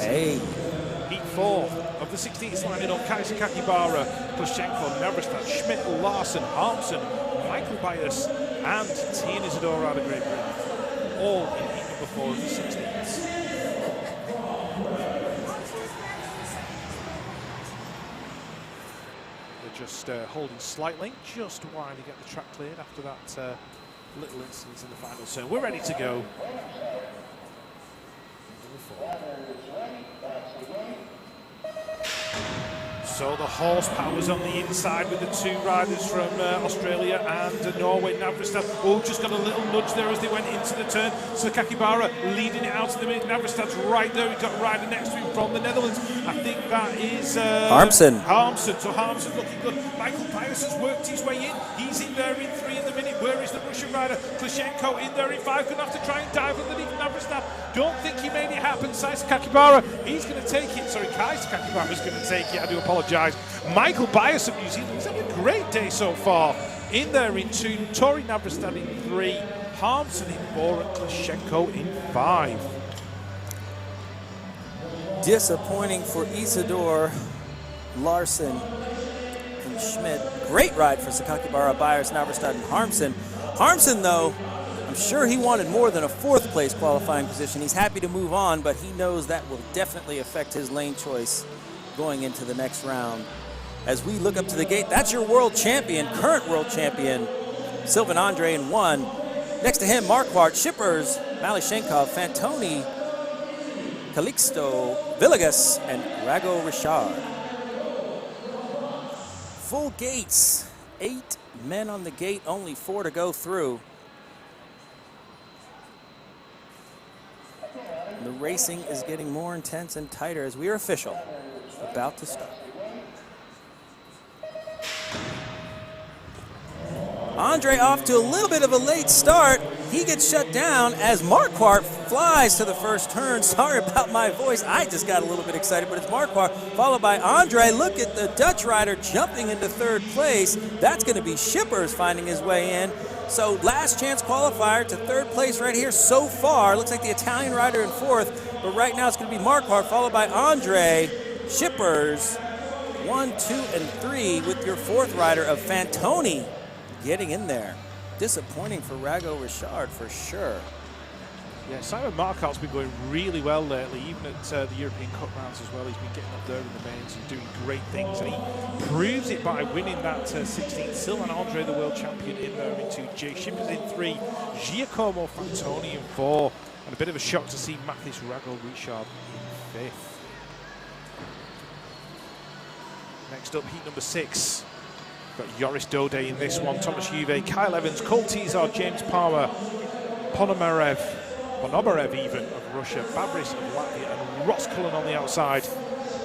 Hey. Heat 4 of the 16th lining up: Kaiser Kakibara, Plushenko, Navrestad, Schmidt, Larson, Harmsen, Michael Bias, and Tian Isadora out of Great Britain. All in heat number 4 of the 16th. They're just holding slightly, just while to get the track cleared after that little incident in the final turn. We're ready to go. So the horsepower's on the inside with the two riders from Australia and Norway. Navrestad, just got a little nudge there as they went into the turn. So Kakibara leading it out to the minute. Navrestad's right there. He's got a rider next to him from the Netherlands. I think that is Harmsen. So Harmsen's looking good. Michael Bias has worked his way in. He's in there in 3 in the minute. Where is the Russian rider? Plushenko in there in 5. Gonna have to try and dive underneath Navrestad. Don't think he made it happen. Kaiser Kakibara, he's going to take it. Sorry, Kaiser Kakibara's going to take it. I do apologise. Michael Bias of New Zealand, he's had a great day so far. In there in 2, Tori Navrestad in 3, Harmsen in 4, and Plushenko in 5. Disappointing for Isidore, Larson, and Schmidt. Great ride for Kakibara, Bias, Navrestad, and Harmsen. Harmsen, though, I'm sure he wanted more than a 4th place qualifying position. He's happy to move on, but he knows that will definitely affect his lane choice going into the next round. As we look up to the gate, that's your world champion, current world champion, Sylvain Andre in 1. Next to him, Marquardt, Shippers, Malyshenkov, Fantoni, Calixto, Villegas, and Rago Richard. Full gates, 8 men on the gate, only 4 to go through. The racing is getting more intense and tighter as we are official. About to start. Andre off to a little bit of a late start. He gets shut down as Marquardt flies to the first turn. Sorry about my voice. I just got a little bit excited, but it's Marquardt followed by Andre. Look at the Dutch rider jumping into 3rd place. That's going to be Shippers finding his way in. So last chance qualifier to 3rd place right here so far. Looks like the Italian rider in 4th, but right now it's going to be Marquardt followed by Andre. Shippers 1, 2, and 3 with your 4th rider of Fantoni getting in there. Disappointing for Rago Richard for sure. Yeah, Simon Marquardt's been going really well lately, even at the European Cup rounds as well. He's been getting up there in the mains and doing great things, and he proves it by winning that 16th. Sylvain Andre, the world champion, in there in 2. Jay Shippers in 3, Giacomo Fantoni in 4, and a bit of a shock to see Mathis Rago Richard in 5th. Next up, heat number 6. Got Joris Dode in this one, Thomas Juve, Kyle Evans, Cole Tizar, James Palmer, Ponomarev even of Russia, Babris of Latvia, and Ross Cullen on the outside,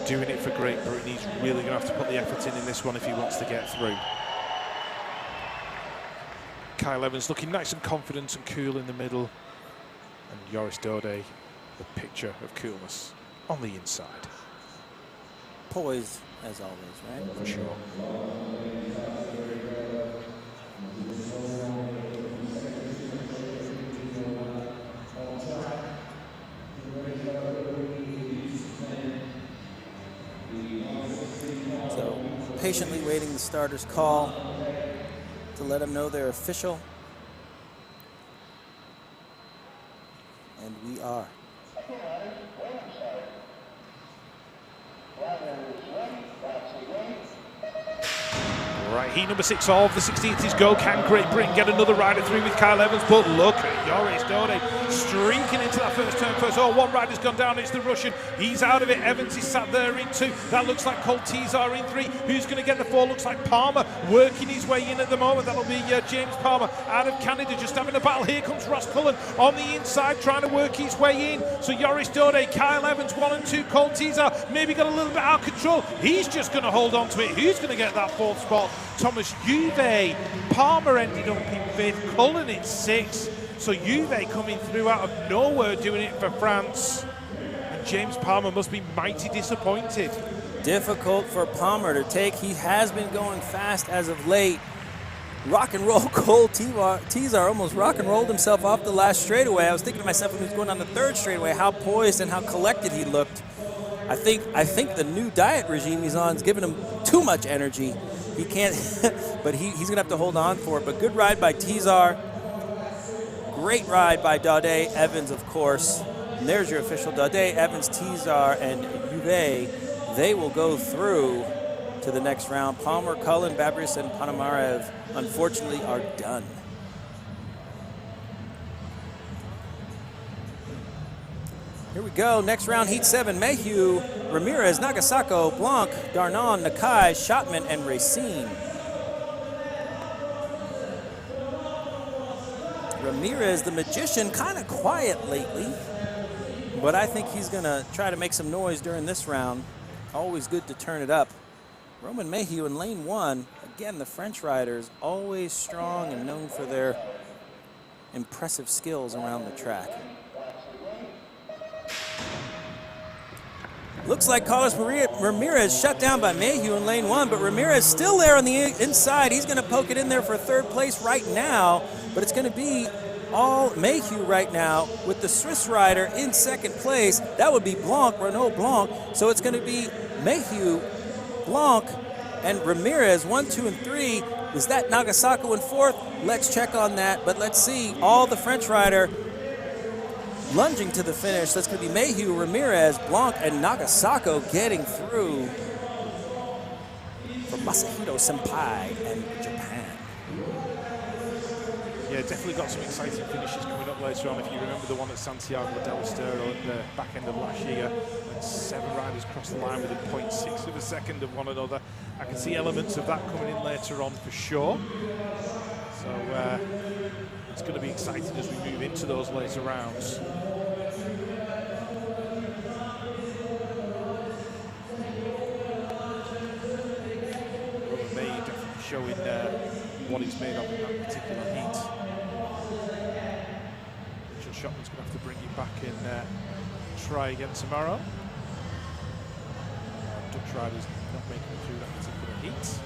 doing it for Great Britain. He's really going to have to put the effort in this one if he wants to get through. Kyle Evans looking nice and confident and cool in the middle, and Joris Dode, the picture of coolness on the inside. Poised, as always, right? For sure. So, patiently waiting the starter's call to let them know they're official. And we are. Right, heat number 6 of the 16th is go. Can Great Britain get another rider through with Kyle Evans? But look at Joris Dode streaking into that first turn first. Oh, one rider's gone down. It's the Russian. He's out of it. Evans is sat there in 2. That looks like Cole Tizar in 3. Who's going to get the 4? Looks like Palmer working his way in at the moment. That'll be James Palmer out of Canada, just having a battle. Here comes Ross Cullen on the inside trying to work his way in. So Joris Dode, Kyle Evans 1 and 2. Cole Tizar maybe got a little bit out of control. He's just going to hold on to it. Who's going to get that 4th spot? Thomas Juve. Palmer ended up in 5th, Cullen in 6th. So Juve coming through out of nowhere doing it for France. And James Palmer must be mighty disappointed. Difficult for Palmer to take. He has been going fast as of late. Rock and roll Cole Tizar almost rock and rolled himself off the last straightaway. I was thinking to myself when he was going on the 3rd straightaway how poised and how collected he looked. I think the new diet regime he's on is giving him too much energy. He can't, but he's going to have to hold on for it. But good ride by Tizar. Great ride by Daudet Evans, of course. And there's your official Daudet Evans, Tizar, and Juve. They will go through to the next round. Palmer, Cullen, Babris, and Panamarev, unfortunately, are done. Here we go. Next round, Heat 7. Mayhew, Ramirez, Nagasako, Blanc, Darnon, Nakai, Shotman, and Racine. Ramirez, the magician, kind of quiet lately, but I think he's going to try to make some noise during this round. Always good to turn it up. Roman Mayhew in lane 1. Again, the French riders, always strong and known for their impressive skills around the track. Looks like Carlos Ramirez shut down by Mayhew in lane 1, but Ramirez still there on the inside. He's going to poke it in there for third place right now, but it's going to be all Mayhew right now with the Swiss rider in second place. That would be Blanc, Renaud Blanc. So it's going to be Mayhew, Blanc, and Ramirez, 1, 2, and 3. Is that Nagasako in fourth? Let's check on that, but let's see. All the French rider lunging to the finish. That's going to be Mayhew, Ramirez, Blanc, and Nagasako getting through for Masahiro Senpai and Japan. Yeah, definitely got some exciting finishes coming up later on. If you remember the one at Santiago del Estero at the back end of last year, when 7 riders crossed the line within 0.6 of a second of one another. I can see elements of that coming in later on for sure. So it's going to be exciting as we move into those later rounds. Roman May definitely showing what he's made of in that particular heat. Mitchell Shotman's going to have to bring him back and try again tomorrow. Dutch riders not making it through that particular heat.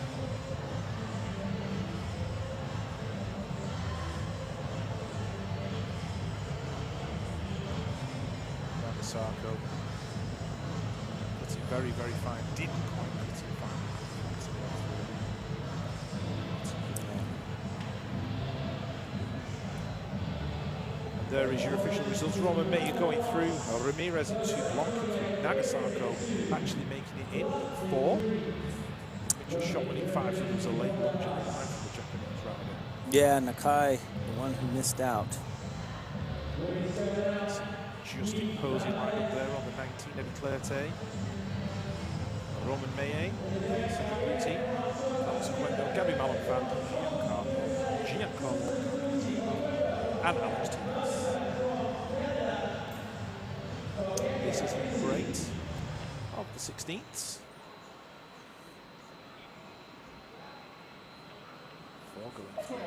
Nagasako puts it very, very fine. Didn't quite put it fine. And there is your official results. Roman Mayer going through. Ramirez in 2, Blanc in 3. Nagasako actually making it in 4. Mitchell Shotman in 5, so there was a late lunge on the line from the Japanese rider. Yeah, Nakai, the one who missed out. Justin Posey lined up there on the 19, Eddie Clerté. Roman Mayer, second team. Alex Quendo, Gabby Malenfant, Giancarlo, and Alex Thomas. This is the great of the 16th. 4 going through.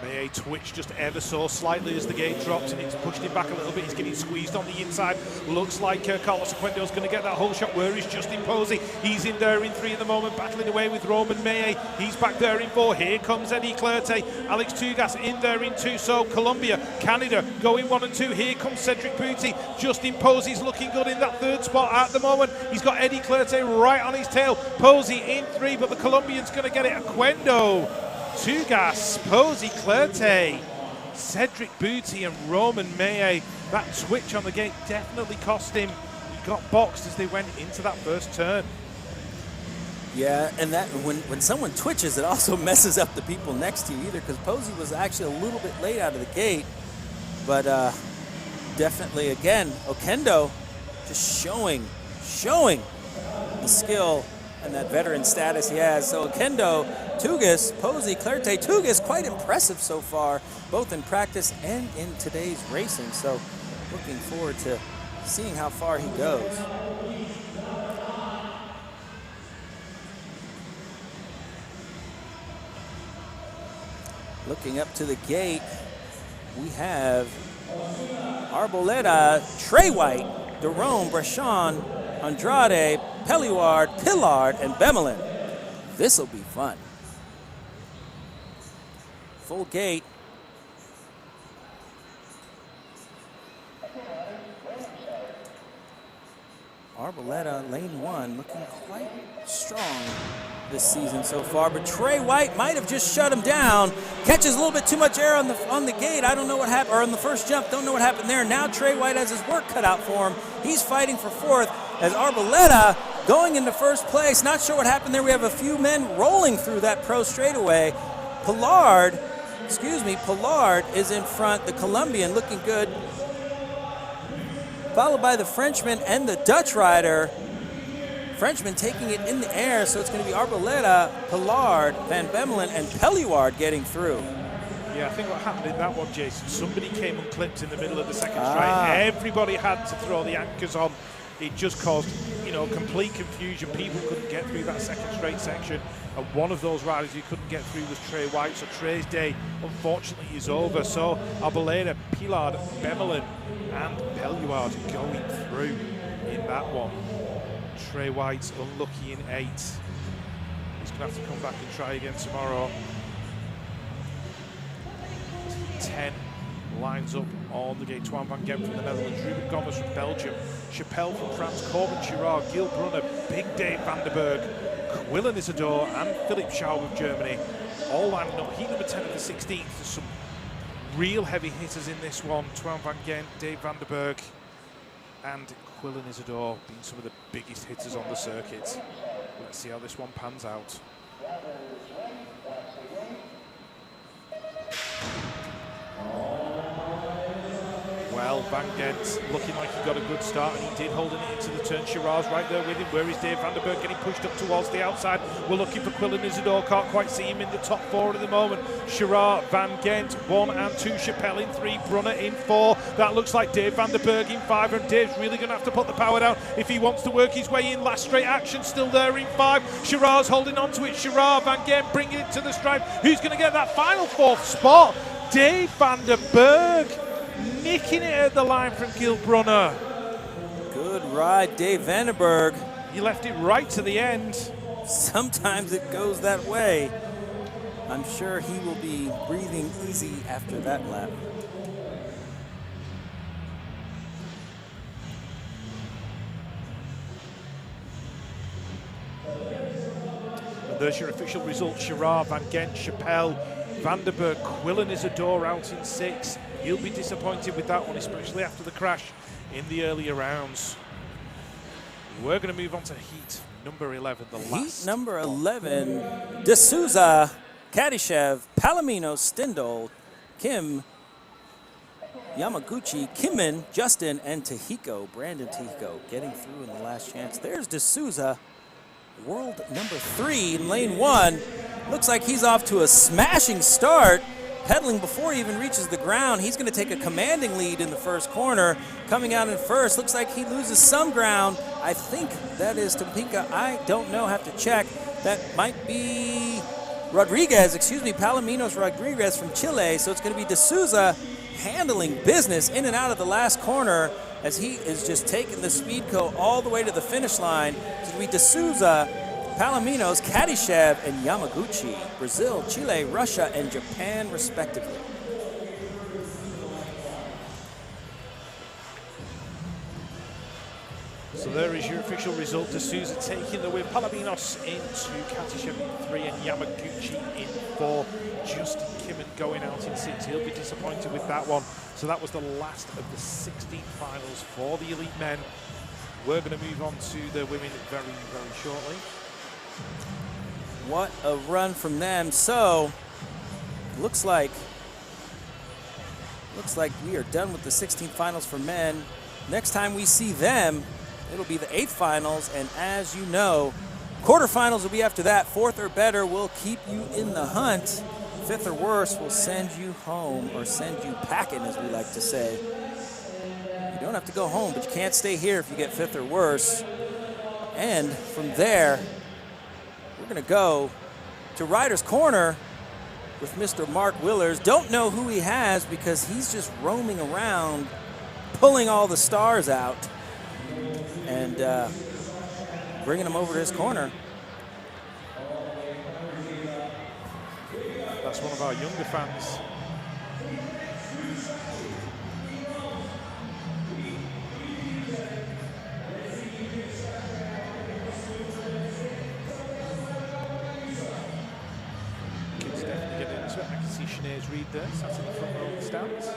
Mayer twitched just ever so slightly as the gate dropped, and it's pushed him back a little bit. He's getting squeezed on the inside. Looks like Carlos Quendo's going to get that whole shot. Where is Justin Posey? He's in there in 3 at the moment, battling away with Roman Mayer. He's back there in 4. Here comes Eddie Clerté. Alex Tugas in there in 2. So Colombia, Canada going 1 and 2. Here comes Cedric Booty. Justin Posey's looking good in that 3rd spot at the moment. He's got Eddie Clerté right on his tail. Posey in 3, but the Colombian's going to get it. Quendo, Tugas, Posey, Clerté, Cedric Booty, and Roman Mayer. That twitch on the gate definitely cost him. He got boxed as they went into that first turn. Yeah, and that when someone twitches, it also messes up the people next to you either, because Posey was actually a little bit late out of the gate. But definitely, again, Oquendo just showing the skill and that veteran status he has. So Oquendo, Tugas, Posey, Clerté, Tugas, quite impressive so far, both in practice and in today's racing. So looking forward to seeing how far he goes. Looking up to the gate, we have Arboleda, Trey White, Derome, Brachon, Andrade, Pelliward, Pillard, and Bemelin. This'll be fun. Full gate. Arboleta, lane 1, looking quite strong this season so far, but Trey White might have just shut him down. Catches a little bit too much air on the gate. I don't know what happened, or on the first jump, don't know what happened there. Now Trey White has his work cut out for him. He's fighting for 4th as Arboleta going into first place. Not sure what happened there. We have a few men rolling through that pro straightaway. Pollard is in front, the Colombian looking good, followed by the Frenchman and the Dutch rider. Frenchman taking it in the air, so it's going to be Arboleta, Pollard, Van Bemmelen, and Pelluard getting through. Yeah, I think what happened in that one, Jason, somebody came unclipped in the middle of the second straight. Everybody had to throw the anchors on. It just caused, complete confusion. People couldn't get through that second straight section. And one of those riders who couldn't get through was Trey White. So Trey's day, unfortunately, is over. So Arboleta, Pollard, Bemmelen, and Pelluard going through in that one. Trey White's unlucky in 8. He's going to have to come back and try again tomorrow. 10 lines up on the gate. Twan van Gent from the Netherlands, Ruben Gommers from Belgium, Chappelle from France, Corbin Girard, Gil Brunner, Big Dave Vanderberg, Quillen Isidore, and Philipp Schau of Germany. All lining up. Heat number 10 of the 16th. There's some real heavy hitters in this one. Twan van Gent, Dave Vanderberg, and Quillen Isidore being some of the biggest hitters on the circuit. Let's see how this one pans out. Well, Van Gent looking like he got a good start, and he did, holding it into the turn. Girard's right there with him. Where is Dave Vanderberg getting pushed up towards the outside? We're looking for Quillen Isidore. Can't quite see him in the top 4 at the moment. Girard, Van Gent, 1 and 2. Chappelle in 3. Brunner in 4. That looks like Dave Vanderberg in 5. And Dave's really going to have to put the power down if he wants to work his way in. Last straight action still there in 5. Girard's holding on to it. Girard, Van Gent bringing it to the stripe. Who's going to get that final 4th spot? Dave Vanderberg. Nicking it at the line from Gil Brunner. Good ride, Dave Vanderberg. He left it right to the end. Sometimes it goes that way. I'm sure he will be breathing easy after that lap. And there's your official results. Girard, Van Gent, Chappelle, Vanderberg, Quillen Isidore out in 6. He'll be disappointed with that one, especially after the crash in the earlier rounds. We're going to move on to heat number 11, the last. Heat number 11, D'Souza, Kadyshev, Palomino, Stindl, Kim, Yamaguchi, Kimmin, Justin, and Tehiko, Brandon Tehiko, getting through in the last chance. There's D'Souza, world number 3 in lane 1. Looks like he's off to a smashing start. Pedaling before he even reaches the ground. He's going to take a commanding lead in the first corner. Coming out in first, looks like he loses some ground. I think that is Topinka. I don't know, have to check. That might be Palomino's Rodriguez from Chile. So it's going to be D'Souza handling business in and out of the last corner as he is just taking the Speedco all the way to the finish line. It's going to be D'Souza, Palominos, Kadyshev, and Yamaguchi, Brazil, Chile, Russia, and Japan, respectively. So there is your official result. D'Souza taking the win. Palominos in 2, Kadyshev in 3, and Yamaguchi in 4. Justin Kimmin going out in 6. He'll be disappointed with that one. So that was the last of the 16 finals for the elite men. We're going to move on to the women very, very shortly. What a run from them. So, looks like we are done with the 16 finals for men. Next time we see them, it'll be the 8th finals, and as you know, quarterfinals will be after that. 4th or better will keep you in the hunt. 5th or worse will send you home, or send you packing, as we like to say. You don't have to go home, but you can't stay here if you get 5th or worse. And from there, we're going to go to Rider's Corner with Mr. Mark Willers. Don't know who he has because he's just roaming around, pulling all the stars out and bringing them over to his corner. That's one of our younger fans. James Reed there, sat in the front row of the stands.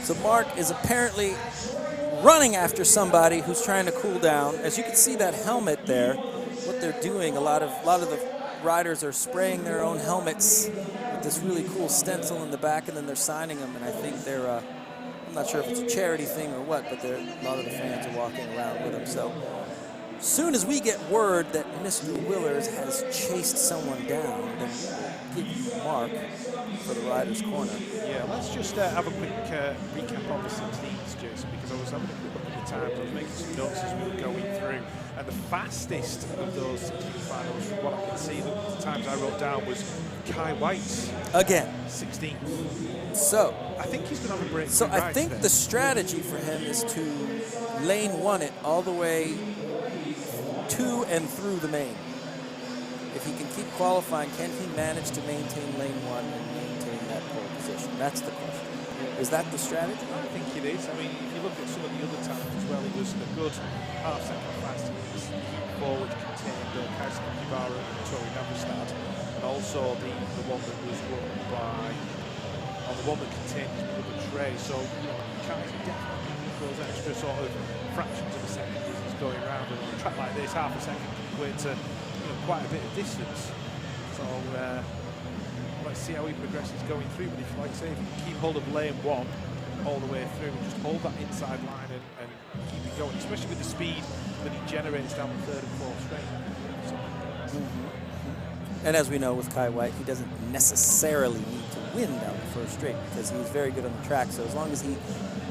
So Mark is apparently running after somebody who's trying to cool down. As you can see that helmet there, what they're doing, a lot of the riders are spraying their own helmets with this really cool stencil in the back, and then they're signing them. And I think they're, I'm not sure if it's a charity thing or what, but a lot of the fans are walking around with them. So soon as we get word that Mr. Willers has chased someone down, then we'll give you a mark for the Riders' Corner. Yeah, let's just have a quick recap of the 16s, Jason, because I was having a quick look at the times. I was making some notes as we were going through, and the fastest of those 16 finals, from what I can see, the times I wrote down was Kai White's. Again. 16. So I think he's going to have a break. So I think the strategy for him is to lane one it all the way to and through the main. If he can keep qualifying, can he manage to maintain lane one and maintain that pole position? That's the question. Is that the strategy? I think it is. I mean, if you look at some of the other times as well, he was a good half-second faster. He was forward contained Kaiser Kibara and Tori Navastad, and also the one that was run by, on the one that contained his brother Trey. So, you know, Kaiser definitely needs those extra sort of fractions of a second as he's going around. And on a track like this, half a second can equate to, you know, quite a bit of distance. So, let's see how he progresses going through. But if, like I say, if you can keep hold of lane one all the way through and just hold that inside line and keep it going, especially with the speed that he generates down the third and fourth straight. So, and as we know with Kai White, he doesn't necessarily need to win down the first straight because he's very good on the track. So as long as he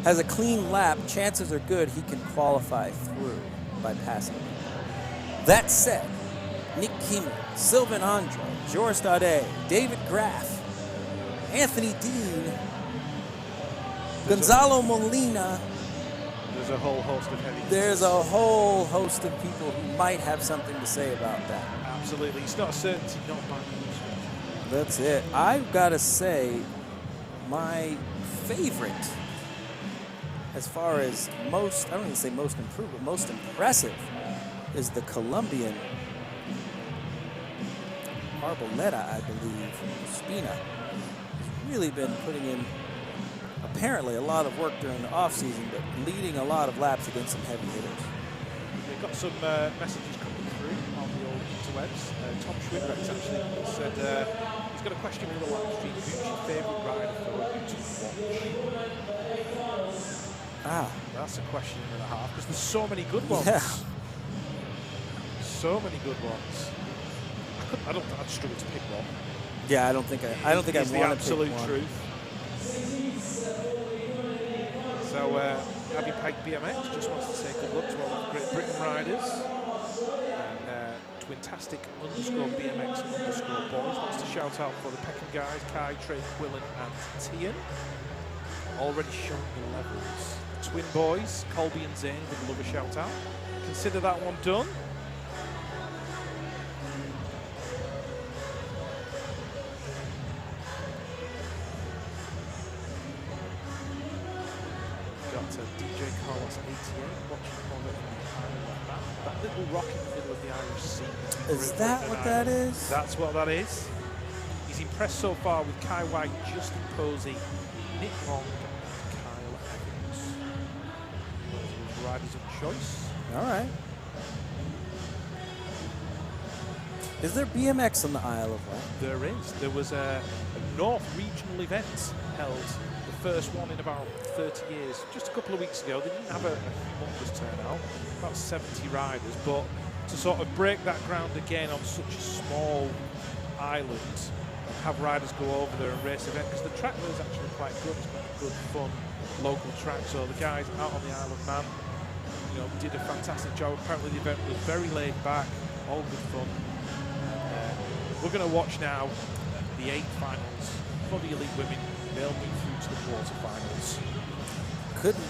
has a clean lap, chances are good he can qualify through by passing. That said, Nick Kimmel, Sylvain Andre, Joris Daudet, David Graf, Anthony Dean, Gonzalo Molina. There's a whole host of heavy. There's a whole host of people who might have something to say about that. Absolutely. It's not a certainty, not my That's it. I've got to say, my favorite, as far as most, I don't even say most improved, but most impressive, is the Colombian Arboleda, I believe, Spina. He's really been putting in, apparently, a lot of work during the offseason, but leading a lot of laps against some heavy hitters. We've got some messages coming through on the old interwebs. Tom Schwinrex actually said he's got a question for the live stream. Who's your favourite rider for you to watch? That's a question and a half because there's so many good ones. Yeah. So many good ones. I'd struggle to pick one. Yeah, I don't think I want to pick one. The absolute truth. So Abby Pike BMX just wants to say good luck to all the Great Britain riders. And Twintastic _BMX _ boys wants to shout out for the Peckham guys, Kai, Trey, Quillen and Tian. Already showing the levels. Twin boys, Colby and Zane would love a shout out. Consider that one done. DJ Carlos 88 watching over in the Irish map. That little rock in the middle of the Irish Sea. Is that what that is? That's what that is. He's impressed so far with Kai White, Justin Posey, Nick Long, and Kyle Evans. Those are his riders of choice. All right. Is there BMX on the Isle of Wight? There is. There was a North Regional event held, the first one in about 30 years, just a couple of weeks ago. They didn't have a humongous turnout, about 70 riders, but to sort of break that ground again on such a small island, have riders go over there and race event, because the track there is actually quite good. It's quite a good, fun local track. So the guys out on the Isle of Man, you know, did a fantastic job. Apparently the event was very laid back, all good fun. We're going to watch now the 8 finals for the elite women. They'll move through to the quarterfinals. Couldn't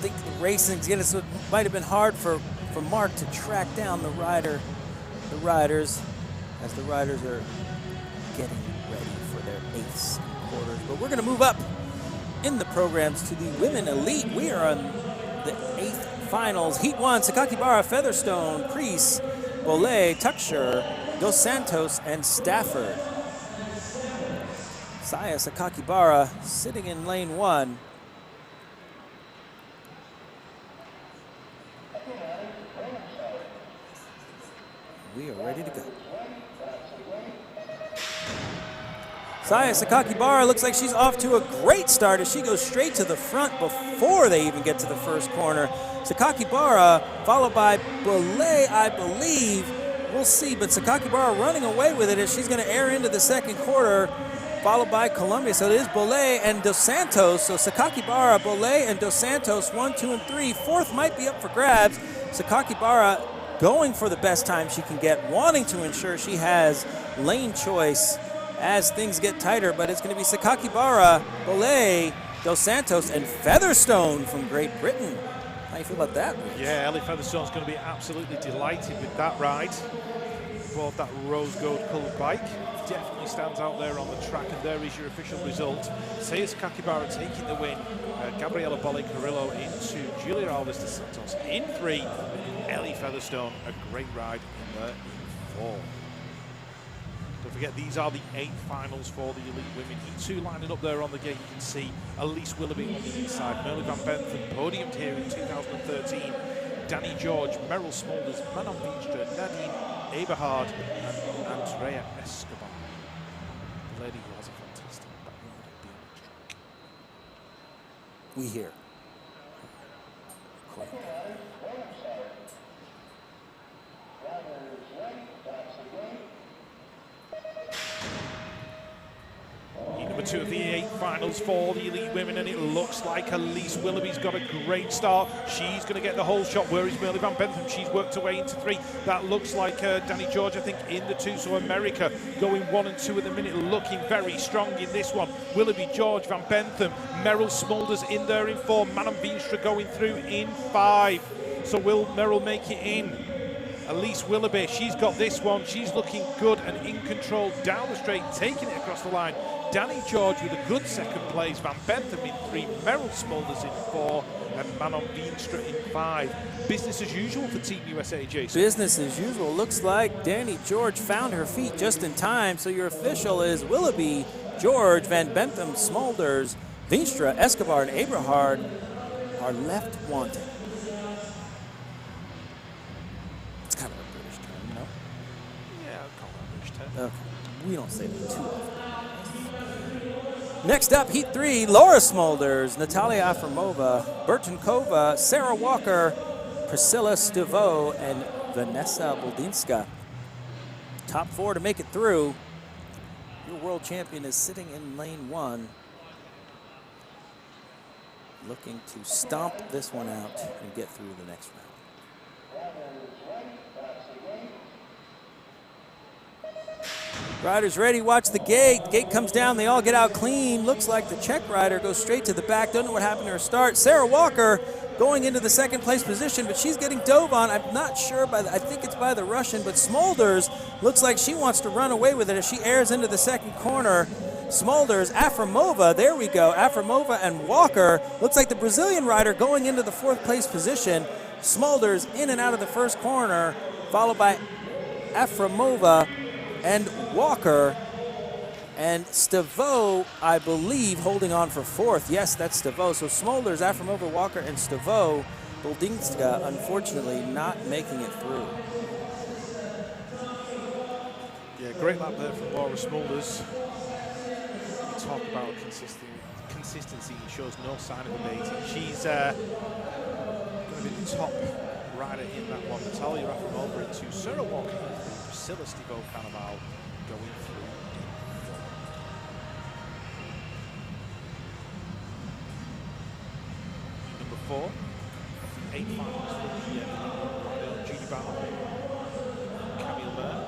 think the racing's getting, so it might have been hard for Mark to track down the riders, as the riders are getting ready for their 8th quarters. But we're going to move up in the programs to the women elite. We are on the 8th finals. Heat 1, Sakakibara, Featherstone, Priest, Bollet, Tuxer, Dos Santos, and Stafford. Saya Sakakibara sitting in lane 1. We are ready to go. Saya Sakakibara looks like she's off to a great start as she goes straight to the front before they even get to the first corner. Sakakibara followed by Bollet, I believe. We'll see, but Sakakibara running away with it as she's going to air into the second quarter, followed by Columbia. So it is Bollet and Dos Santos. So Sakakibara, Bollet, and Dos Santos, 1, 2, and 3. Fourth might be up for grabs. Sakakibara going for the best time she can get, wanting to ensure she has lane choice as things get tighter, but it's going to be Sakakibara, Bollet, Dos Santos, and Featherstone from Great Britain. How do you feel about that, Rich? Yeah, Ellie Featherstone's going to be absolutely delighted with that ride. Aboard that rose gold coloured bike. Definitely stands out there on the track, and there is your official result. Saya Sakakibara taking the win. Gabriela Bolle-Carrillo into Julia Alves de Santos in 3. Ellie Featherstone, a great ride in there in 4. Don't forget, these are the 8 finals for the elite women. Heat 2 lining up there on the gate. You can see Elise Willoughby on the inside. Merle Van Bentham podiumed here in 2013. Danny George, Meryl Smulders, Manon Veenstra, Nadine Eberhard, and Andrea Escobar. The lady who has a fantastic background at BMX track. We hear. Cool. Number 2 of the 8 finals for the elite women, and it looks like Elise Willoughby's got a great start. She's going to get the whole shot. Where is Merle Van Bentham? She's worked her way into 3. That looks like Danny George, I think, in the 2. So America going 1 and 2 at the minute, looking very strong in this one. Willoughby, George, Van Bentham, Meryl Smulders in there in 4. Manon Veenstra going through in 5. So will Meryl make it in? Elise Willoughby, she's got this one. She's looking good and in control down the straight, taking it across the line. Danny George with a good second place. Van Bentham in 3, Meryl Smulders in 4, and Manon Veenstra in 5. Business as usual for Team USA, Jason. Business as usual. Looks like Danny George found her feet just in time. So your official is Willoughby, George, Van Bentham, Smulders, Veenstra, Escobar, and Eberhard are left wanting. It's kind of a British term, no? Yeah, I'll call that a British term. Okay. We don't say that too often. Next up, Heat 3, Laura Smulders, Natalia Afremova, Bertankova, Sarah Walker, Priscilla Stivo, and Vanessa Boldinska. Top 4 to make it through. Your world champion is sitting in lane 1, looking to stomp this one out and get through the next round. Riders ready, watch the gate. Gate comes down, they all get out clean. Looks like the Czech rider goes straight to the back. Don't know what happened to her start. Sarah Walker going into the second place position, but she's getting dove on. I'm not sure, I think it's by the Russian, but Smulders looks like she wants to run away with it as she airs into the second corner. Smulders, Afremova, there we go. Afremova and Walker. Looks like the Brazilian rider going into the 4th place position. Smulders in and out of the first corner, followed by Afremova and Walker, and Stivo, I believe, holding on for 4th. Yes, that's Stivo. So Smulders, Afremova, Walker, and Stivo. Boldinska, unfortunately, not making it through. Great lap there from Laura Smulders. We talk about consistency. It shows no sign of abating. She's going to be the top rider in that one. Natalia Rafimova into Sarah Walker, Priscilla Stivo-Cannavale going through. Number 4 of the 8 finals for the Judy Bauer, Camille Mayer,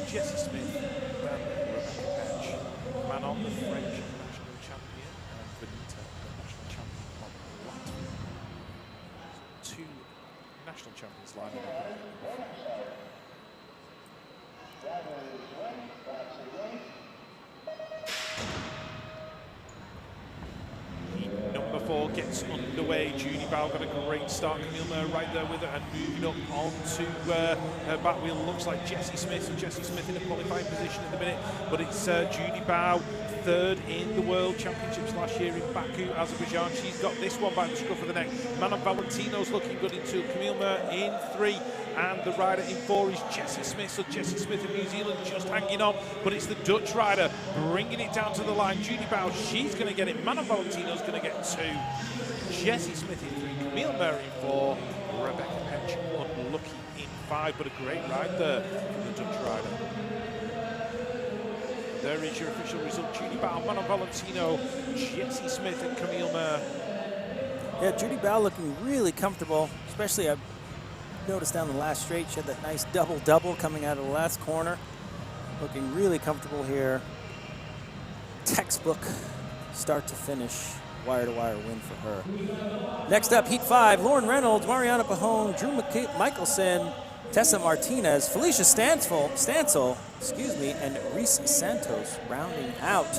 Jessie Smith, and Rebecca Petch. Manon, the French national champion, and Benita, the national champion of Latvia. 2 national champions lining up. Number 4 gets underway. Judy Bauer got a great start. Camille Mayer right there with her and moving up onto her back wheel. Looks like Jessie Smith. So Jessie Smith in a qualifying position at the minute, but it's Judy Bauer, 3rd in the World Championships last year in Baku, Azerbaijan. She's got this one by the scruff of the neck. Manon Valentino's looking good in 2. Camille Mayer in 3. And the rider in 4 is Jessie Smith. So Jessie Smith of New Zealand just hanging on, but it's the Dutch rider bringing it down to the line. Judy Bauer, she's going to get it. Manon Valentino's going to get 2. Jessie Smith in 3. Camille Mayer in 4. Rebecca Petch unlucky in 5, but a great ride there from the Dutch rider. There is your official result. Judy Bauer, Manon Valentino, Jessie Smith and Camille Mayer. Yeah, Judy Bauer looking really comfortable, especially I noticed down the last straight. She had that nice double-double coming out of the last corner. Looking really comfortable here. Textbook start to finish, wire-to-wire win for her. Next up, Heat 5, Lauren Reynolds, Mariana Pahone, Drew Michelson, Tessa Martinez, Felicia Stancil, and Reese Santos rounding out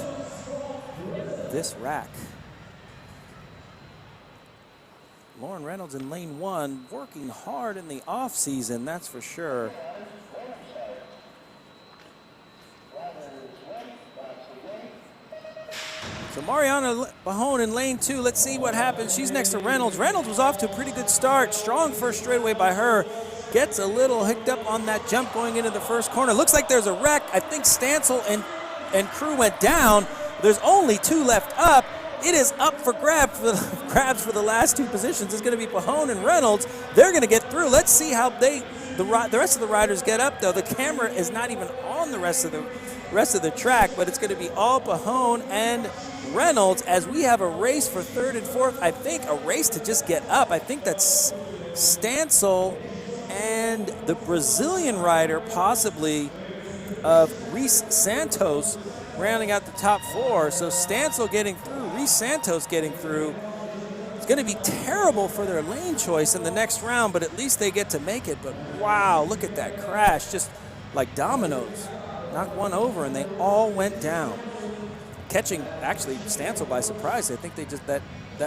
this rack. Lauren Reynolds in lane 1, working hard in the off-season, that's for sure. So Mariana Pahone in lane 2, let's see what happens. She's next to Reynolds. Reynolds was off to a pretty good start. Strong first straightaway by her. Gets a little hooked up on that jump going into the first corner. Looks like there's a wreck. I think Stancil and crew went down. There's only 2 left up. It is up for grabs for the last 2 positions. It's going to be Pahone and Reynolds. They're going to get through. Let's see how the rest of the riders get up, though. The camera is not even on the rest of the track, but it's going to be all Pahone and Reynolds as we have a race for 3rd and 4th. I think a race to just get up. I think that's Stancil and the Brazilian rider, possibly, of Reese Santos, rounding out the top 4. So Stancil getting through, Reese Santos getting through. It's going to be terrible for their lane choice in the next round, but at least they get to make it. But wow, look at that crash, just like dominoes. Knocked one over and they all went down. Catching, actually, Stancil by surprise. I think they just, that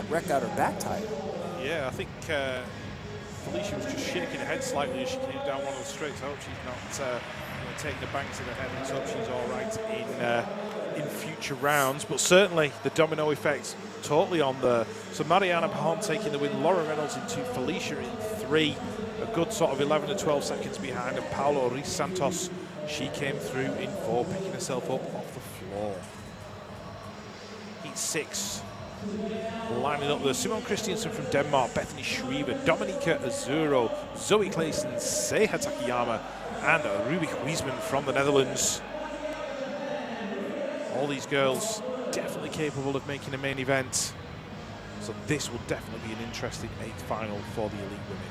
wreck got her back tire. Yeah, I think Felicia was just shaking her head slightly as she came down one of the straights. I hope she's not taking the bangs in her head. Let's hope she's all right in future rounds. But certainly the domino effect totally on there. So Mariana Pahone taking the win. Laura Reynolds in 2. Felicia in 3. A good sort of 11 to 12 seconds behind. And Paolo Reese Santos, she came through in 4, picking herself up off the floor. Heat 6. Lining up there, Simone Christiansen from Denmark, Bethany Schriever, Dominika Azuro, Zoe Clayson, Seiha Takayama, and Ruby Huisman from the Netherlands. All these girls definitely capable of making a main event. So this will definitely be an interesting 8th final for the elite women.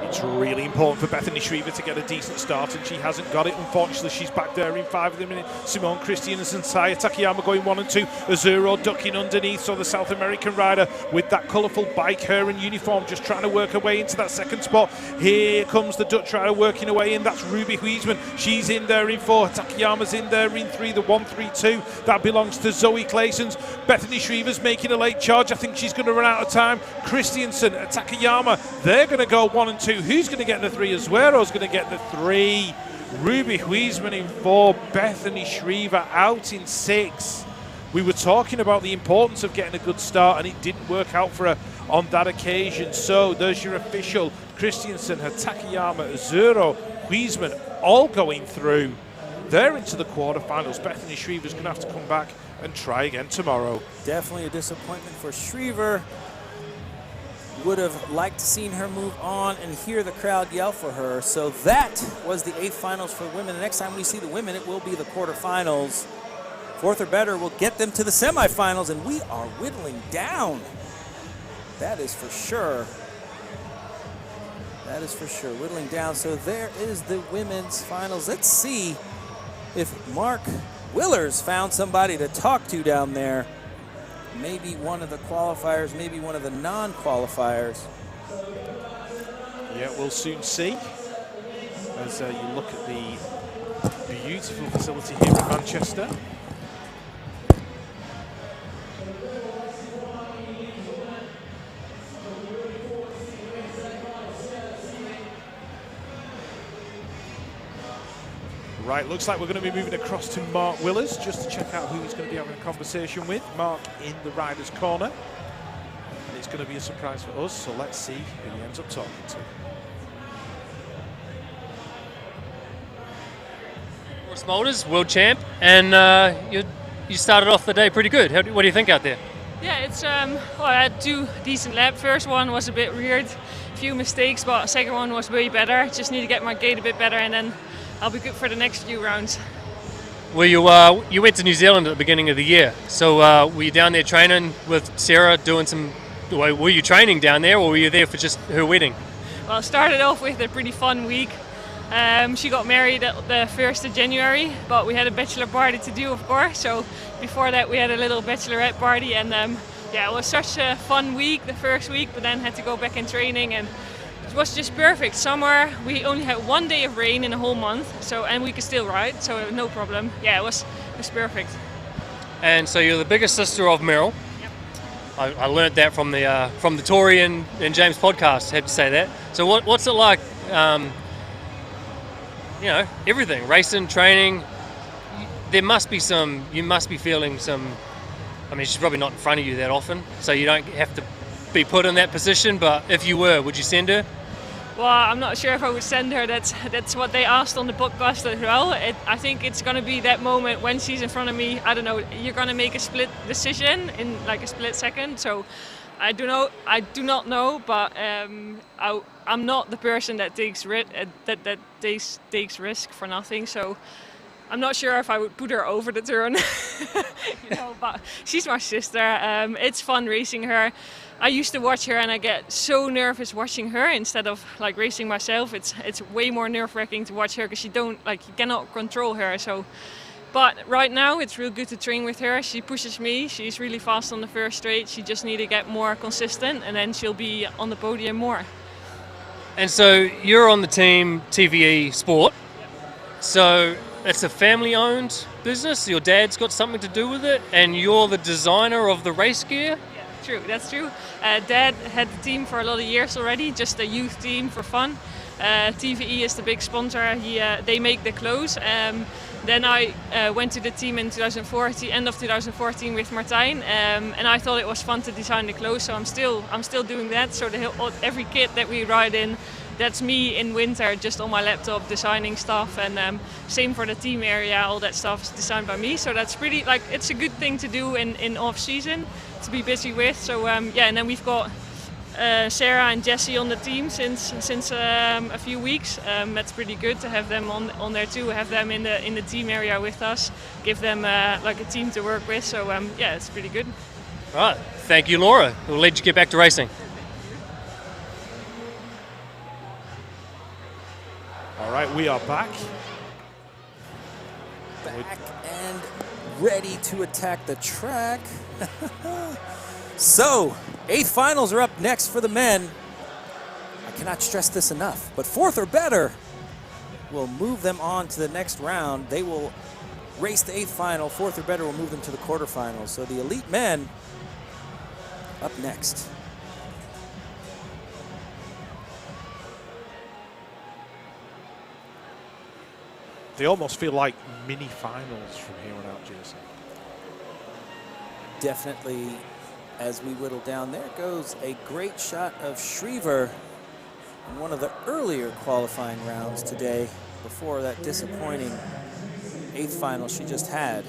It's really important for Bethany Schriever to get a decent start, and she hasn't got it. Unfortunately, she's back there in 5 of the minute. Simone Christiansen, Seiha Takayama going 1 and 2. Azuro ducking underneath, so the South American rider with that colourful bike, her in uniform, just trying to work her way into that 2nd spot. Here comes the Dutch rider working her way in. That's Ruby Huisman. She's in there in 4. Takayama's in there in 3. The 1-3-2 that belongs to Zoe Clayson's. Bethany Schriever's making a late charge. I think she's going to run out of time. Christiansen and Takayama, they're going to go 1 and 2. Who's going to get the 3? Azuero's going to get the 3. Ruby Huisman in 4, Bethany Shriever out in 6. We were talking about the importance of getting a good start, and it didn't work out for her on that occasion. So there's your official. Christiansen, Takayama, Zuro, Huisman all going through. They're into the quarterfinals. Bethany Shriever's going to have to come back and try again tomorrow. Definitely a disappointment for Shriever. Would have liked to seen her move on and hear the crowd yell for her. So that was the 8th finals for women. The next time we see the women, it will be the quarterfinals. 4th or better will get them to the semifinals, and we are whittling down. That is for sure. That is for sure, whittling down. So there is the women's finals. Let's see if Mark Willers found somebody to talk to down there. Maybe one of the qualifiers, maybe one of the non-qualifiers. Yeah, we'll soon see. As you look at the beautiful facility here in Manchester. Right, looks like we're going to be moving across to Mark Willers just to check out who he's going to be having a conversation with. Mark in the rider's corner. And it's going to be a surprise for us, so let's see who he ends up talking to. Horse Motors, world champ, and you started off the day pretty good. What do you think out there? Yeah, it's well, I had 2 decent laps. First one was a bit weird, a few mistakes, but second one was way better. Just need to get my gate a bit better, and then I'll be good for the next few rounds. Well, you went to New Zealand at the beginning of the year, so were you down there training with Sarah, doing some? Were you training down there, or were you there for just her wedding? Well, I started off with a pretty fun week. She got married at the 1st of January, but we had a bachelor party to do, of course. So before that, we had a little bachelorette party, and yeah, it was such a fun week, the first week, but then had to go back in training, and it was just perfect. Summer, we only had 1 day of rain in a whole month, so and we could still ride, so no problem. Yeah, it was perfect. And so you're the bigger sister of Meryl. Yep. I learned that from the Tori and James podcast. I have to say that. So what's it like? Everything, racing, training. You must be feeling some. I mean, she's probably not in front of you that often, so you don't have to be put in that position. But if you were, would you send her? Well, I'm not sure if I would send her. That's what they asked on the podcast as well. I think it's going to be that moment when she's in front of me. I don't know. You're going to make a split decision in like a split second. So I do not know. But I'm not the person that takes takes risk for nothing. So I'm not sure if I would put her over the turn. But she's my sister. It's fun racing her. I used to watch her and I get so nervous watching her instead of like racing myself. It's way more nerve-wracking to watch her because you cannot control her. So, but right now it's real good to train with her. She pushes me. She's really fast on the first straight. She just need to get more consistent, and then she'll be on the podium more. And so you're on the team TVE Sport. So it's a family-owned business. Your dad's got something to do with it, and you're the designer of the race gear. True, that's true. Dad had the team for a lot of years already, just a youth team for fun. TVE is the big sponsor. They make the clothes. Then I went to the team in end of 2014 with Martijn, and I thought it was fun to design the clothes. So I'm still doing that. So every kit that we ride in, that's me in winter, just on my laptop designing stuff. And same for the team area, all that stuff is designed by me. So that's pretty it's a good thing to do in off season, to be busy with. So and then we've got Sarah and Jessie on the team since a few weeks. That's pretty good to have them on there too. Have them in the team area with us. Give them a team to work with. So it's pretty good. All right, thank you, Laura. We'll let you get back to racing. All right, we are back. Back and ready to attack the track. So, 8th finals are up next for the men. I cannot stress this enough, but 4th or better will move them on to the next round. They will race the 8th final. 4th or better will move them to the quarterfinals. So the elite men up next. They almost feel like mini finals from here on out, Jason. Definitely, as we whittle down, there goes a great shot of Schriever in one of the earlier qualifying rounds today before that disappointing 8th final she just had.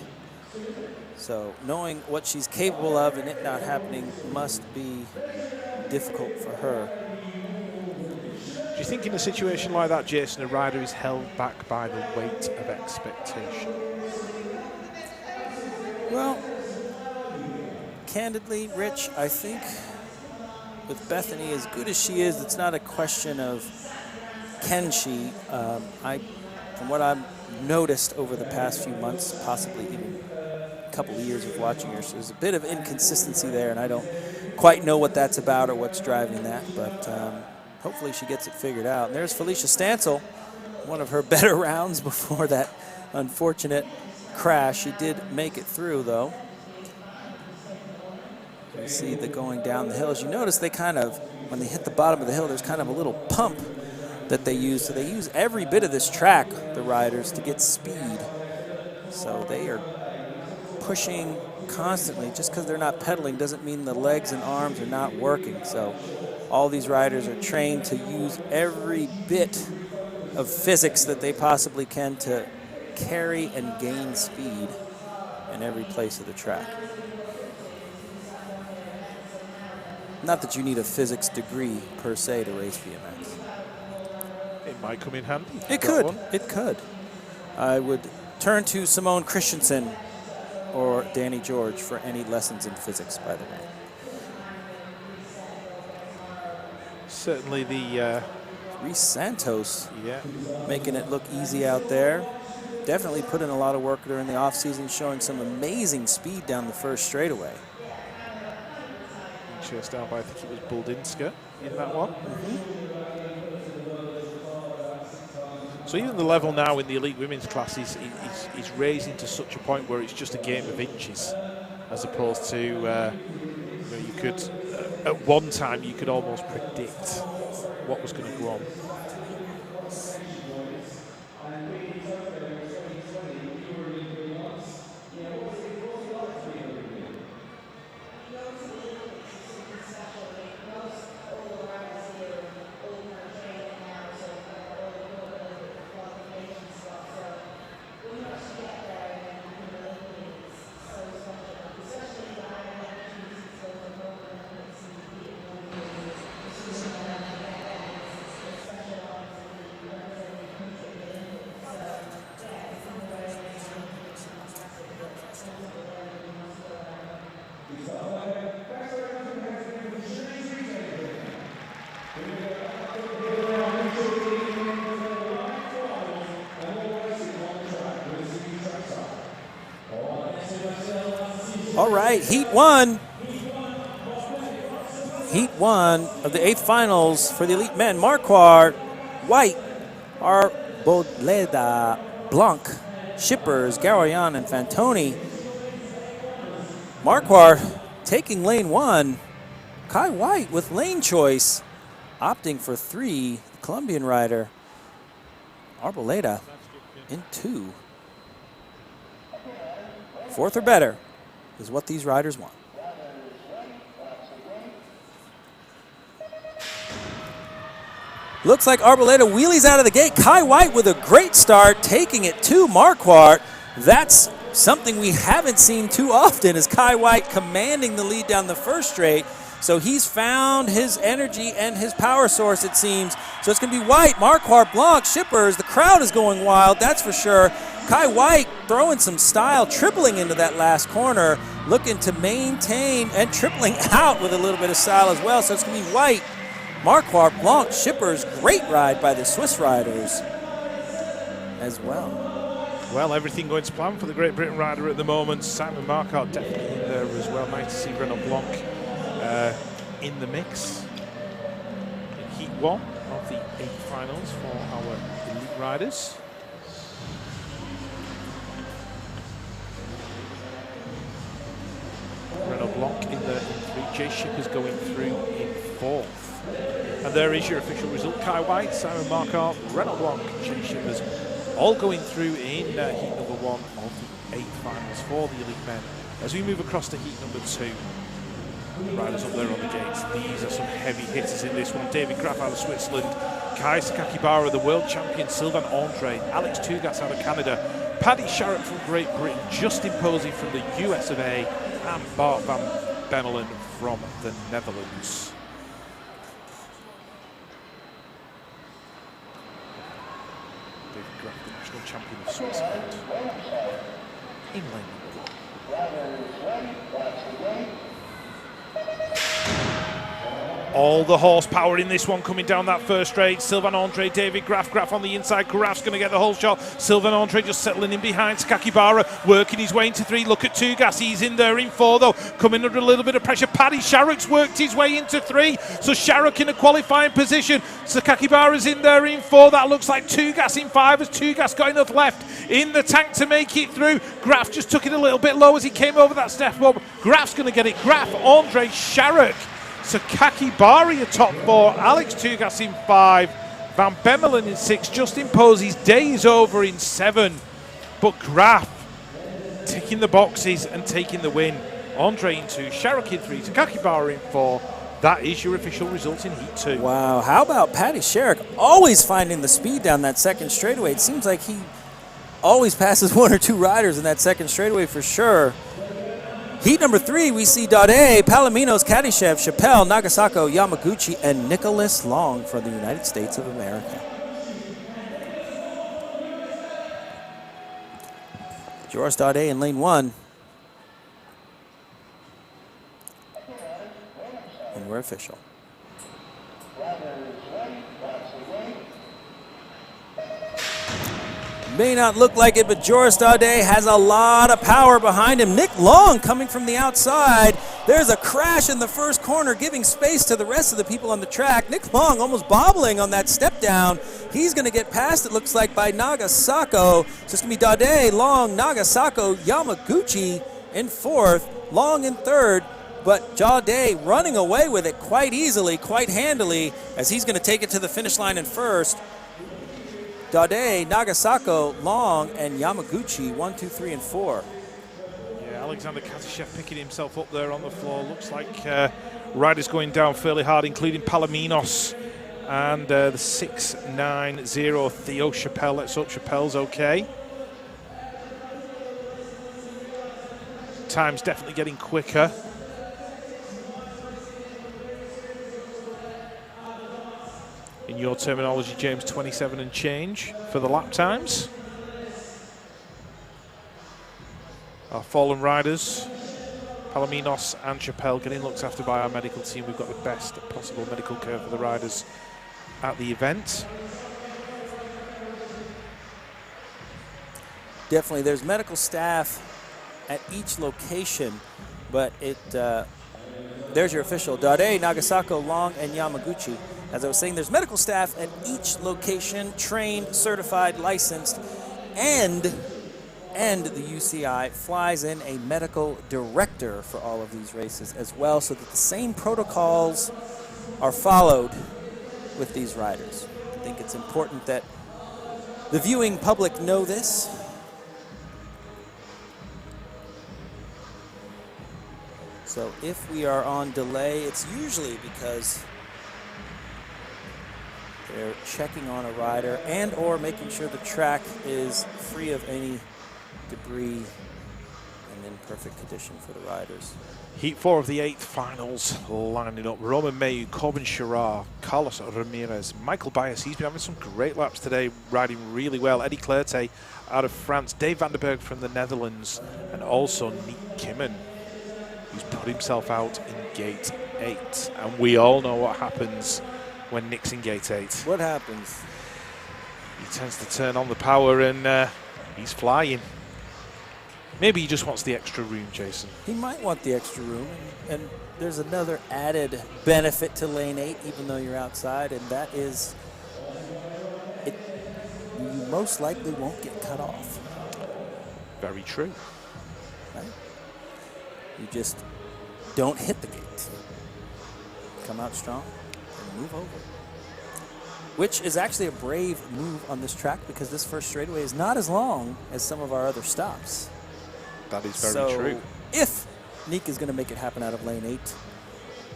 So knowing what she's capable of and it not happening must be difficult for her. Do you think in a situation like that, Jason, a rider is held back by the weight of expectation? Well, candidly, Rich, I think with Bethany, as good as she is, it's not a question of can she. From what I've noticed over the past few months, possibly even a couple of years of watching her, so there's a bit of inconsistency there, and I don't quite know what that's about or what's driving that, but hopefully she gets it figured out. And there's Felicia Stancil, one of her better rounds before that unfortunate crash. She did make it through, though. You see the going down the hill. As you notice, they kind of, when they hit the bottom of the hill, there's kind of a little pump that they use. So they use every bit of this track, the riders, to get speed. So they are pushing constantly. Just because they're not pedaling doesn't mean the legs and arms are not working. So all these riders are trained to use every bit of physics that they possibly can to carry and gain speed in every place of the track. Not that you need a physics degree per se to race BMX. It might come in handy. It could. It could. I would turn to Simone Christensen or Danny George for any lessons in physics, by the way. Certainly the... Reese Santos, yeah, making it look easy out there. Definitely put in a lot of work during the offseason, showing some amazing speed down the first straightaway. Chased down by, I think it was Buldinska in that one. So even the level now in the elite women's class is raising to such a point where it's just a game of inches, as opposed to you could at one time you could almost predict what was going to go on. All right, Heat 1. Heat 1 of the 8th finals for the elite men. Marquardt, White, Arboleda, Blanc, Shippers, Garoyan, and Fantoni. Marquardt taking lane 1. Kai White with lane choice, opting for 3. Colombian rider, Arboleda, in 2. 4th or better is what these riders want. Looks like Arboleda wheelies out of the gate. Kai White with a great start, taking it to Marquardt. That's something we haven't seen too often, is Kai White commanding the lead down the first straight. So he's found his energy and his power source, it seems. So it's going to be White, Marquardt, Blanc, Shippers. The crowd is going wild, that's for sure. Kai White throwing some style, tripling into that last corner, looking to maintain and tripling out with a little bit of style as well. So it's going to be White, Marquardt, Blanc, Shippers. Great ride by the Swiss riders as well. Well, everything going to plan for the Great Britain rider at the moment. Simon Marquardt definitely in there as well. Nice to see Reynolds Blanc in the mix in Heat 1 of the 8 finals for our elite riders. Reynolds Blanc in the 3, Jay Shippers going through in 4th. And there is your official result. Kai White, Simon Marquardt, Reynolds Blanc, Jay Shippers, all going through in heat number 1 of the 8th finals for the elite men. As we move across to heat number 2, the riders up there on the gates, these are some heavy hitters in this one. David Graf out of Switzerland, Kai Sakakibara, the world champion, Sylvain Andre, Alex Tugas out of Canada, Paddy Sharrock from Great Britain, Justin Posey from the US of A, and Bart van Bemmelen from the Netherlands. David Graf, the national champion of Switzerland, in lane number 1. All the horsepower in this one coming down that first straight. Sylvain Andre, David Graf on the inside. Graf's going to get the whole shot. Sylvain Andre just settling in behind. Sakakibara working his way into 3. Look at Tugas, he's in there in 4 though. Coming under a little bit of pressure. Paddy Sharrock's worked his way into 3. So Sharrock in a qualifying position. Sakakibara's in there in 4. That looks like Tugas in 5 as Tugas got enough left in the tank to make it through. Graf just took it a little bit low as he came over that step up. Graf's going to get it. Graf, Andre, Sharrock, Sakakibara top 4, Alex Tugas in 5, Van Bemmelen in 6, Justin Posey's day is over in 7, but Graf ticking the boxes and taking the win. Andre in 2, Sharrock in 3, Sakakibara in 4. That is your official result in Heat 2. Wow, how about Paddy Sharrock always finding the speed down that second straightaway? It seems like he always passes 1 or 2 riders in that second straightaway for sure. Heat number 3, we see Daudet, Palominos, Kadyshev, Chappelle, Nagasako, Yamaguchi, and Nicholas Long from the United States of America. Joris Daudet in lane 1. And we're official. May not look like it, but Joris Daudet has a lot of power behind him. Nick Long coming from the outside. There's a crash in the first corner, giving space to the rest of the people on the track. Nick Long almost bobbling on that step down. He's going to get past, it looks like, by Nagasako. So it's going to be Daudet, Long, Nagasako, Yamaguchi in 4th, Long in 3rd. But Daudet running away with it quite easily, quite handily, as he's going to take it to the finish line in 1st. Daudet, Nagasako, Long, and Yamaguchi, 1, 2, 3, and 4. Yeah, Alexander Kadyshev picking himself up there on the floor. Looks like riders going down fairly hard, including Palominos and the 690 Theo Chappelle. Let's hope Chappelle's okay. Time's definitely getting quicker. In your terminology, James, 27 and change for the lap times. Our fallen riders, Palominos and Chappelle, getting looked after by our medical team. We've got the best possible medical care for the riders at the event. Definitely, there's medical staff at each location, but there's your official. Daudet, Nagasako, Long, and Yamaguchi. As I was saying, there's medical staff at each location, trained, certified, licensed, and the UCI flies in a medical director for all of these races as well, so that the same protocols are followed with these riders. I think it's important that the viewing public know this. So if we are on delay, it's usually because they're checking on a rider and or making sure the track is free of any debris and in perfect condition for the riders. Heat 4 of the 8th finals lining up. Roman Mayu, Corbin Sherrar, Carlos Ramirez, Michael Bias. He's been having some great laps today, riding really well. Eddie Clerté out of France, Dave Vanderberg from the Netherlands, and also Nick Kimmen, who's put himself out in gate 8. And we all know what happens when Nick's in gate 8. What happens? He tends to turn on the power and he's flying. Maybe he just wants the extra room, Jason. He might want the extra room, and there's another added benefit to lane 8, even though you're outside, and that is you most likely won't get cut off. Very true. Right? You just don't hit the gate. Come out strong and move over. which is actually a brave move on this track because this first straightaway is not as long as some of our other stops. That is very true. If Nick is going to make it happen out of lane 8,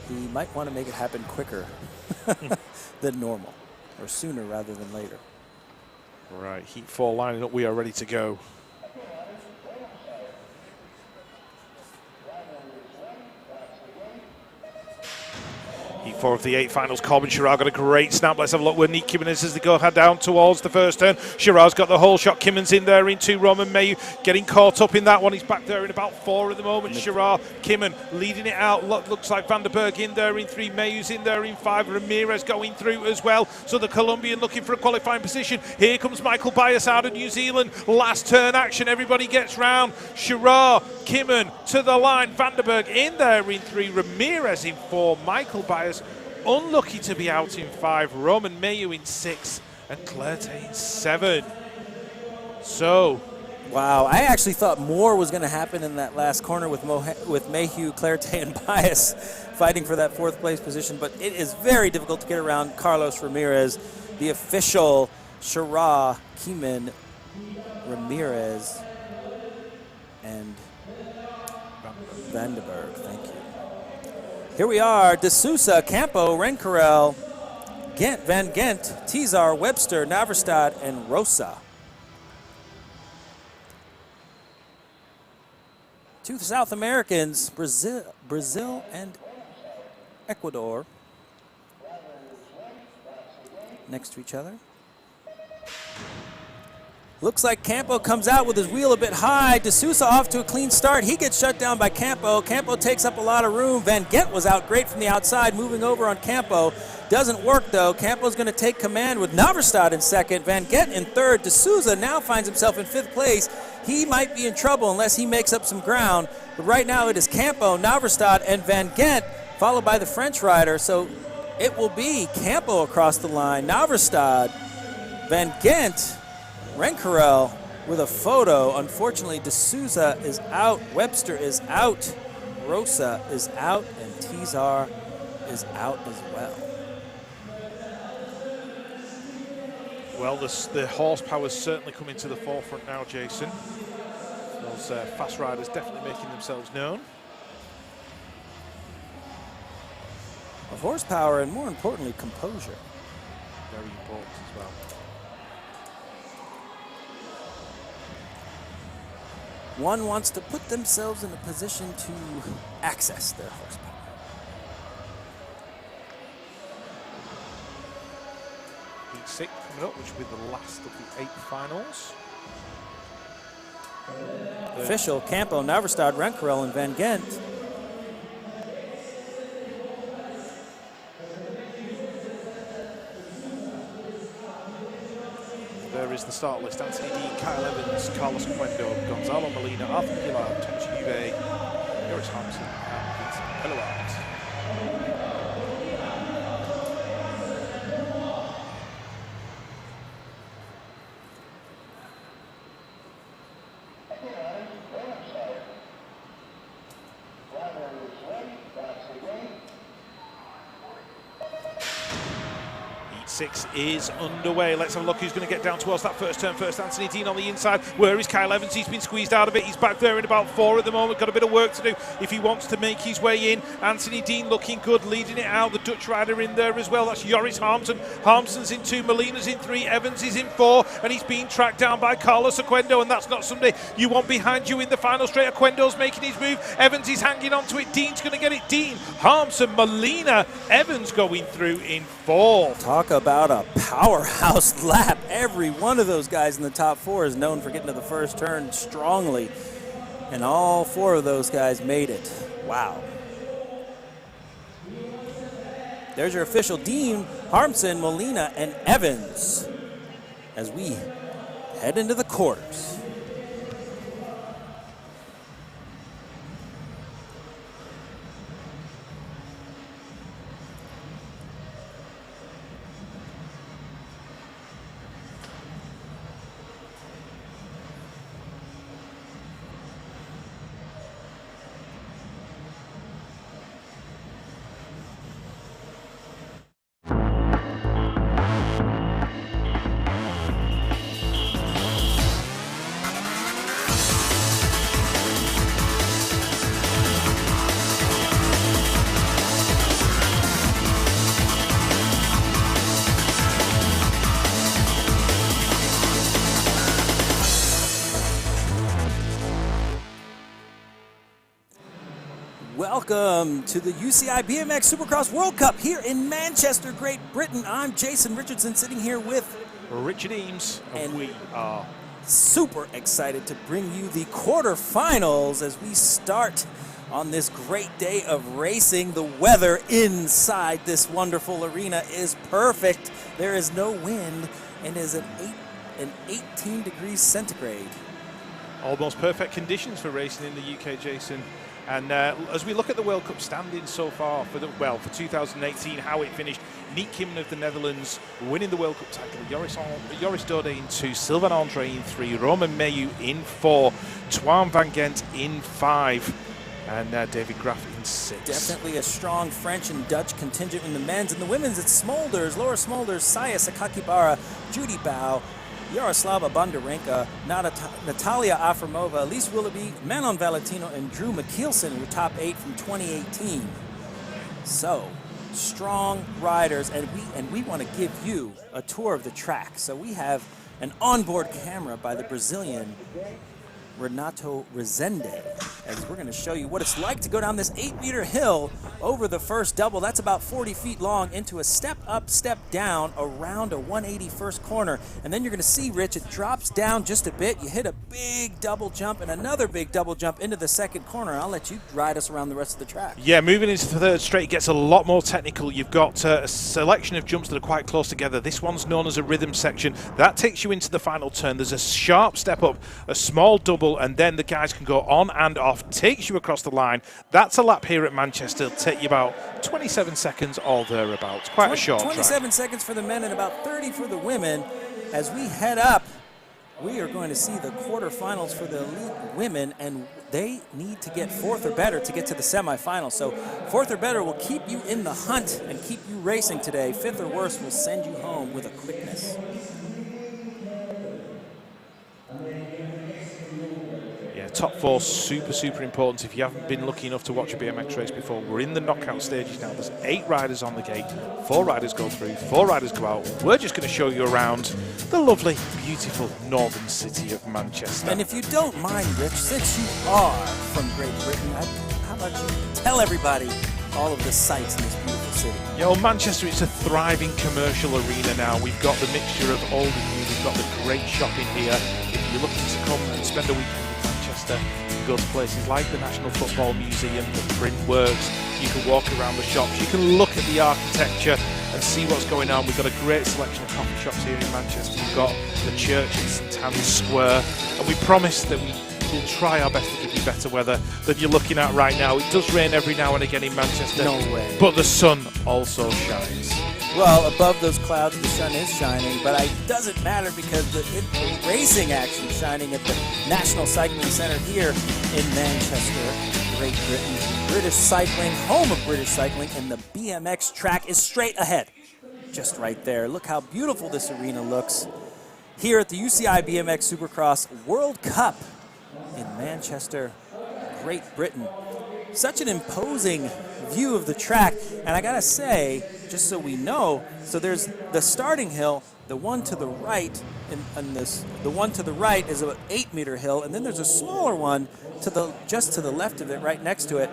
he might want to make it happen quicker than normal, or sooner rather than later. Right, heat 4 lining up. We are ready to go. Heat 4 of the 8 finals. Corbin Sherrard got a great snap. Let's have a look where Nick Kimmon is as they go down towards the first turn. Sherrard's got the whole shot. Kimmon's in there in 2. Roman Mayer getting caught up in that one. He's back there in about 4 at the moment. Sherrard, Kimmon leading it out. Looks like Vanderberg in there in 3. Mayer's in there in 5. Ramirez going through as well. So the Colombian looking for a qualifying position. Here comes Michael Bias out of New Zealand. Last turn action. Everybody gets round. Sherrard, Kimmon to the line. Vanderberg in there in 3. Ramirez in 4. Michael Bias unlucky to be out in 5. Roman Mayer in 6. And Clerté in 7. So, wow, I actually thought more was going to happen in that last corner with Mayhew, Clerté, and Bias fighting for that 4th place position, but it is very difficult to get around Carlos Ramirez, the official Sherrard, Kimmon, Ramirez, and Vanderberg. Thank you. Here we are, De Sousa, Campo, Rencarel, Gent, Van Gent, Tizar, Webster, Naverstad, and Rosa. 2 South Americans, Brazil and Ecuador, next to each other. Looks like Campo comes out with his wheel a bit high. De Sousa off to a clean start. He gets shut down by Campo. Campo takes up a lot of room. Van Gent was out great from the outside, moving over on Campo. Doesn't work, though. Campo's going to take command with Naverstad in 2nd. Van Gent in 3rd. De Sousa now finds himself in 5th place. He might be in trouble unless he makes up some ground. But right now it is Campo, Naverstad, and Van Gent, followed by the French rider. So it will be Campo across the line. Naverstad, Van Gent, Rencarel with a photo. Unfortunately, De Sousa is out. Webster is out. Rosa is out. And Tizar is out as well. well, the horsepower's certainly coming to the forefront now, Jason. Those fast riders definitely making themselves known. Of horsepower and, more importantly, composure. Very important as well. One wants to put themselves in a position to access their horsepower. Heat 6 coming up, which will be the last of the 8 finals. Official, Campo, Naverstad, Rencarel, and Van Gent. There is the start list. Anthony Dean, Kyle Evans, Carlos Cuendo, Gonzalo Molina, Arthur Gillard, Tenchi Juve, Joris Hansen, and Vincent Pellouard. Heat 6 is underway. Let's have a look who's going to get down towards that first turn first. Anthony Dean on the inside. Where is Kyle Evans? He's been squeezed out of it. He's back there in about 4 at the moment. Got a bit of work to do if he wants to make his way in. Anthony Dean looking good, leading it out. The Dutch rider in there as well. That's Joris Harmsen. Harmsen's in 2, Molina's in 3, Evans is in 4, and he's being tracked down by Carlos Cuendo, and that's not somebody you want behind you in the final straight. Cuendo's making his move. Evans is hanging on to it. Dean's going to get it. Dean, Harmsen, Molina, Evans going through in 4. Talk about a powerhouse lap. Every one of those guys in the top 4 is known for getting to the first turn strongly, and all 4 of those guys made it. Wow. There's your official Dean, Harmsen, Molina, and Evans as we head into the quarters. Welcome to the UCI BMX Supercross World Cup here in Manchester, Great Britain. I'm Jason Richardson, sitting here with Richard Eames, and we are super excited to bring you the quarterfinals as we start on this great day of racing. The weather inside this wonderful arena is perfect. There is no wind and is an 18 degrees centigrade. almost perfect conditions for racing in the UK, Jason. And as we look at the World Cup standings so far for 2018, how it finished, Niek Kimmen of the Netherlands winning the World Cup title, Joris Dode in 2, Sylvain Andre in 3, Roman Meyu in 4, Twan van Gent in 5, and David Graf in 6. Definitely a strong French and Dutch contingent in the men's. In the women's, it's Smolders, Laura Smolders, Saya Sakakibara, Judy Bao, Yaroslava Bondarenka, Natalia Afremova, Elise Willoughby, Manon Valentino, and Drew McKeelson were top 8 from 2018. So, strong riders, and we want to give you a tour of the track. So we have an onboard camera by the Brazilian Renato Rezende, as we're going to show you what it's like to go down this 8-meter hill over the first double. That's about 40 feet long, into a step up, step down around a 180 first corner. And then you're going to see, Rich, it drops down just a bit. You hit a big double jump and another big double jump into the second corner. I'll let you ride us around the rest of the track. Yeah, moving into the third straight gets a lot more technical. You've got a selection of jumps that are quite close together. This one's known as a rhythm section. That takes you into the final turn. There's a sharp step up, a small double, and then the guys can go on and off, takes you across the line. That's a lap here at Manchester. It'll take you about 27 seconds or thereabouts. Quite a short 27 track. seconds for the men and about 30 for the women. As we head up, we are going to see the quarterfinals for the elite women, and they need to get 4th or better to get to the semifinals. So 4th or better will keep you in the hunt and keep you racing today. 5th or worse will send you home with a quickness. Top 4, super important. If you haven't been lucky enough to watch a BMX race before, we're in the knockout stages now. There's 8 riders on the gate, 4 riders go through, 4 riders go out. We're just going to show you around the lovely, beautiful northern city of Manchester. And if you don't mind, Rich, since you are from Great Britain, how about you tell everybody all of the sights in this beautiful city? Yeah, well, Manchester, it's a thriving commercial arena now. We've got the mixture of old and new. We've got the great shopping here. If you're looking to come and spend a weekend, you can go to places like the National Football Museum, the Print Works. You can walk around the shops. You can look at the architecture and see what's going on. We've got a great selection of coffee shops here in Manchester. We've got the church in St Anne's Square, and we promise that we will try our best to give you better weather than you're looking at right now. It does rain every now and again in Manchester, No way. but the sun also shines. Well, above those clouds, the sun is shining, but it doesn't matter because the racing action is shining at the National Cycling Centre here in Manchester, Great Britain. British cycling, home of British cycling, and the BMX track is straight ahead, just right there. Look how beautiful this arena looks here at the UCI BMX Supercross World Cup in Manchester, Great Britain. Such an imposing view of the track, and I gotta say, just so we know, so there's the starting hill, the one to the right, and the one to the right is an 8-meter hill, and then there's a smaller one just to the left of it, right next to it,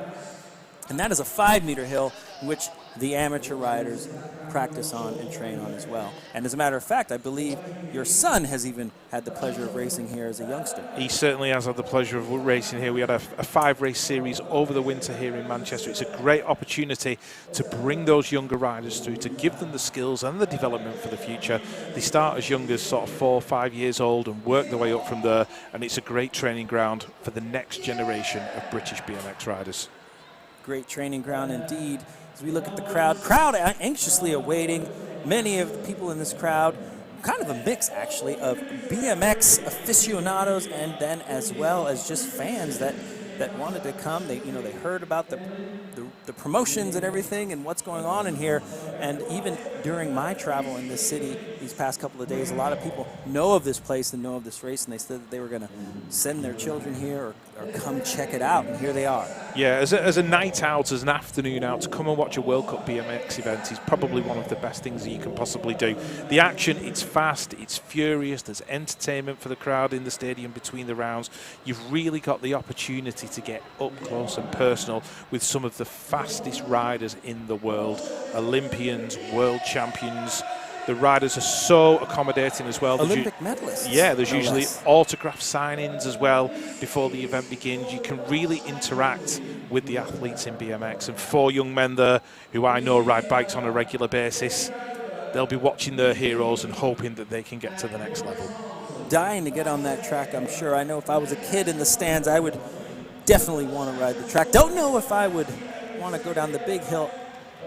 and that is a 5-meter hill, which the amateur riders practice on and train on as well. And as a matter of fact, I believe your son has even had the pleasure of racing here as a youngster. He certainly has had the pleasure of racing here. We had a 5-race series over the winter here in Manchester. It's a great opportunity to bring those younger riders through, to give them the skills and the development for the future. They start as young as sort of 4 or 5 years old and work their way up from there, and it's a great training ground for the next generation of British BMX riders. Great training ground indeed. As we look at the crowd anxiously awaiting. Many of the people in this crowd, kind of a mix actually of BMX aficionados and then as well as just fans that wanted to come. They heard about the the promotions and everything and what's going on in here. And even during my travel in this city these past couple of days, a lot of people know of this place and know of this race, and they said that they were going to send their children here or come check it out, and here they are. Yeah, as a night out, as an afternoon out, to come and watch a World Cup BMX event is probably one of the best things that you can possibly do. The action, it's fast, it's furious, there's entertainment for the crowd in the stadium between the rounds. You've really got the opportunity to get up close and personal with some of the fastest riders in the world, Olympians, world champions. The riders are so accommodating as well. Olympic medalists. Yeah, there's no usually less. autograph sign-ins as well before the event begins. You can really interact with the athletes in BMX. And 4 young men there who I know ride bikes on a regular basis, they'll be watching their heroes and hoping that they can get to the next level. Dying to get on that track, I'm sure. I know if I was a kid in the stands, I would definitely want to ride the track. Don't know if I would want to go down the big hill.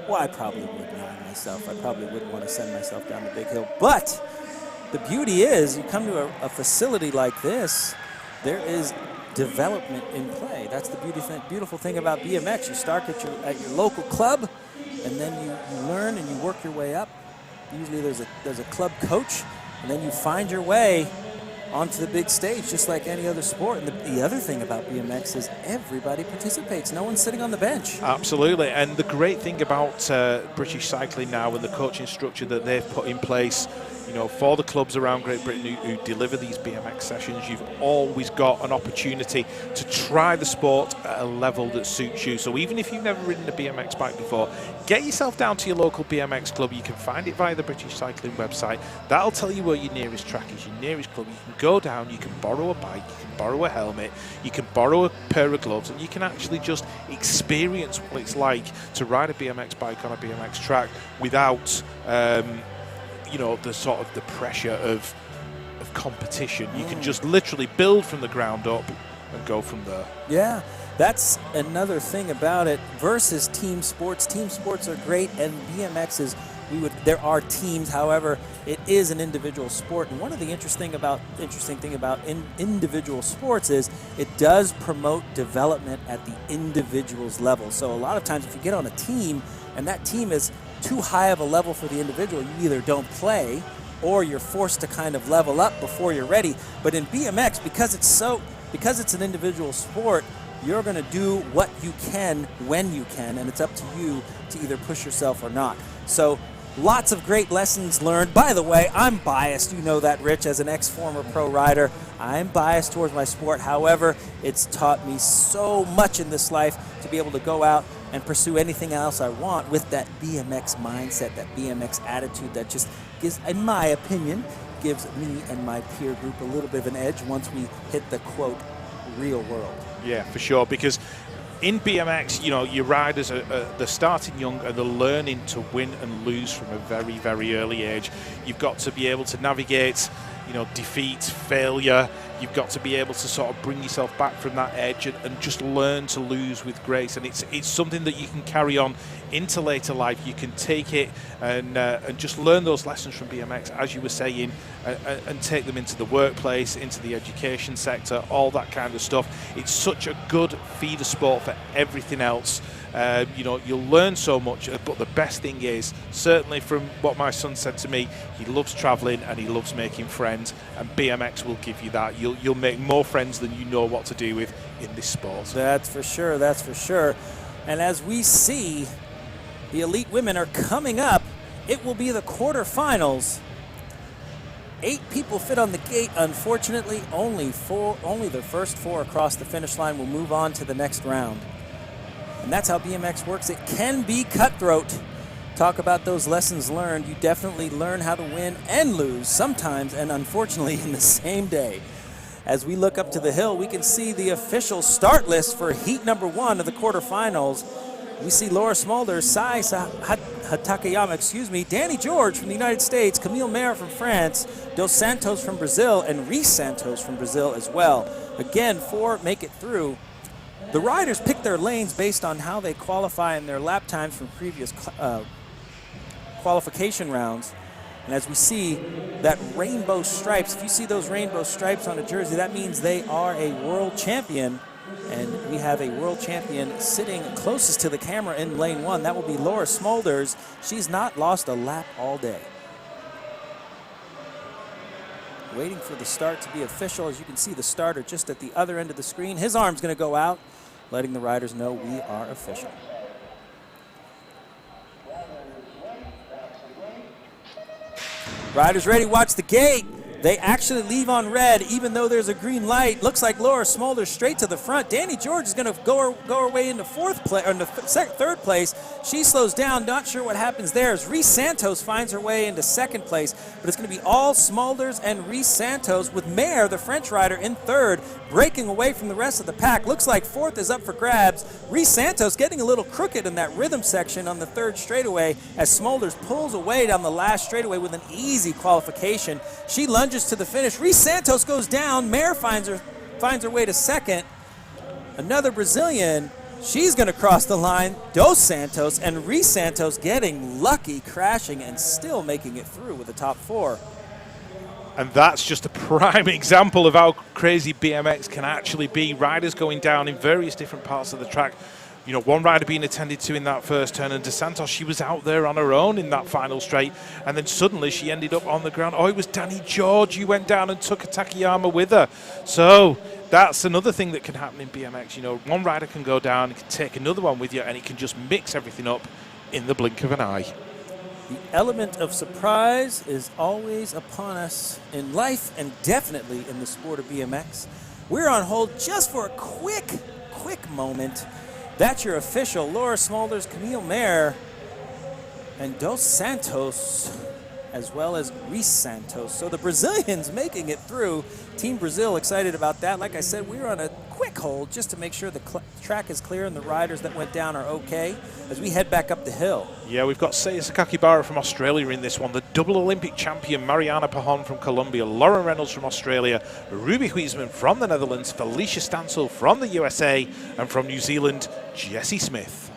Well, I probably would not myself. I probably wouldn't want to send myself down the big hill. But the beauty is, you come to a facility like this, there is development in play. That's the beautiful thing about BMX. You start at your local club, and then you learn and you work your way up. Usually there's a club coach, and then you find your way onto the big stage, just like any other sport. And the other thing about BMX is everybody participates. No one's sitting on the bench. Absolutely. And the great thing about British cycling now and the coaching structure that they've put in place, you know, for the clubs around Great Britain who deliver these BMX sessions, you've always got an opportunity to try the sport at a level that suits you. So even if you've never ridden a BMX bike before, get yourself down to your local BMX club. You can find it via the British Cycling website. That'll tell you where your nearest track is, your nearest club. You can go down, you can borrow a bike, you can borrow a helmet, you can borrow a pair of gloves, and you can actually just experience what it's like to ride a BMX bike on a BMX track without you know, the sort of the pressure of competition. You can just literally build from the ground up and go from there. Yeah, that's another thing about it versus team sports. Team sports are great, and BMX is, there are teams, however, it is an individual sport. And one of the interesting thing about individual sports is it does promote development at the individual's level. So a lot of times if you get on a team and that team is too high of a level for the individual, you either don't play or you're forced to kind of level up before you're ready. But in BMX, because it's an individual sport, you're going to do what you can when you can, and it's up to you to either push yourself or not. So lots of great lessons learned. By the way, I'm biased. You know that, Rich, as an ex-former pro rider. I'm biased towards my sport. However, it's taught me so much in this life to be able to go out and pursue anything else I want with that BMX mindset, that BMX attitude that just gives, in my opinion, gives me and my peer group a little bit of an edge once we hit the, quote, real world. Yeah, for sure, because in BMX, you know, your riders they're starting young and they're learning to win and lose from a very, very early age. You've got to be able to navigate, you know, defeat, failure. You've got to be able to sort of bring yourself back from that edge and just learn to lose with grace. And it's something that you can carry on into later life. You can take it and just learn those lessons from BMX, as you were saying, and take them into the workplace, into the education sector, all that kind of stuff. It's such a good feeder sport for everything else. You know, you'll learn so much, but the best thing is, certainly from what my son said to me, he loves traveling and he loves making friends, and BMX will give you that. You'll make more friends than you know what to do with in this sport. That's for sure, that's for sure. And as we see, the elite women are coming up. It will be the quarterfinals. 8 people fit on the gate. Unfortunately, only the first 4 across the finish line will move on to the next round. And that's how BMX works. It can be cutthroat. Talk about those lessons learned. You definitely learn how to win and lose sometimes, and unfortunately in the same day. As we look up to the hill, we can see the official start list for heat number 1 of the quarterfinals. We see Laura Smolder, Sai Takayama, Danny George from the United States, Camille Mayer from France, Dos Santos from Brazil, and Reese Santos from Brazil as well. Again, 4 make it through. The riders pick their lanes based on how they qualify in their lap times from previous qualification rounds. And as we see that rainbow stripes, if you see those rainbow stripes on a jersey, that means they are a world champion. And we have a world champion sitting closest to the camera in lane 1. That will be Laura Smulders. She's not lost a lap all day. Waiting for the start to be official. As you can see, the starter just at the other end of the screen. His arm's going to go out, letting the riders know we are official. Riders ready, watch the gate. They actually leave on red, even though there's a green light. Looks like Laura Smulders straight to the front. Danny George is going to go her way into third place. She slows down, not sure what happens there. As Reese Santos finds her way into second place, but it's going to be all Smulders and Reese Santos, with Mayer, the French rider, in third, breaking away from the rest of the pack. Looks like fourth is up for grabs. Reese Santos getting a little crooked in that rhythm section on the third straightaway as Smulders pulls away down the last straightaway with an easy qualification. She lunges to the finish. Reese Santos goes down. Mayer finds her way to second. Another Brazilian. She's going to cross the line. Dos Santos and Reese Santos getting lucky, crashing and still making it through with the top 4. And that's just a prime example of how crazy BMX can actually be. Riders going down in various different parts of the track. You know, one rider being attended to in that first turn, and Dos Santos, she was out there on her own in that final straight, and then suddenly she ended up on the ground. Oh, it was Danny George who went down and took a Takayama with her. So that's another thing that can happen in BMX. You know, one rider can go down, can take another one with you, and it can just mix everything up in the blink of an eye. The element of surprise is always upon us in life and definitely in the sport of BMX. We're on hold just for a quick moment. That's your official. Laura Smulders, Camille Mayer, and Dos Santos, as well as Reese Santos. So the Brazilians making it through. Team Brazil excited about that. Like I said, we're on a quick hold just to make sure the track is clear and the riders that went down are okay as we head back up the hill. Yeah, we've got Seiya Sakakibara from Australia in this one, the double Olympic champion Mariana Pajon from Colombia, Lauren Reynolds from Australia, Ruby Huisman from the Netherlands, Felicia Stancil from the USA, and from New Zealand, Jessie Smith.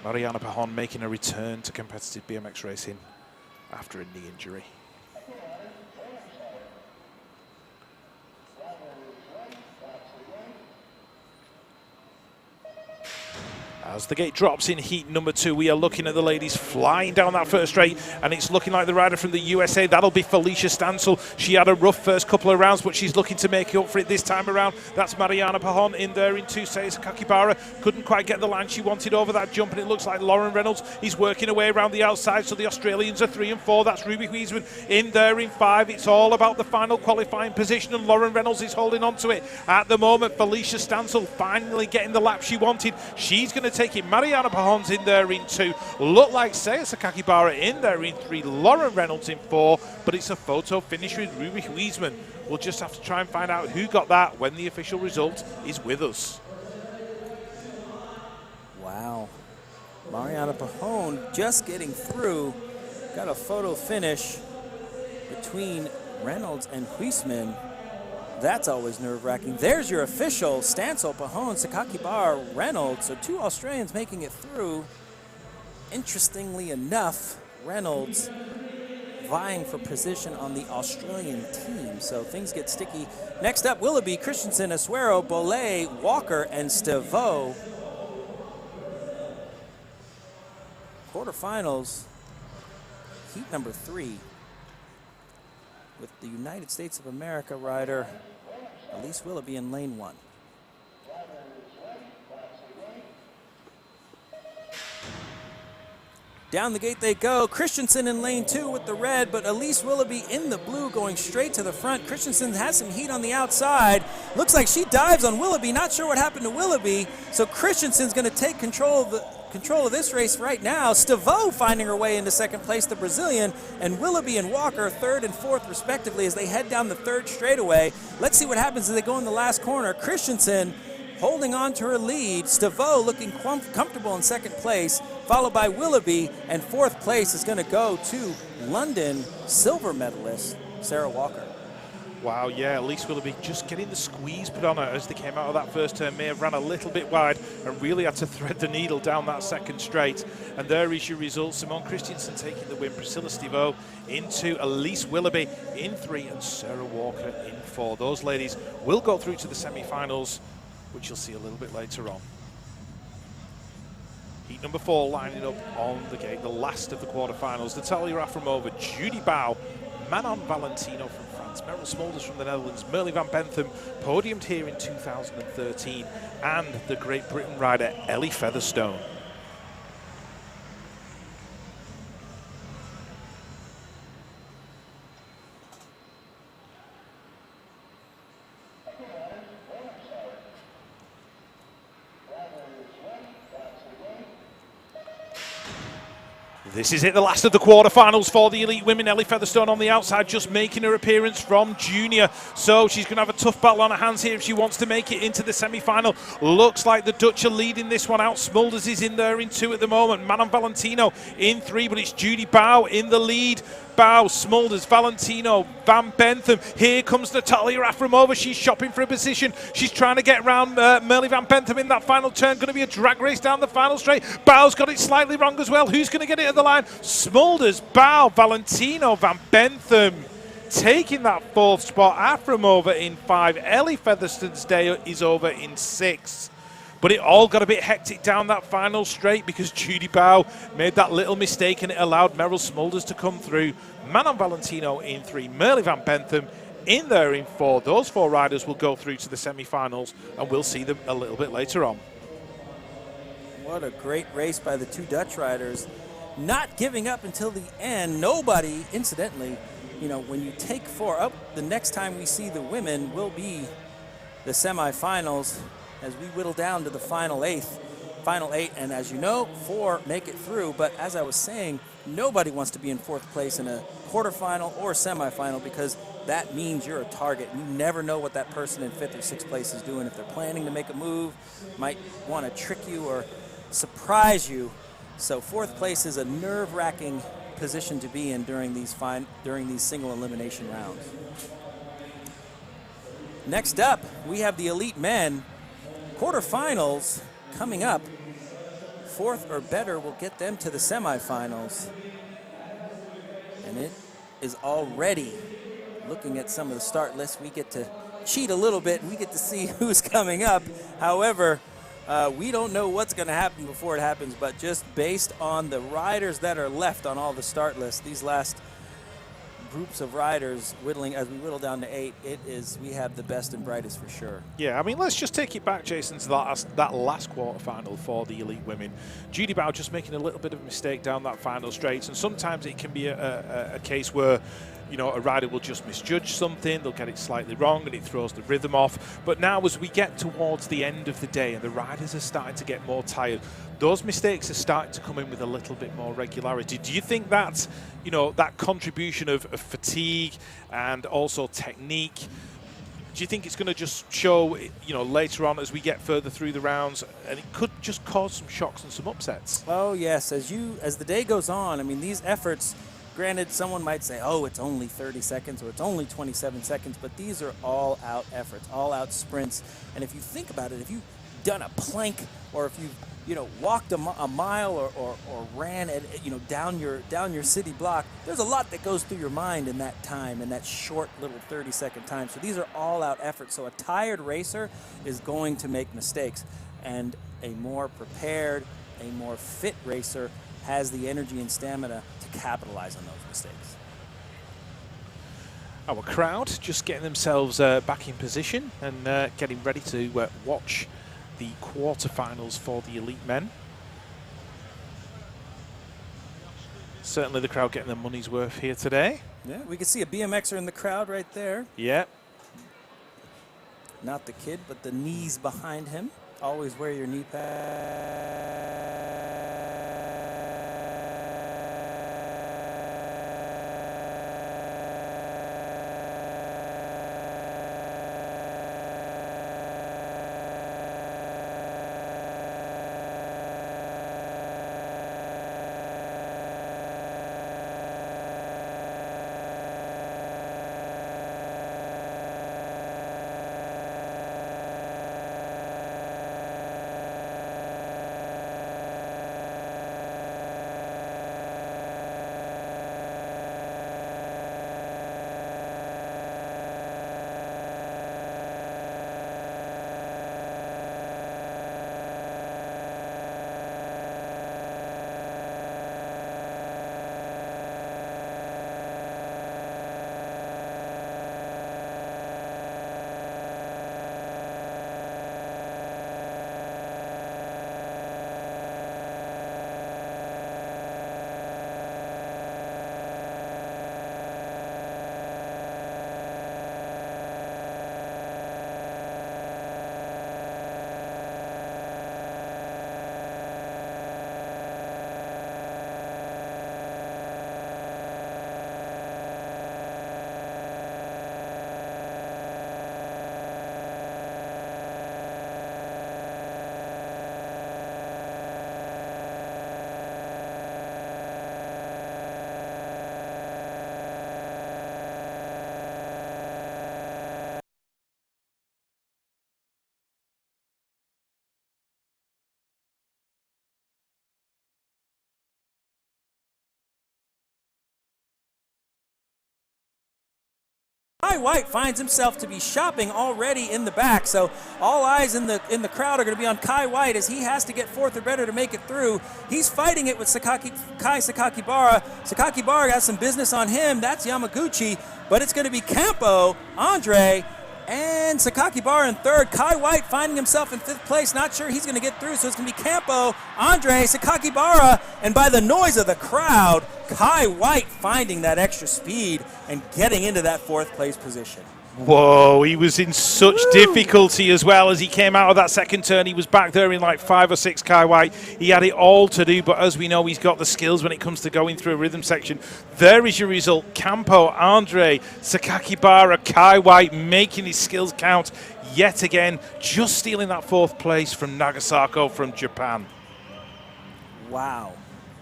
Mariana Pajon making a return to competitive BMX racing after a knee injury. As the gate drops in heat number 2, we are looking at the ladies flying down that first straight, and it's looking like the rider from the USA, that'll be Felicia Stancil. She had a rough first couple of rounds, but she's looking to make up for it this time around. That's Mariana Pajon in there in 2. Seiya Sakakibara couldn't quite get the line she wanted over that jump, and it looks like Lauren Reynolds is working away around the outside, so the Australians are 3 and 4. That's Ruby Huisman in there in 5. It's all about the final qualifying position, and Lauren Reynolds is holding on to it at the moment. Felicia Stancil finally getting the lap she wanted. She's going to take it. Mariana Pajon's in there in 2. Look like Seiya Sakakibara in there in 3. Lauren Reynolds in 4. But it's a photo finish with Ruby Huisman. We'll just have to try and find out who got that when the official result is with us. Wow. Mariana Pajon just getting through. Got a photo finish between Reynolds and Huisman. That's always nerve-wracking. There's your official. Stancil, Pajon, Sakakibara, Reynolds. So 2 Australians making it through. Interestingly enough, Reynolds vying for position on the Australian team. So things get sticky. Next up, Willoughby, Christensen, Asuero, Bollet, Walker, and Stevo. Quarterfinals, heat number 3. With the United States of America rider, Elise Willoughby in lane 1. Down the gate they go. Christensen in lane 2 with the red, but Elise Willoughby in the blue going straight to the front. Christensen has some heat on the outside. Looks like she dives on Willoughby. Not sure what happened to Willoughby. So Christensen's going to take control of this race right now. Stevo finding her way into second place, the Brazilian, and Willoughby and Walker 3rd and 4th respectively as they head down the 3rd straightaway. Let's see what happens as they go in the last corner. Christensen holding on to her lead. Stevo looking comfortable in 2nd place, followed by Willoughby, and 4th place is going to go to London silver medalist Sarah Walker. Wow, yeah, Elise Willoughby just getting the squeeze put on her as they came out of that first turn. May have ran a little bit wide and really had to thread the needle down that second straight. And there is your result. Simone Christensen taking the win. Priscilla Stivo in 2, Elise Willoughby in 3, and Sarah Walker in 4. Those ladies will go through to the semi-finals, which you'll see a little bit later on. Heat number 4 lining up on the gate, the last of the quarterfinals. Natalia Aframova, Judy Bow, Manon Valentino from France, Meryl Smulders from the Netherlands, Merle van Bentham, podiumed here in 2013, and the Great Britain rider Ellie Featherstone. This is it, the last of the quarterfinals for the elite women. Ellie Featherstone on the outside, just making her appearance from junior. So she's going to have a tough battle on her hands here if she wants to make it into the semi-final. Looks like the Dutch are leading this one out. Smulders is in there in 2 at the moment. Manon Valentino in 3, but it's Judy Bow in the lead. Bow, Smulders, Valentino, Van Bentham. Here comes Natalia Aframova. She's shopping for a position. She's trying to get around Merle van Bentham in that final turn. Going to be a drag race down the final straight. Bow's got it slightly wrong as well. Who's going to get it at the line? Smulders, Bow, Valentino, Van Bentham taking that 4th spot. Aframova in 5. Ellie Featherstone's day is over in 6. But it all got a bit hectic down that final straight because Judy Bow made that little mistake and it allowed Meryl Smulders to come through. Manon Valentino in 3, Merle van Bentham in there in 4. Those 4 riders will go through to the semi-finals, and we'll see them a little bit later on. What a great race by the 2 Dutch riders. Not giving up until the end. Nobody, incidentally, you know, when you take 4 up, the next time we see the women will be the semi-finals, as we whittle down to the final 8, and as you know, 4 make it through. But as I was saying, nobody wants to be in 4th place in a quarterfinal or semifinal, because that means you're a target. You never know what that person in 5th or 6th place is doing. If they're planning to make a move, might want to trick you or surprise you. So 4th place is a nerve-wracking position to be in during these single elimination rounds. Next up, we have the elite men. Quarterfinals coming up. 4th or better will get them to the semifinals. And it is already, looking at some of the start lists, we get to cheat a little bit. We get to see who's coming up. However, we don't know what's going to happen before it happens, but just based on the riders that are left on all the start lists, these last groups of riders, as we whittle down to 8, we have the best and brightest for sure. Yeah, I mean, let's just take it back, Jason, to that last quarterfinal for the elite women. Judy Bow just making a little bit of a mistake down that final straight, and sometimes it can be a case where, you know, a rider will just misjudge something, they'll get it slightly wrong and it throws the rhythm off. But now as we get towards the end of the day and the riders are starting to get more tired, those mistakes are starting to come in with a little bit more regularity. Do you think that, you know, that contribution of fatigue and also technique, do you think it's going to just show, you know, later on as we get further through the rounds, and it could just cause some shocks and some upsets? Oh yes, as the day goes on, I mean, these efforts, granted, someone might say, oh, it's only 30 seconds or it's only 27 seconds, but these are all-out efforts, all-out sprints. And if you think about it, if you've done a plank, or if you've, you know, walked a mile or ran at, you know, down your city block, there's a lot that goes through your mind in that time, in that short little 30-second time. So these are all-out efforts. So a tired racer is going to make mistakes, and a more prepared, a more fit racer has the energy and stamina to capitalize on those mistakes. Our crowd just getting themselves back in position and getting ready to watch the quarterfinals for the elite men. Certainly the crowd getting their money's worth here today. Yeah, we can see a BMXer in the crowd right there. Yeah. Not the kid, but the knees behind him. Always wear your knee pad. Kai White finds himself to be shopping already in the back, so all eyes in the crowd are going to be on Kai White as he has to get fourth or better to make it through. He's fighting it with Kai Sakakibara. Sakakibara got some business on him. That's Yamaguchi, but it's going to be Campo, Andre, and Sakakibara in third. Kai White finding himself in fifth place. Not sure he's going to get through, so it's going to be Campo, Andre, Sakakibara, and by the noise of the crowd, Kai White finding that extra speed and getting into that fourth place position. Whoa, he was in such difficulty as well as he came out of that second turn. He was back there in like 5 or 6, Kai White. He had it all to do, but as we know, he's got the skills when it comes to going through a rhythm section. There is your result. Campo, Andre, Sakakibara, Kai White making his skills count yet again, just stealing that fourth place from Nagasako from Japan. Wow.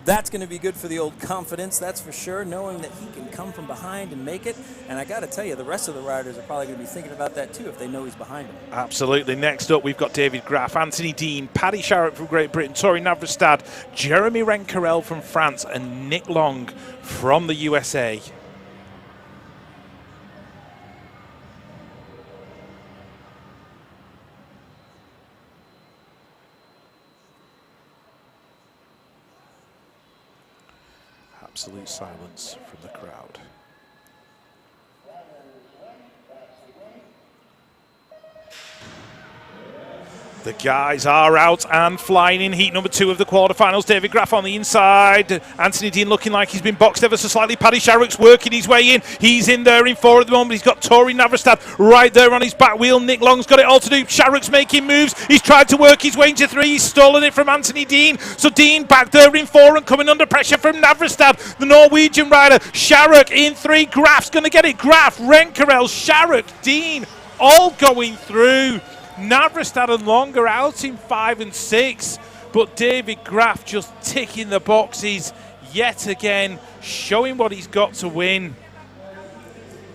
That's going to be good for the old confidence, that's for sure, knowing that he can come from behind and make it. And I got to tell you, the rest of the riders are probably going to be thinking about that too if they know he's behind him. Absolutely. Next up, we've got David Graf, Anthony Dean, Paddy Sharrock from Great Britain, Tori Navrestad, Jeremy Rencarel from France, and Nick Long from the USA. Absolute silence from the crowd. The guys are out and flying in heat number 2 of the quarterfinals. David Graf on the inside. Anthony Dean looking like he's been boxed ever so slightly. Paddy Sharrock's working his way in. He's in there in 4 at the moment. He's got Tori Navrestad right there on his back wheel. Nick Long's got it all to do. Sharrock's making moves. He's tried to work his way into 3. He's stolen it from Anthony Dean. So Dean back there in 4 and coming under pressure from Navrestad, the Norwegian rider. Sharrock in 3. Graf's going to get it. Graf, Rencarel, Sharrock, Dean all going through. Navrestad and Longer out in 5 and 6, but David Graf just ticking the boxes yet again, showing what he's got to win.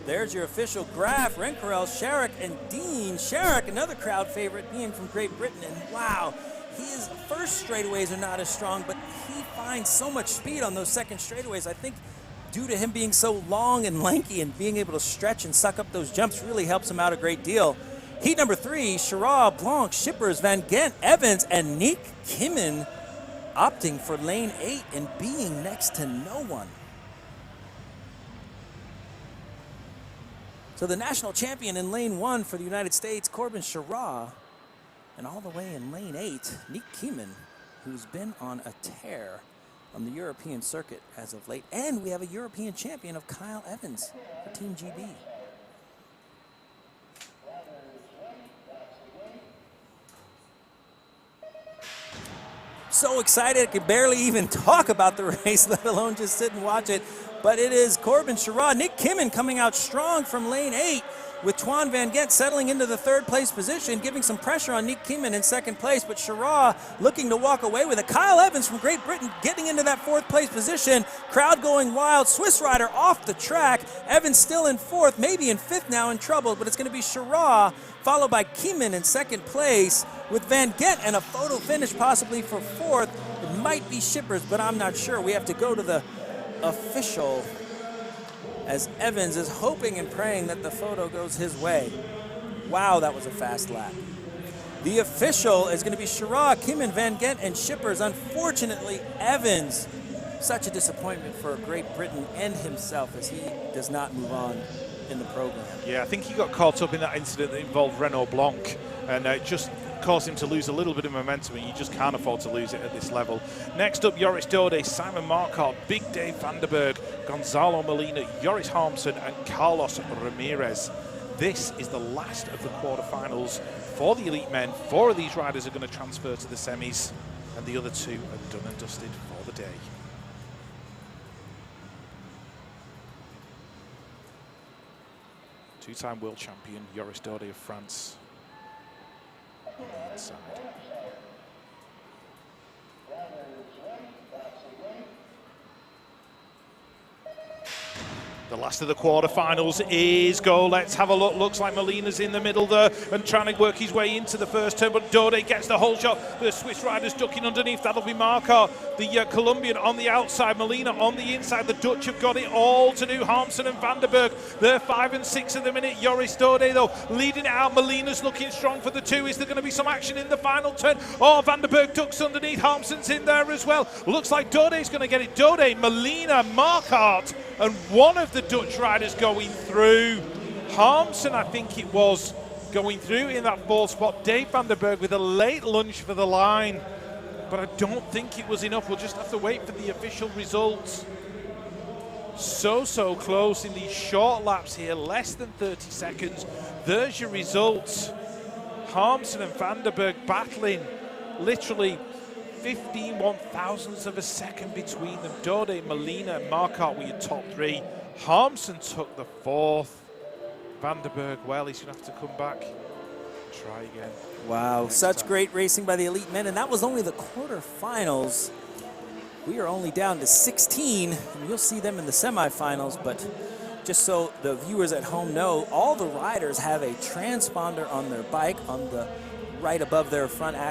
There's your official Graf, Rencarel, Sharrock, and Dean. Sharrock, another crowd favorite, being from Great Britain, and wow, his first straightaways are not as strong, but he finds so much speed on those second straightaways. I think due to him being so long and lanky and being able to stretch and suck up those jumps really helps him out a great deal. Heat number 3, Shira, Blanc, Shippers, Van Gent, Evans, and Nick Kimmin opting for lane 8 and being next to no one. So the national champion in lane 1 for the United States, Corbin Shira, and all the way in lane 8, Nick Kimmin, who's been on a tear on the European circuit as of late. And we have a European champion of Kyle Evans for Team GB. So excited, I could barely even talk about the race, let alone just sit and watch it. But it is Corbin Shira, Nick Kimmin coming out strong from lane 8, with Twan Van Gent settling into the 3rd place position, giving some pressure on Nick Kimmin in 2nd place, but Shira looking to walk away with it. Kyle Evans from Great Britain getting into that 4th place position. Crowd going wild. Swiss rider off the track. Evans still in 4th, maybe in 5th now, in trouble, but it's going to be Shira, followed by Kimmin in 2nd place, with Van Gent and a photo finish possibly for 4th. It might be Shippers, but I'm not sure. We have to go to the official, as Evans is hoping and praying that the photo goes his way. Wow, that was a fast lap. The official is going to be Shira, Kimmin, Van Gent, and Shippers. Unfortunately, Evans, such a disappointment for Great Britain and himself as he does not move on in the program. Yeah, I think he got caught up in that incident that involved Renaud Blanc, and it just caused him to lose a little bit of momentum, and you just can't afford to lose it at this level. Next up, Joris Dode, Simon Marquardt, Big Dave Vanderberg, Gonzalo Molina, Joris Harmsen, and Carlos Ramirez. This is the last of the quarterfinals for the elite men. 4 of these riders are going to transfer to the semis, and the other 2 are done and dusted for the day. Two-time world champion Joris Dode of France on the inside. The last of the quarterfinals is go. Let's have a look. Looks like Molina's in the middle there and trying to work his way into the first turn, but Dode gets the whole shot. The Swiss rider's ducking underneath. That'll be Marquardt. The Colombian on the outside, Molina on the inside. The Dutch have got it all to do. Harmsen and Vandenberg, they're 5 and 6 at the minute. Joris Dode, though, leading it out. Molina's looking strong for the 2. Is there going to be some action in the final turn? Oh, Vandenberg ducks underneath. Harmsen's in there as well. Looks like Dode's going to get it. Dode, Molina, Marquardt, and one of the Dutch riders going through. Harmsen, I think it was, going through in that 4th spot. Dave Vandenberg with a late lunge for the line, but I don't think it was enough. We'll just have to wait for the official results. So close in these short laps here, less than 30 seconds. There's your results. Harmsen and Vandenberg battling, literally 15 1,000ths of a second between them. Dode, Molina, and Marquardt were your top 3. Harmsen took the 4th. Vandenberg, well, he's going to have to come back and try again. Wow, such great racing by the elite men, and that was only the quarterfinals. We are only down to 16, and you'll see them in the semifinals, but just so the viewers at home know, all the riders have a transponder on their bike on the right above their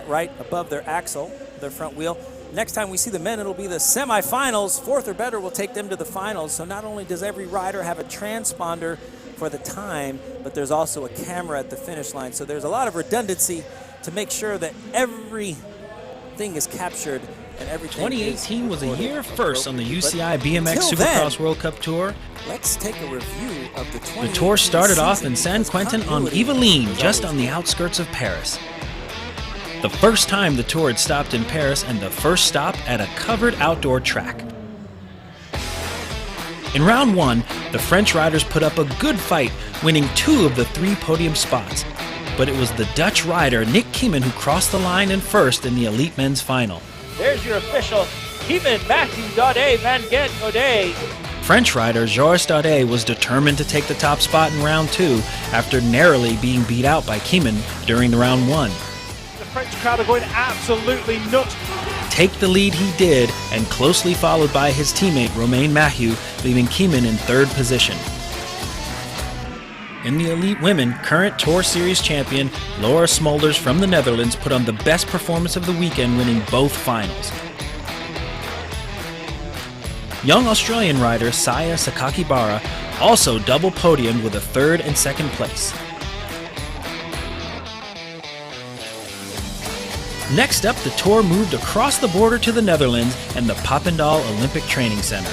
right above their axle, their front wheel. Next time we see the men, it'll be the semifinals. 4th or better will take them to the finals. So not only does every rider have a transponder for the time, but there's also a camera at the finish line. So there's a lot of redundancy to make sure that everything is captured and everything. 2018 was a year first on the UCI BMX Supercross World Cup Tour. Let's take a review of the 2018 The tour started off in season San Quentin on continuity Yvelines, just on the outskirts of Paris. The first time the tour had stopped in Paris, and the first stop at a covered outdoor track. In round 1, the French riders put up a good fight, winning 2 of the 3 podium spots. But it was the Dutch rider Nick Kiemen who crossed the line in first in the elite men's final. There's your official. Kiemen, Matthew, Dode, Van Gent, Dode. French rider Joris Dode was determined to take the top spot in round 2 after narrowly being beat out by Kiemen during the round 1. The French crowd are going absolutely nuts. Take the lead he did, and closely followed by his teammate Romain Mahieu, leaving Kiemen in 3rd position. In the elite women, current Tour Series champion Laura Smulders from the Netherlands put on the best performance of the weekend, winning both finals. Young Australian rider Saya Sakakibara also double podiumed with a 3rd and 2nd place. Next up, the tour moved across the border to the Netherlands and the Papendal Olympic Training Center.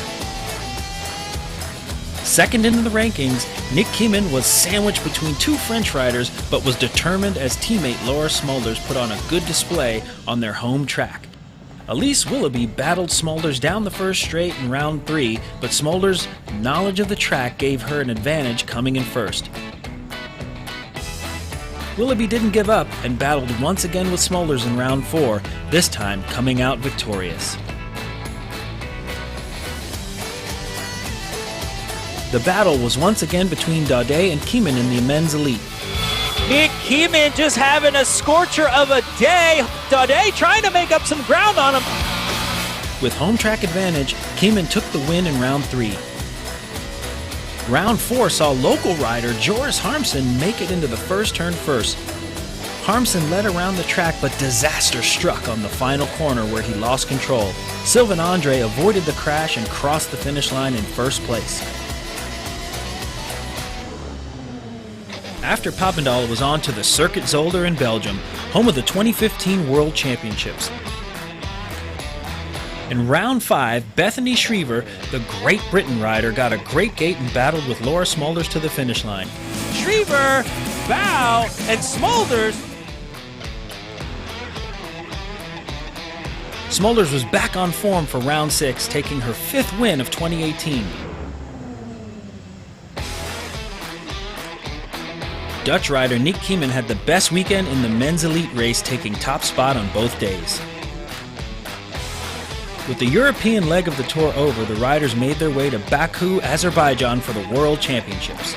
Second in the rankings, Nick Kiemen was sandwiched between 2 French riders, but was determined as teammate Laura Smulders put on a good display on their home track. Elise Willoughby battled Smulders down the first straight in round 3, but Smulders' knowledge of the track gave her an advantage coming in first. Willoughby didn't give up and battled once again with Smulders in round 4, this time coming out victorious. The battle was once again between Dode and Kiemen in the men's elite. Nick Kiemen just having a scorcher of a day. Dode trying to make up some ground on him. With home track advantage, Kiemen took the win in round 3. Round 4 saw local rider Joris Harmsen make it into the first turn first. Harmsen led around the track, but disaster struck on the final corner where he lost control. Sylvain Andre avoided the crash and crossed the finish line in first place. After Papendal, it was on to the Circuit Zolder in Belgium, home of the 2015 World Championships. In round 5, Bethany Shriever, the Great Britain rider, got a great gate and battled with Laura Smulders to the finish line. Shriever, Bow, and Smulders. Smulders was back on form for round 6, taking her 5th win of 2018. Dutch rider Nick Kiemen had the best weekend in the men's elite race, taking top spot on both days. With the European leg of the tour over, the riders made their way to Baku, Azerbaijan for the World Championships.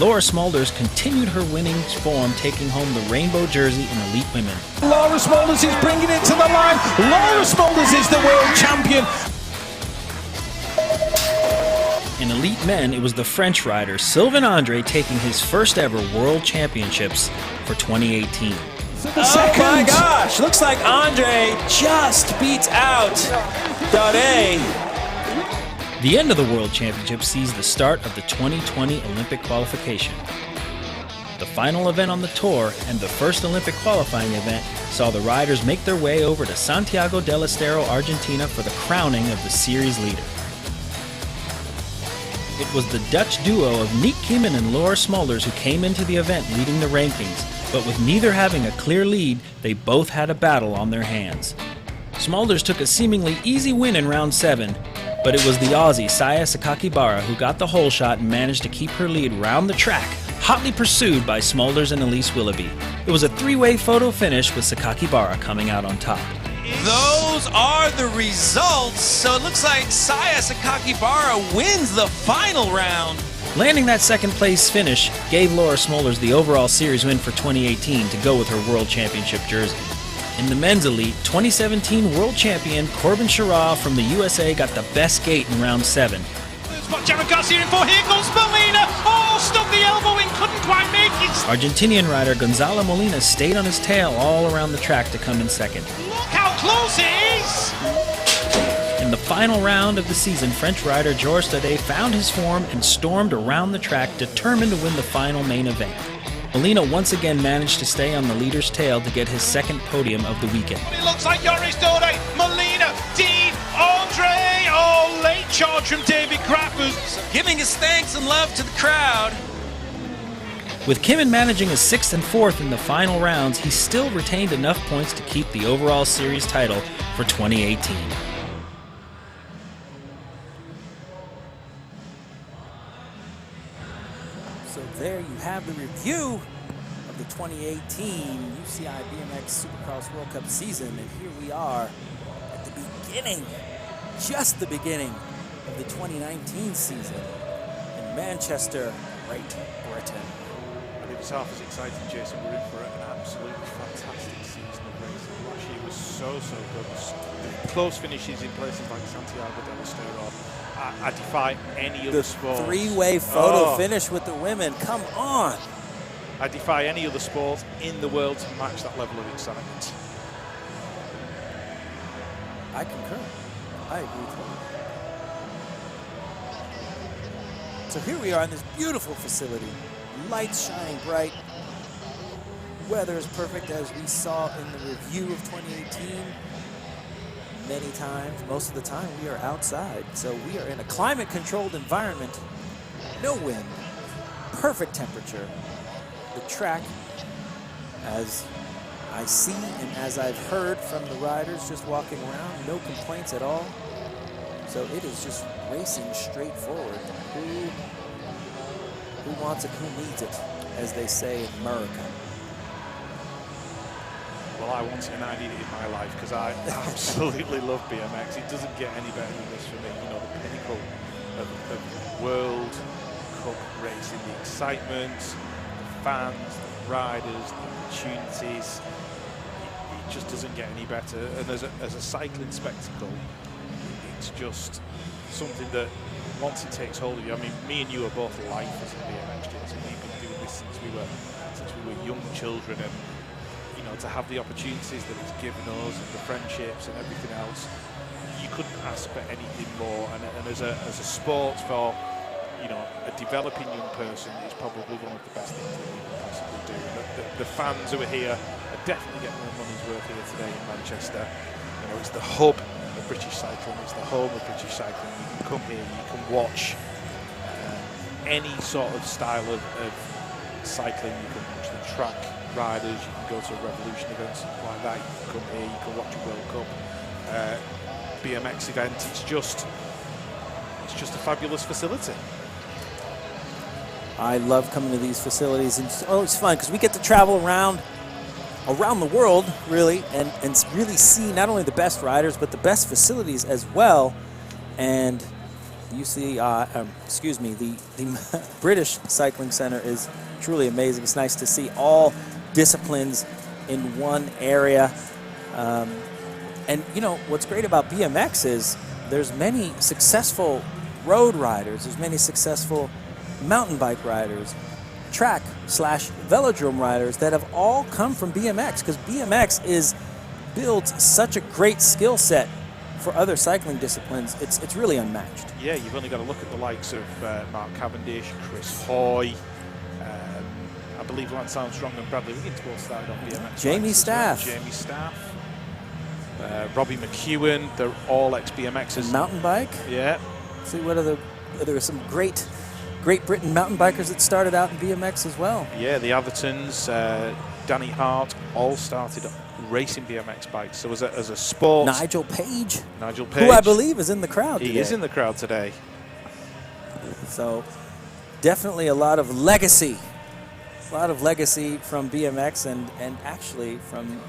Laura Smulders continued her winning form, taking home the rainbow jersey in Elite Women. Laura Smulders is bringing it to the line. Laura Smulders is the world champion. In Elite Men, it was the French rider Sylvain Andre taking his first ever World Championships for 2018. Oh my gosh! Looks like Andre just beats out Daudet. The end of the World Championship sees the start of the 2020 Olympic qualification. The final event on the tour and the first Olympic qualifying event saw the riders make their way over to Santiago del Estero, Argentina for the crowning of the series leader. It was the Dutch duo of Niek Kiemen and Laura Smulders who came into the event leading the rankings, but with neither having a clear lead, they both had a battle on their hands. Smulders took a seemingly easy win in round 7, but it was the Aussie Saya Sakakibara who got the hole shot and managed to keep her lead round the track, hotly pursued by Smulders and Elise Willoughby. It was a three-way photo finish with Sakakibara coming out on top. Those are the results. So it looks like Saya Sakakibara wins the final round. Landing that second place finish gave Laura Smulders the overall series win for 2018 to go with her World Championship jersey. In the men's elite, 2017 world champion Corbin Sharaf from the USA got the best gate in round 7. Jared Garcia in for, here goes Molina. Oh, stuck the elbow in, couldn't quite make it. Argentinian rider Gonzalo Molina stayed on his tail all around the track to come in second. Look how close it is. In the final round of the season, French rider Joris Daudet found his form and stormed around the track, determined to win the final main event. Molina once again managed to stay on the leader's tail to get his second podium of the weekend. It looks like Joris Daudet, Molina, Dean, Andre. Oh, late charge from David Graf, Giving his thanks and love to the crowd. With Kiemen managing a 6th and 4th in the final rounds, he still retained enough points to keep the overall series title for 2018. So there you have the review of the 2018 UCI BMX Supercross World Cup season. And here we are at the beginning, just the beginning of the 2019 season in Manchester, Great Britain. I think it's half as exciting, Jason. We're in for an absolutely fantastic season of racing. Last year was so good. Close finishes in places like Santiago del Estero. I defy any other sport. The three-way photo finish with the women. Come on. I defy any other sport in the world to match that level of excitement. I concur. I agree with you. So here we are in this beautiful facility. Lights shining bright. Weather is perfect, as we saw in the review of 2018. Many times, most of the time, we are outside. So we are in a climate-controlled environment. No wind. Perfect temperature. The track, as I see and as I've heard from the riders just walking around, no complaints at all. So it is just racing straight forward. Who wants it, who needs it, as they say in America. Well, I want it and I need it in my life because I absolutely love BMX. It doesn't get any better than this for me. You know, the pinnacle of World Cup racing, the excitement, the fans, the riders, the opportunities. It just doesn't get any better. And as a cycling spectacle, it's just something that once it takes hold of you, I mean, me and you are both lifers in BMX, Jason. We've been doing this since we were young children, and you know, to have the opportunities that it's given us, and the friendships and everything else, you couldn't ask for anything more. And as a sport for, you know, a developing young person, it's probably one of the best things that we can possibly do. The fans who are here are definitely getting their money's worth here today in Manchester. You know, it's the hub of British cycling, it's the home of British cycling. You can come here, you can watch any sort of style of cycling. You can watch the track riders, you can go to a Revolution event, something like that. You can come here, you can watch a World Cup BMX event. It's just a fabulous facility. I love coming to these facilities, and it's fun because we get to travel around the world, really, and really see not only the best riders but the best facilities as well. And the British Cycling Center is truly amazing. It's nice to see all disciplines in one area. And you know, what's great about BMX is there's many successful road riders, there's many successful mountain bike riders, track/velodrome riders that have all come from BMX, because BMX builds such a great skill set for other cycling disciplines. It's really unmatched. Yeah, you've only got to look at the likes of Mark Cavendish, Chris Hoy, I believe Lance Armstrong and Bradley Wiggins both started on BMX. Jamie Staff. Jamie Staff. Robbie McEwen, they're all ex-BMXers. Mountain bike? Yeah. See, there are some great Britain mountain bikers that started out in BMX as well. Yeah, the Athertons, Danny Hart, all started racing BMX bikes. So as a sport. Nigel Page. Who I believe is in the crowd today. He is in the crowd today. So definitely a lot of legacy. A lot of legacy from BMX and actually from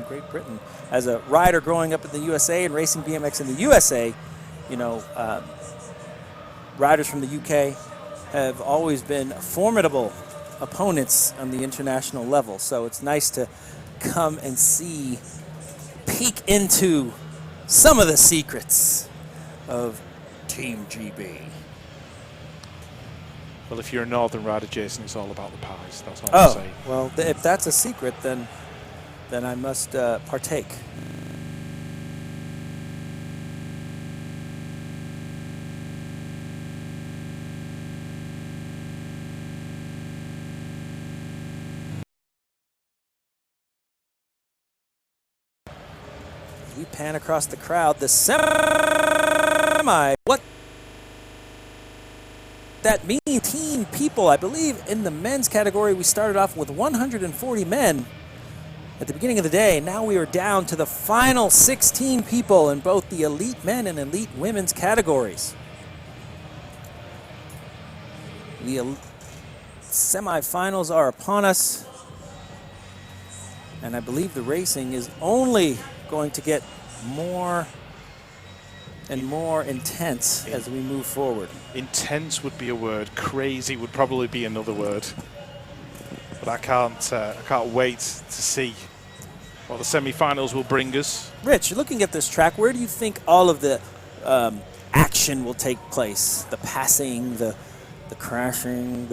Great Britain. As a rider growing up in the USA and racing BMX in the USA, you know, riders from the UK have always been formidable opponents on the international level. So it's nice to come and peek into some of the secrets of Team GB. Well, if you're a northern rider, Jason, it's all about the pies. That's all I'm saying. Well, if that's a secret, then I must partake. We pan across the crowd. The semi. What that means, 18 people. I believe in the men's category, we started off with 140 men at the beginning of the day. Now we are down to the final 16 people in both the elite men and elite women's categories. The semifinals are upon us. And I believe the racing is only going to get more and more intense as we move forward. Intense would be a word. Crazy would probably be another word. But I can't wait to see what the semi-finals will bring us. Rich, looking at this track, where do you think all of the action will take place? The passing, the crashing,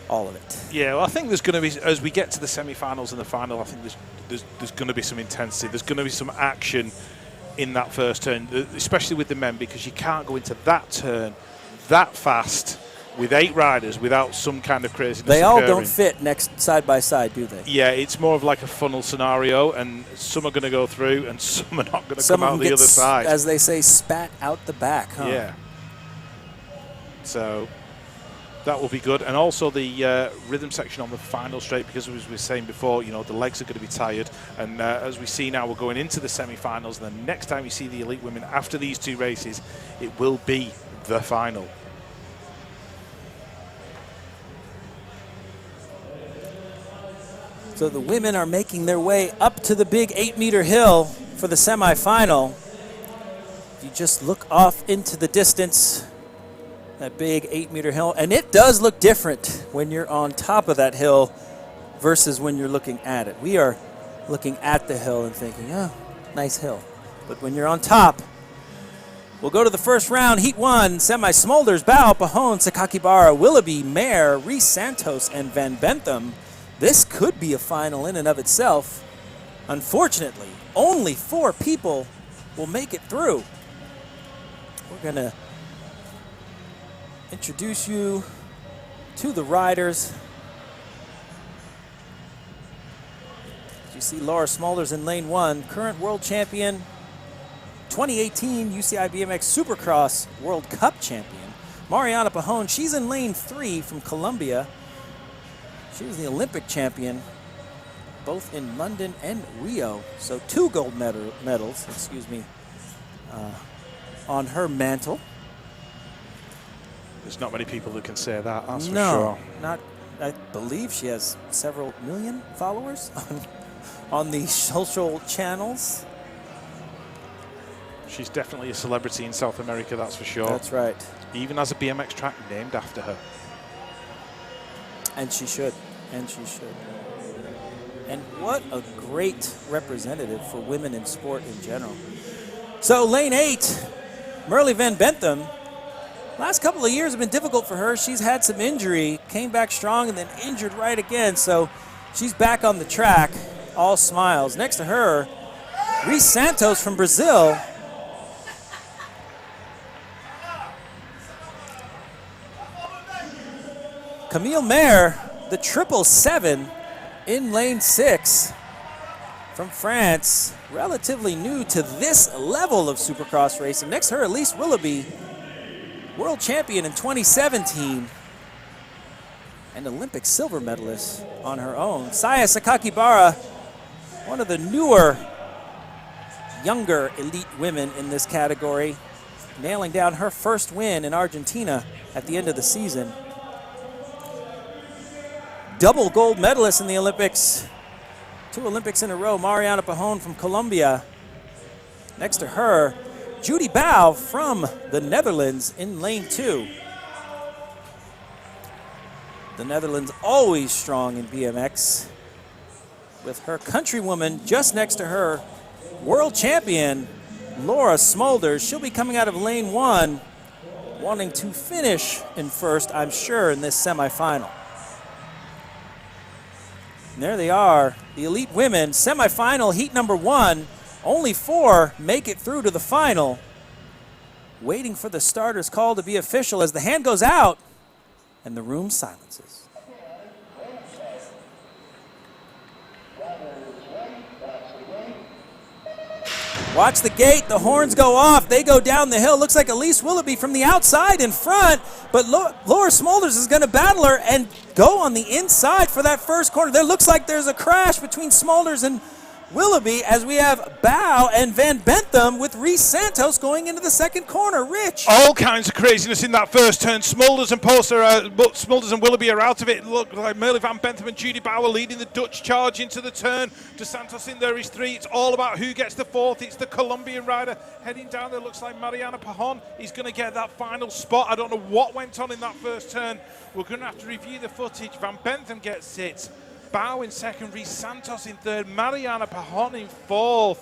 all of it. Yeah, well, I think there's going to be, as we get to the semi-finals and the final, I think there's going to be some intensity. There's going to be some action in that first turn, especially with the men, because you can't go into that turn that fast with 8 riders without some kind of craziness. They all occurring. don't fit next side by side, do they? Yeah, it's more of like a funnel scenario, and some are going to go through and some are not going to come out the other side. As they say, spat out the back, huh? Yeah. So that will be good. And also the rhythm section on the final straight, because as we were saying before, you know, the legs are going to be tired. And as we see now, we're going into the semi-finals. And the next time you see the elite women after these 2 races, it will be the final. So the women are making their way up to the big 8-meter hill for the semifinal. If you just look off into the distance, that big 8-meter hill, and it does look different when you're on top of that hill versus when you're looking at it. We are looking at the hill and thinking, oh, nice hill. But when you're on top, we'll go to the first round, Heat 1, semi-Smulders, Bao, Pahon, Sakakibara, Willoughby, Mayer, Reese Santos, and Van Bentham. This could be a final in and of itself. Unfortunately, only 4 people will make it through. We're going to introduce you to the riders. You see Laura Smulders in lane 1, current world champion, 2018 UCI BMX Supercross World Cup champion. Mariana Pahon, she's in lane 3 from Colombia. She was the Olympic champion, both in London and Rio. So 2 gold medals, on her mantle. There's not many people who can say that, that's for No, sure. I believe she has several million followers on the social channels. She's definitely a celebrity in South America, that's for sure. That's right. Even has a BMX track named after her. And she should. And she should. And what a great representative for women in sport in general. So lane 8, Merle Van Bentham. Last couple of years have been difficult for her. She's had some injury, came back strong, and then injured right again. So she's back on the track, all smiles. Next to her, Reese Santos from Brazil. Camille Mayer, the 777 in lane 6 from France. Relatively new to this level of Supercross racing. Next to her, Elise Willoughby, world champion in 2017 and Olympic silver medalist on her own. Saya Sakakibara, one of the newer, younger elite women in this category, nailing down her first win in Argentina at the end of the season. Double gold medalist in the Olympics. 2 Olympics in a row, Mariana Pajón from Colombia. Next to her, Judy Bao from the Netherlands in lane 2. The Netherlands always strong in BMX. With her countrywoman just next to her, world champion Laura Smulders. She'll be coming out of lane 1, wanting to finish in first, I'm sure, in this semifinal. And there they are, the elite women, semifinal heat number 1. Only 4 make it through to the final. Waiting for the starter's call to be official as the hand goes out and the room silences. Watch the gate, the horns go off, they go down the hill. Looks like Elise Willoughby from the outside in front, but Laura Smulders is going to battle her and go on the inside for that first corner. There looks like there's a crash between Smulders and Willoughby as we have Bao and Van Bentham with Reese Santos going into the second corner. Rich. All kinds of craziness in that first turn. Smulders and Willoughby are out of it. Look like Merle Van Bentham and Judy Bauer leading the Dutch charge into the turn. De Santos in there is 3. It's all about who gets the 4th. It's the Colombian rider heading down there. Looks like Mariana Pajón is going to get that final spot. I don't know what went on in that first turn. We're going to have to review the footage. Van Bentham gets it. Bao in second, Reese Santos in third, Mariana Pajón in 4th.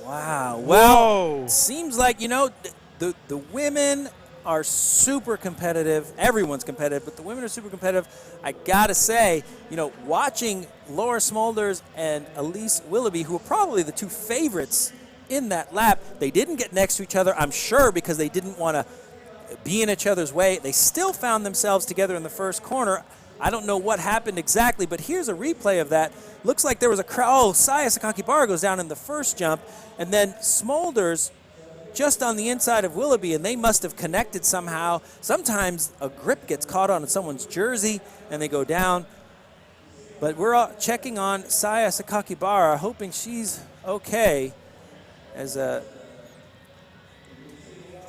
Wow. Well, seems like, you know, the women are super competitive. Everyone's competitive, but the women are super competitive. I got to say, you know, watching Laura Smulders and Elise Willoughby, who are probably the 2 favorites in that lap, they didn't get next to each other, I'm sure, because they didn't want to be in each other's way. They still found themselves together in the first corner. I don't know what happened exactly, but here's a replay of that. Looks like there was a crowd. Oh, Saya Sakakibara goes down in the first jump, and then Smulders just on the inside of Willoughby, and they must have connected somehow. Sometimes a grip gets caught on someone's jersey, and they go down. But we're all checking on Saya Sakakibara, hoping she's okay. As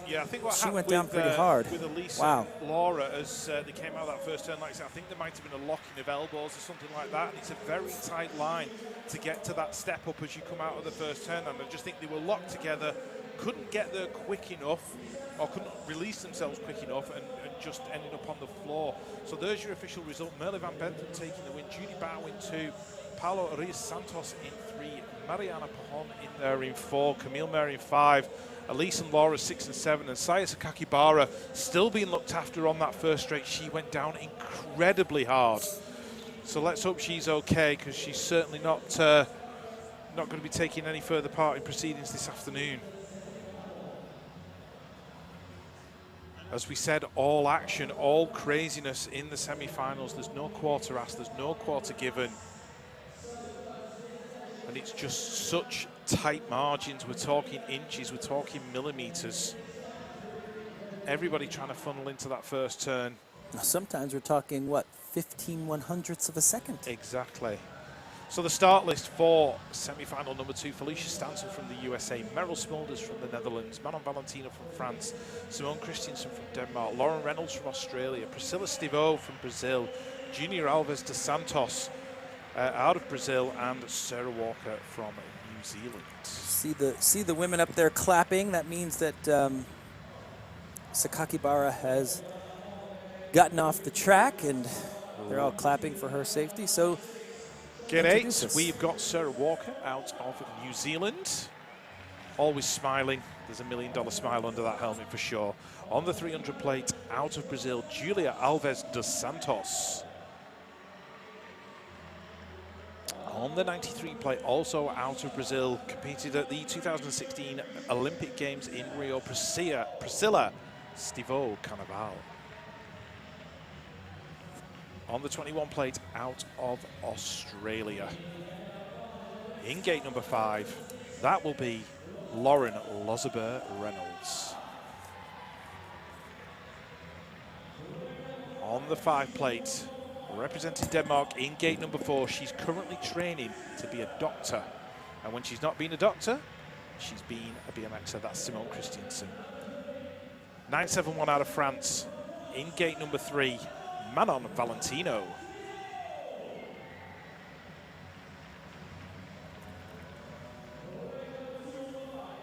Yeah, I think what she happened went down pretty hard. With Elise Wow. and Laura as they came out of that first turn, like I said, I think there might have been a locking of elbows or something like that, and it's a very tight line to get to that step up as you come out of the first turn, and I just think they were locked together, couldn't get there quick enough, or couldn't release themselves quick enough, and just ended up on the floor. So there's your official result. Merle Van Bentham taking the win, Judy Bao in 2, Paulo Reis Santos in 3, Mariana Pajón in there in 4, Camille Mayer in 5, Elise and Laura 6 and 7, and Saya Sakakibara still being looked after on that first straight. She went down incredibly hard. So let's hope she's okay, because she's certainly not going to be taking any further part in proceedings this afternoon. As we said, all action, all craziness in the semi-finals. There's no quarter asked, there's no quarter given. And it's just such tight margins. We're talking inches, we're talking millimeters. Everybody trying to funnel into that first turn. Sometimes we're talking, what, 15 100ths of a second? Exactly. So the start list for semi-final number 2, Felicia Stancil from the USA, Merle Smulders from the Netherlands, Manon Valentino from France, Simone Christiansen from Denmark, Lauren Reynolds from Australia, Priscilla Stivo from Brazil, Junior Alves de Santos out of Brazil, and Sarah Walker from New Zealand. See the women up there clapping. That means that Sakakibara has gotten off the track, and they're all clapping for her safety. So, Gate 8, we've got Sarah Walker out of New Zealand. Always smiling. There's $1 million smile under that helmet for sure. On the 300 plate, out of Brazil, Julia Alves dos Santos. On the 93 plate, also out of Brazil, competed at the 2016 Olympic Games in Rio, Priscilla Stivo Carnaval. On the 21 plate, out of Australia. In gate number 5, that will be Lauren Lozaber Reynolds. On the 5 plate, representing Denmark in gate number 4, she's currently training to be a doctor. And when she's not been a doctor, she's been a BMXer. That's Simone Christiansen. 971 out of France. In gate number 3, Manon Valentino.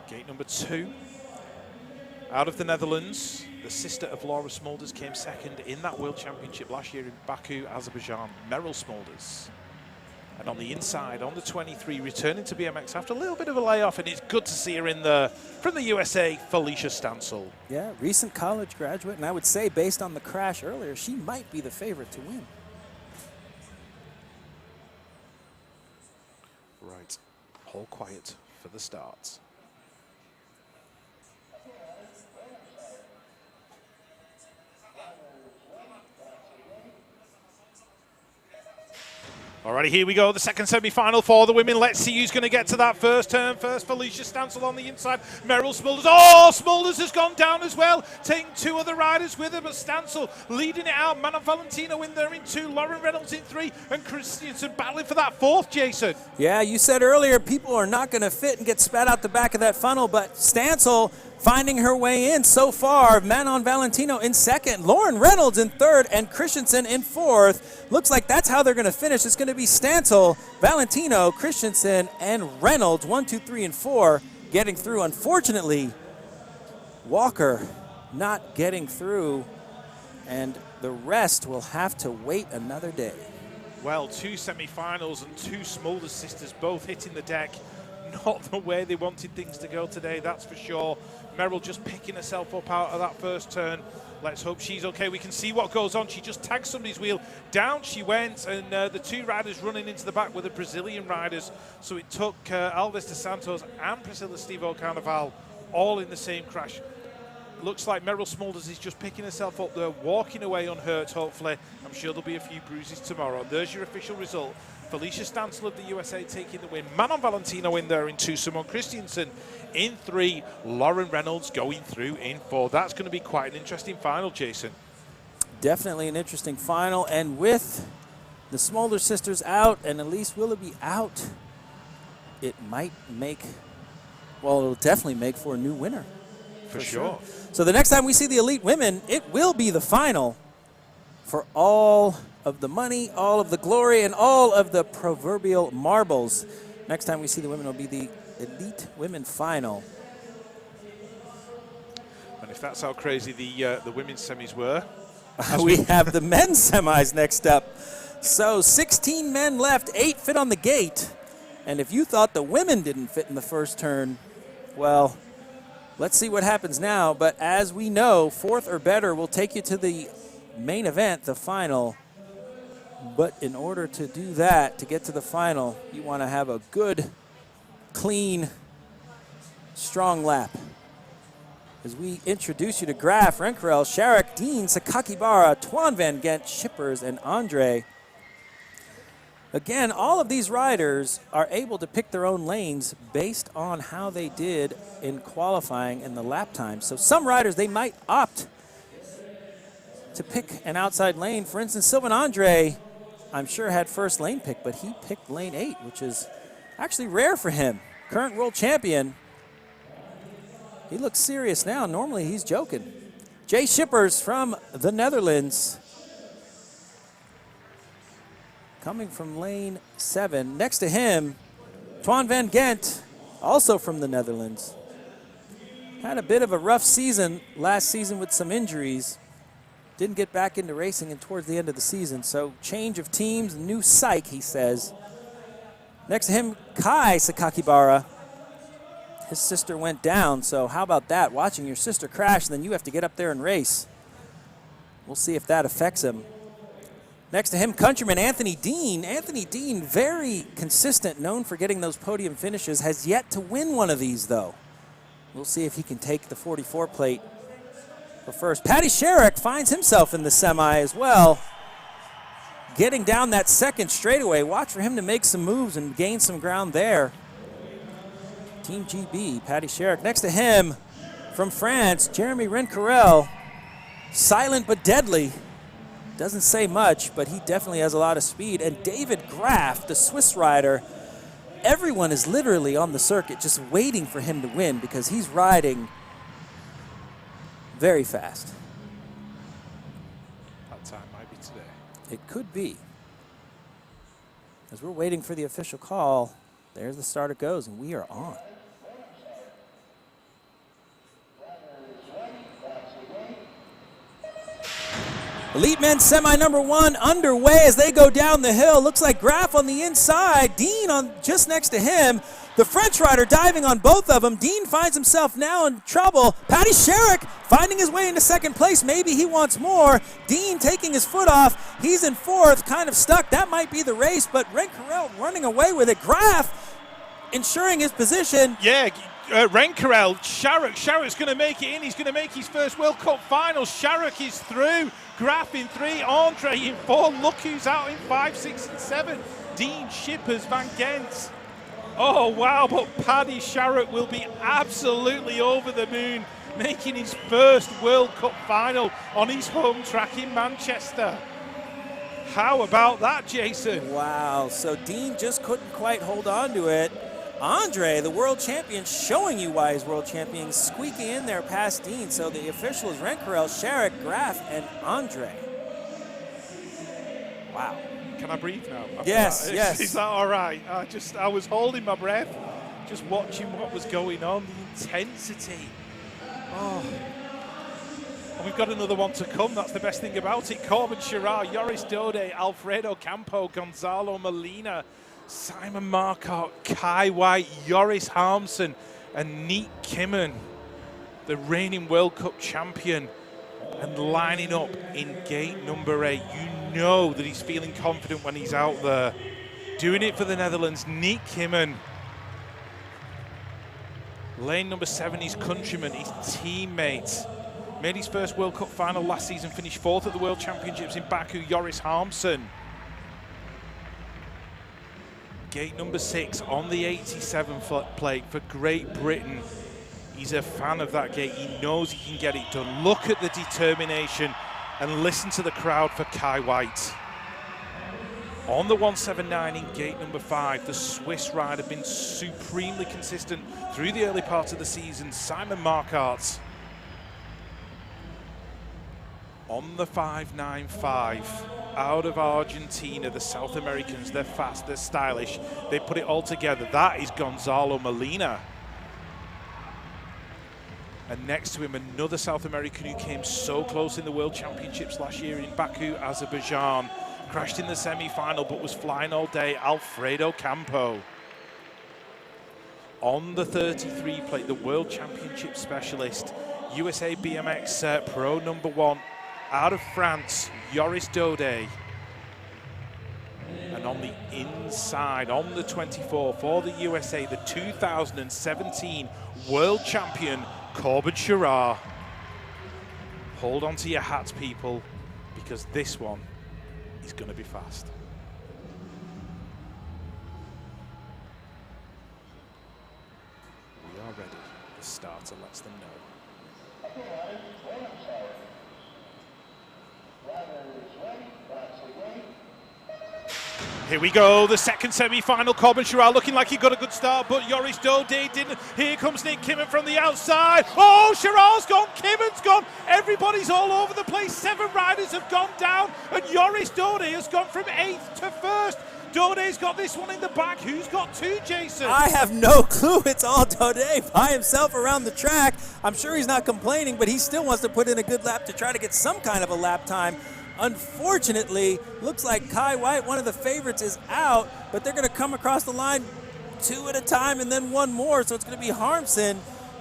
Gate number 2, out of the Netherlands, the sister of Laura Smulders came second in that World Championship last year in Baku, Azerbaijan, Meryl Smulders. And on the inside, on the 23, returning to BMX after a little bit of a layoff, and it's good to see her in the, from the USA, Felicia Stancil. Yeah, recent college graduate, and I would say based on the crash earlier, she might be the favorite to win. Right, all quiet for the start. Alrighty, here we go, the second semi-final for the women. Let's see who's going to get to that first turn first. Felicia Stancil on the inside, Meryl Smulders. Oh, Smulders has gone down as well, taking 2 other riders with her, but Stancil leading it out. Manon Valentino in there in 2, Lauren Reynolds in 3, and Christiansen battling for that 4th, Jason. Yeah, you said earlier people are not going to fit and get spat out the back of that funnel, but Stancil finding her way in so far. Manon Valentino in 2nd, Lauren Reynolds in 3rd, and Christiansen in 4th. Looks like that's how they're going to finish. It's going to be Stancil, Valentino, Christiansen, and Reynolds, 1, 2, 3, and 4 getting through. Unfortunately, Walker not getting through, and the rest will have to wait another day. Well, 2 semi-finals and 2 Smulders sisters both hitting the deck. Not the way they wanted things to go today, that's for sure. Meryl just picking herself up out of that first turn. Let's hope she's okay. We can see what goes on. She just tagged somebody's wheel. Down she went, and the 2 riders running into the back were the Brazilian riders. So it took Alves dos Santos and Priscilla Stivo Carnaval all in the same crash. Looks like Meryl Smulders is just picking herself up there, walking away unhurt, hopefully. I'm sure there'll be a few bruises tomorrow. There's your official result. Felicia Stancil of the USA taking the win. Manon Valentino in there in 2. Simone Christiansen in 3. Lauren Reynolds going through in 4. That's going to be quite an interesting final, Jason. Definitely an interesting final. And with the Smolder sisters out and Elise Willoughby out, it might make, well, it'll definitely make for a new winner. For sure. So the next time we see the elite women, it will be the final for all of the money, all of the glory, and all of the proverbial marbles. Next time we see the women will be the elite women final. And if that's how crazy the women's semis were. We have the men's semis next up. So 16 men left, 8 fit on the gate. And if you thought the women didn't fit in the first turn, well, let's see what happens now. But as we know, 4th or better will take you to the main event, the final. But in order to do that, to get to the final, you want to have a good, clean, strong lap. As we introduce you to Graf, Renkerel, Sharrock, Dean, Sakakibara, Twan Van Gent, Shippers, and Andre. Again, all of these riders are able to pick their own lanes based on how they did in qualifying in the lap time. So some riders, they might opt to pick an outside lane. For instance, Sylvain Andre, I'm sure had first lane pick, but he picked lane 8, which is actually rare for him. Current world champion. He looks serious now. Normally he's joking. Jay Shippers from the Netherlands, coming from lane 7. Next to him, Twan Van Gent also from the Netherlands. Had a bit of a rough season last season with some injuries. Didn't get back into racing and towards the end of the season. So change of teams, new psych, he says. Next to him, Kai Sakakibara. His sister went down, so how about that? Watching your sister crash, and then you have to get up there and race. We'll see if that affects him. Next to him, countryman Anthony Dean. Anthony Dean, very consistent, known for getting those podium finishes, has yet to win one of these, though. We'll see if he can take the 44 plate for first. Paddy Sherrick finds himself in the semi as well. Getting down that second straightaway. Watch for him to make some moves and gain some ground there. Team GB, Paddy Sherrick. Next to him, from France, Jeremy Rencarel. Silent but deadly. Doesn't say much, but he definitely has a lot of speed. And David Graf, the Swiss rider. Everyone is literally on the circuit just waiting for him to win because he's riding very fast. That time might be today. It could be. As we're waiting for the official call, there's the starter goes, and we are on. Elite Men semi number 1 underway as they go down the hill. Looks like Graf on the inside. Dean on just next to him. The French rider diving on both of them. Dean finds himself now in trouble. Paddy Sherrick finding his way into second place. Maybe he wants more. Dean taking his foot off. He's in fourth, kind of stuck. That might be the race, but Rencarel running away with it. Graf ensuring his position. Yeah, Rencarel, Sherrick's going to make it in. He's going to make his first World Cup final. Sherrick is through. Graf in 3, Andre in 4. Look who's out in 5, 6, and 7. Dean, Shippers, Van Gent. Oh, wow, but Paddy Sherrick will be absolutely over the moon, making his first World Cup final on his home track in Manchester. How about that, Jason? Wow, so Dean just couldn't quite hold on to it. Andre, the world champion, showing you why he's world champion, squeaking in there past Dean. So the official is Rencarel, Sherrick, Graf, and Andre. Wow. Can I breathe now? Yes, yes. Is that all right? I was holding my breath, just watching what was going on, the intensity. Oh. And we've got another one to come. That's the best thing about it. Corbin Sherrard, Joris Dode, Alfredo Campo, Gonzalo Molina, Simon Marcotte, Kai White, Joris Harmsen, and Nick Kimmen, the reigning World Cup champion, and lining up in gate number 8. You know that he's feeling confident when he's out there. Doing it for the Netherlands, Nick Kimmen. Lane number 7, his countryman, his teammate. Made his first World Cup final last season, finished 4th at the World Championships in Baku, Joris Harmsen. Gate number 6 on the 87 plate for Great Britain. He's a fan of that gate. He knows he can get it done. Look at the determination and listen to the crowd for Kai White. On the 179 in gate number 5, the Swiss rider been supremely consistent through the early part of the season, Simon Marcotte. On the 595, out of Argentina, the South Americans, they're fast, they're stylish, they put it all together. That is Gonzalo Molina. And next to him, another South American who came so close in the World Championships last year in Baku, Azerbaijan. Crashed in the semi-final, but was flying all day, Alfredo Campo. On the 33 plate, the World Championship specialist, USA BMX Pro number 1, out of France, Joris Dode. And on the inside, on the 24, for the USA, the 2017 World Champion, Corbin Sherrard. Hold on to your hats, people, because this one is going to be fast. We are ready. The starter lets them know. Here we go, the second semi-final. Corbin Sherrard looking like he got a good start, but Joris Dode didn't. Here comes Nick Kimmen from the outside. Oh, Sherrard's gone, Kimmen's gone. Everybody's all over the place. 7 riders have gone down, and Joris Dode has gone from 8th to 1st. Dode's got this one in the back. Who's got two, Jason? I have no clue. It's all Dode by himself around the track. I'm sure he's not complaining, but he still wants to put in a good lap to try to get some kind of a lap time. Unfortunately, looks like Kai White, one of the favorites, is out, but they're going to come across the line two at a time and then one more, so it's going to be Harmson,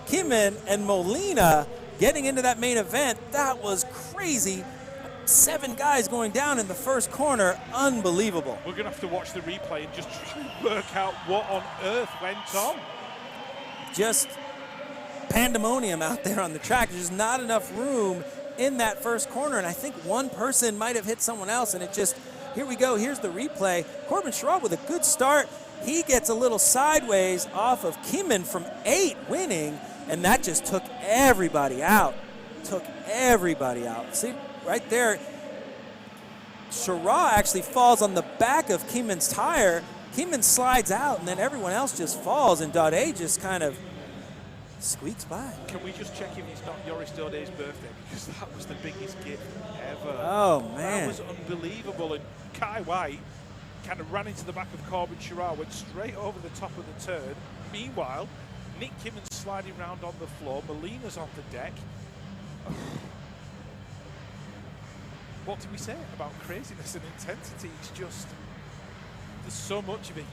Kimmin, and Molina getting into that main event. That was crazy. 7 guys going down in the first corner. Unbelievable. We're going to have to watch the replay and just try and work out what on earth went on. Just pandemonium out there on the track. There's just not enough room in that first corner, and I think one person might have hit someone else, and it just, here we go, here's the replay. Corbin Sherrod with a good start. He gets a little sideways off of Kimmin from 8 winning, and that just took everybody out. See, right there, Sherrod actually falls on the back of Kimmin's tire. Kimmin slides out, and then everyone else just falls, and Dode just kind of squeaks by. Can we just check if it's not Joris Dode's birthday? Because that was the biggest gift ever. Oh, man. That was unbelievable. And Kai White kind of ran into the back of Corbin Sherrod, went straight over the top of the turn. Meanwhile, Nick Kimmon's sliding around on the floor. Molina's on the deck. What do we say about craziness and intensity? It's just, there's so much of it.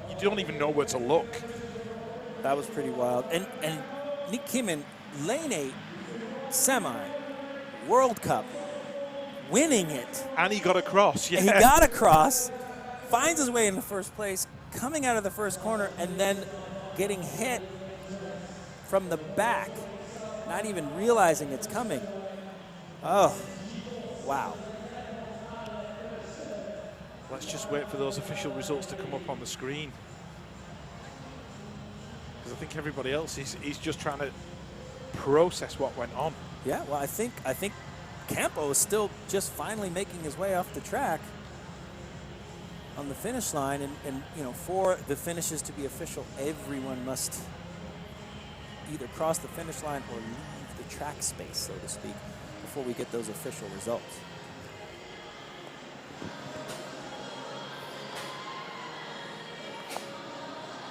You don't even know where to look. That was pretty wild. And Nick Kimmin, lane 8, semi, World Cup, winning it. And he got across, yeah. And he got across, finds his way in the first place, coming out of the first corner, and then getting hit from the back, not even realizing it's coming. Oh, wow. Let's just wait for those official results to come up on the screen. Because I think everybody else is just trying to process what went on. Yeah, well, I think Campo is still just finally making his way off the track on the finish line, and you know, for the finishes to be official, everyone must either cross the finish line or leave the track space, so to speak, before we get those official results.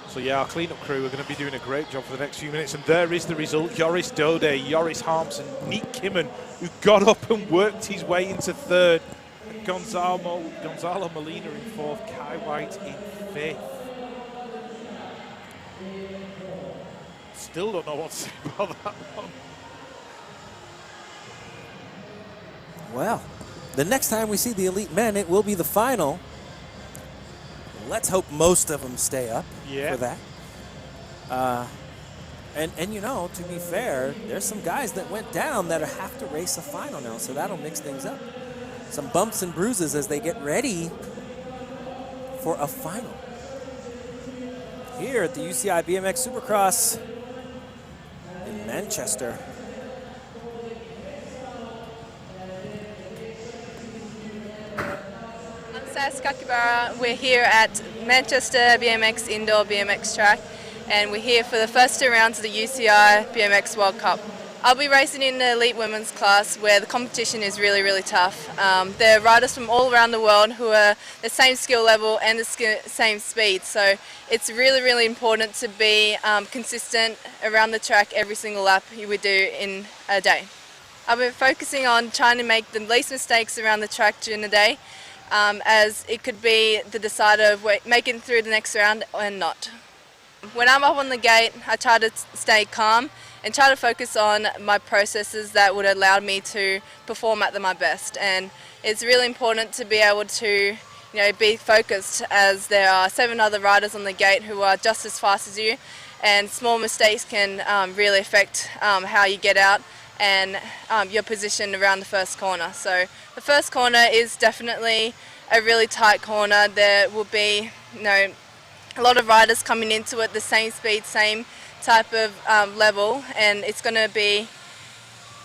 So yeah, our cleanup crew are going to be doing a great job for the next few minutes, and there is the result. Joris Dode, Joris Harmson, Nick Kimmin, who got up and worked his way into third, and Gonzalo Molina in fourth, Kai White in fifth. Still don't know what to say about that one. Well, the next time we see the elite men, it will be the final. Let's hope most of them stay up for that. And you know, to be fair, there's some guys that went down that have to race a final now, so that'll mix things up. Some bumps and bruises as they get ready for a final. Here at the UCI BMX Supercross in Manchester. Kakibara. We're here at Manchester BMX Indoor BMX Track, and we're here for the first 2 rounds of the UCI BMX World Cup. I'll be racing in the elite women's class, where the competition is really, really tough. There are riders from all around the world who are the same skill level and the same speed, so it's really, really important to be consistent around the track every single lap you would do in a day. I'll be focusing on trying to make the least mistakes around the track during the day, as it could be the decider of making it through the next round or not. When I'm up on the gate, I try to stay calm and try to focus on my processes that would allow me to perform at my best. And it's really important to be able to, be focused, as there are 7 other riders on the gate who are just as fast as you, and small mistakes can really affect how you get out and your position around the first corner. So the first corner is definitely a really tight corner. There will be a lot of riders coming into it the same speed, same type of level, and it's going to be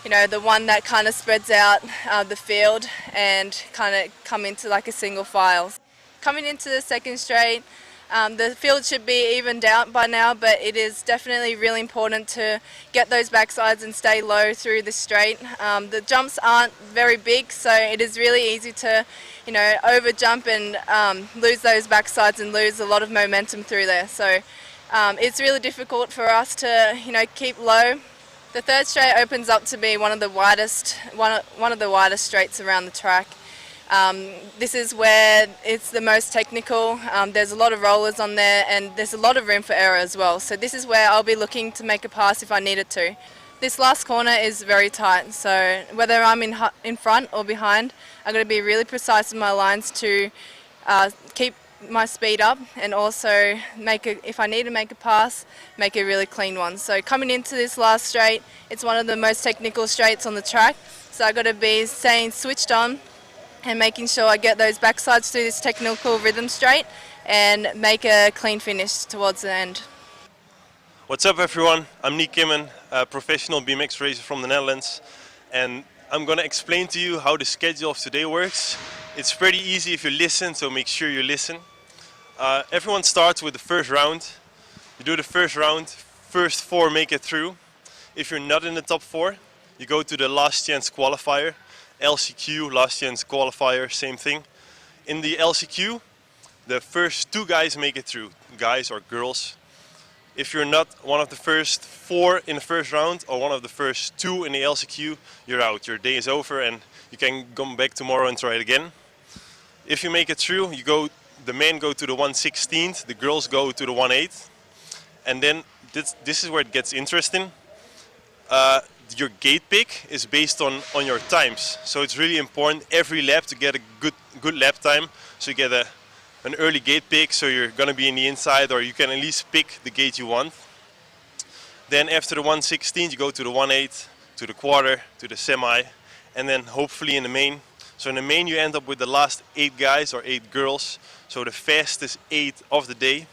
the one that kind of spreads out the field and kind of come into like a single file. Coming into the second straight, The field should be evened out by now, but it is definitely really important to get those backsides and stay low through the straight. The jumps aren't very big, so it is really easy to, over jump and lose those backsides and lose a lot of momentum through there. So it's really difficult for us to, keep low. The third straight opens up to be one of the widest straights around the track. This is where it's the most technical. There's a lot of rollers on there and there's a lot of room for error as well. So this is where I'll be looking to make a pass if I needed to. This last corner is very tight, so whether I'm in front or behind, I've got to be really precise in my lines to keep my speed up and also if I need to make a pass, make a really clean one. So coming into this last straight, it's one of the most technical straights on the track. So I've got to be staying switched on and making sure I get those backsides through this technical rhythm straight and make a clean finish towards the end. What's up everyone, I'm Nick Kimmen, a professional BMX racer from the Netherlands, and I'm going to explain to you how the schedule of today works. It's pretty easy if you listen, so make sure you listen. Everyone starts with the first round. You do the first round, first 4 make it through. If you're not in the top 4, you go to the last chance qualifier. LCQ, last chance qualifier, same thing. In the LCQ, the first 2 guys make it through, guys or girls. If you're not one of the first 4 in the first round or one of the first 2 in the LCQ, you're out. Your day is over and you can come back tomorrow and try it again. If you make it through, the men go to the 1/16th, the girls go to the 1/8. And then this is where it gets interesting. Your gate pick is based on your times, so it's really important every lap to get a good lap time. So you get an early gate pick, so you're gonna be in the inside, or you can at least pick the gate you want. Then after the 1/16, you go to the 1/8, to the quarter, to the semi, and then hopefully in the main. So in the main you end up with the last 8 guys or 8 girls, so the fastest 8 of the day,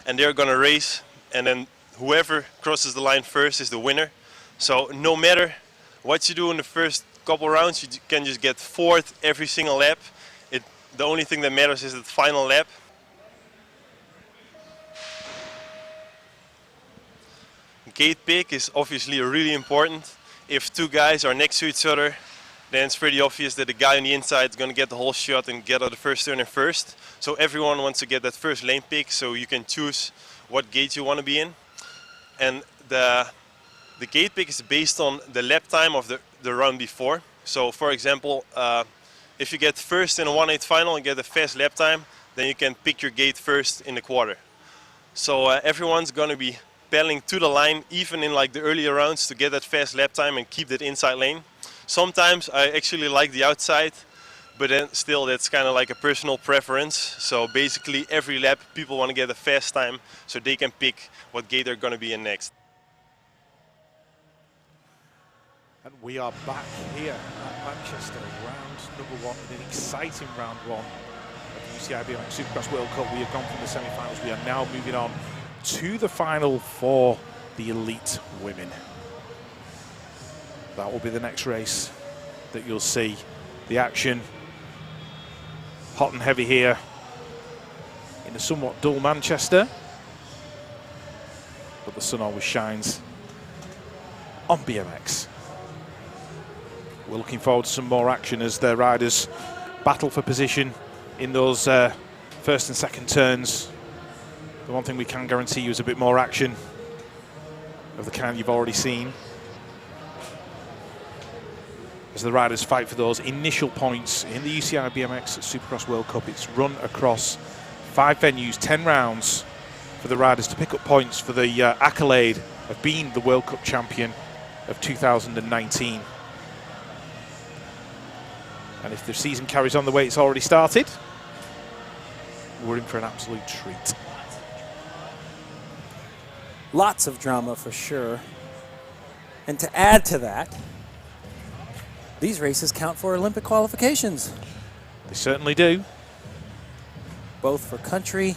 and they're gonna race, and then whoever crosses the line first is the winner. So no matter what you do in the first couple rounds, you can just get 4th every single lap. The only thing that matters is the final lap. Gate pick is obviously really important. If 2 guys are next to each other, then it's pretty obvious that the guy on the inside is going to get the whole shot and get out the first turn in first. So everyone wants to get that first lane pick, so you can choose what gate you want to be in. And the gate pick is based on the lap time of the round before. So for example, if you get first in a 1/8 final and get a fast lap time, then you can pick your gate first in the quarter. So everyone's going to be pedaling to the line, even in like the earlier rounds, to get that fast lap time and keep that inside lane. Sometimes I actually like the outside, but then still that's kind of like a personal preference. So basically every lap people want to get a fast time so they can pick what gate they're going to be in next. And we are back here at Manchester, round number 1, an exciting round 1 of the UCI BMX Supercross World Cup. We have gone from the semi-finals. We are now moving on to the final for the elite women. That will be the next race that you'll see. The action, hot and heavy here in a somewhat dull Manchester, but the sun always shines on BMX. We're looking forward to some more action as the riders battle for position in those first and second turns. The one thing we can guarantee you is a bit more action of the kind you've already seen as the riders fight for those initial points in the UCI BMX Supercross World Cup. It's run across 5 venues, 10 rounds for the riders to pick up points for the accolade of being the World Cup champion of 2019. And if the season carries on the way it's already started, we're in for an absolute treat. Lots of drama for sure. And to add to that, these races count for Olympic qualifications. They certainly do. Both for country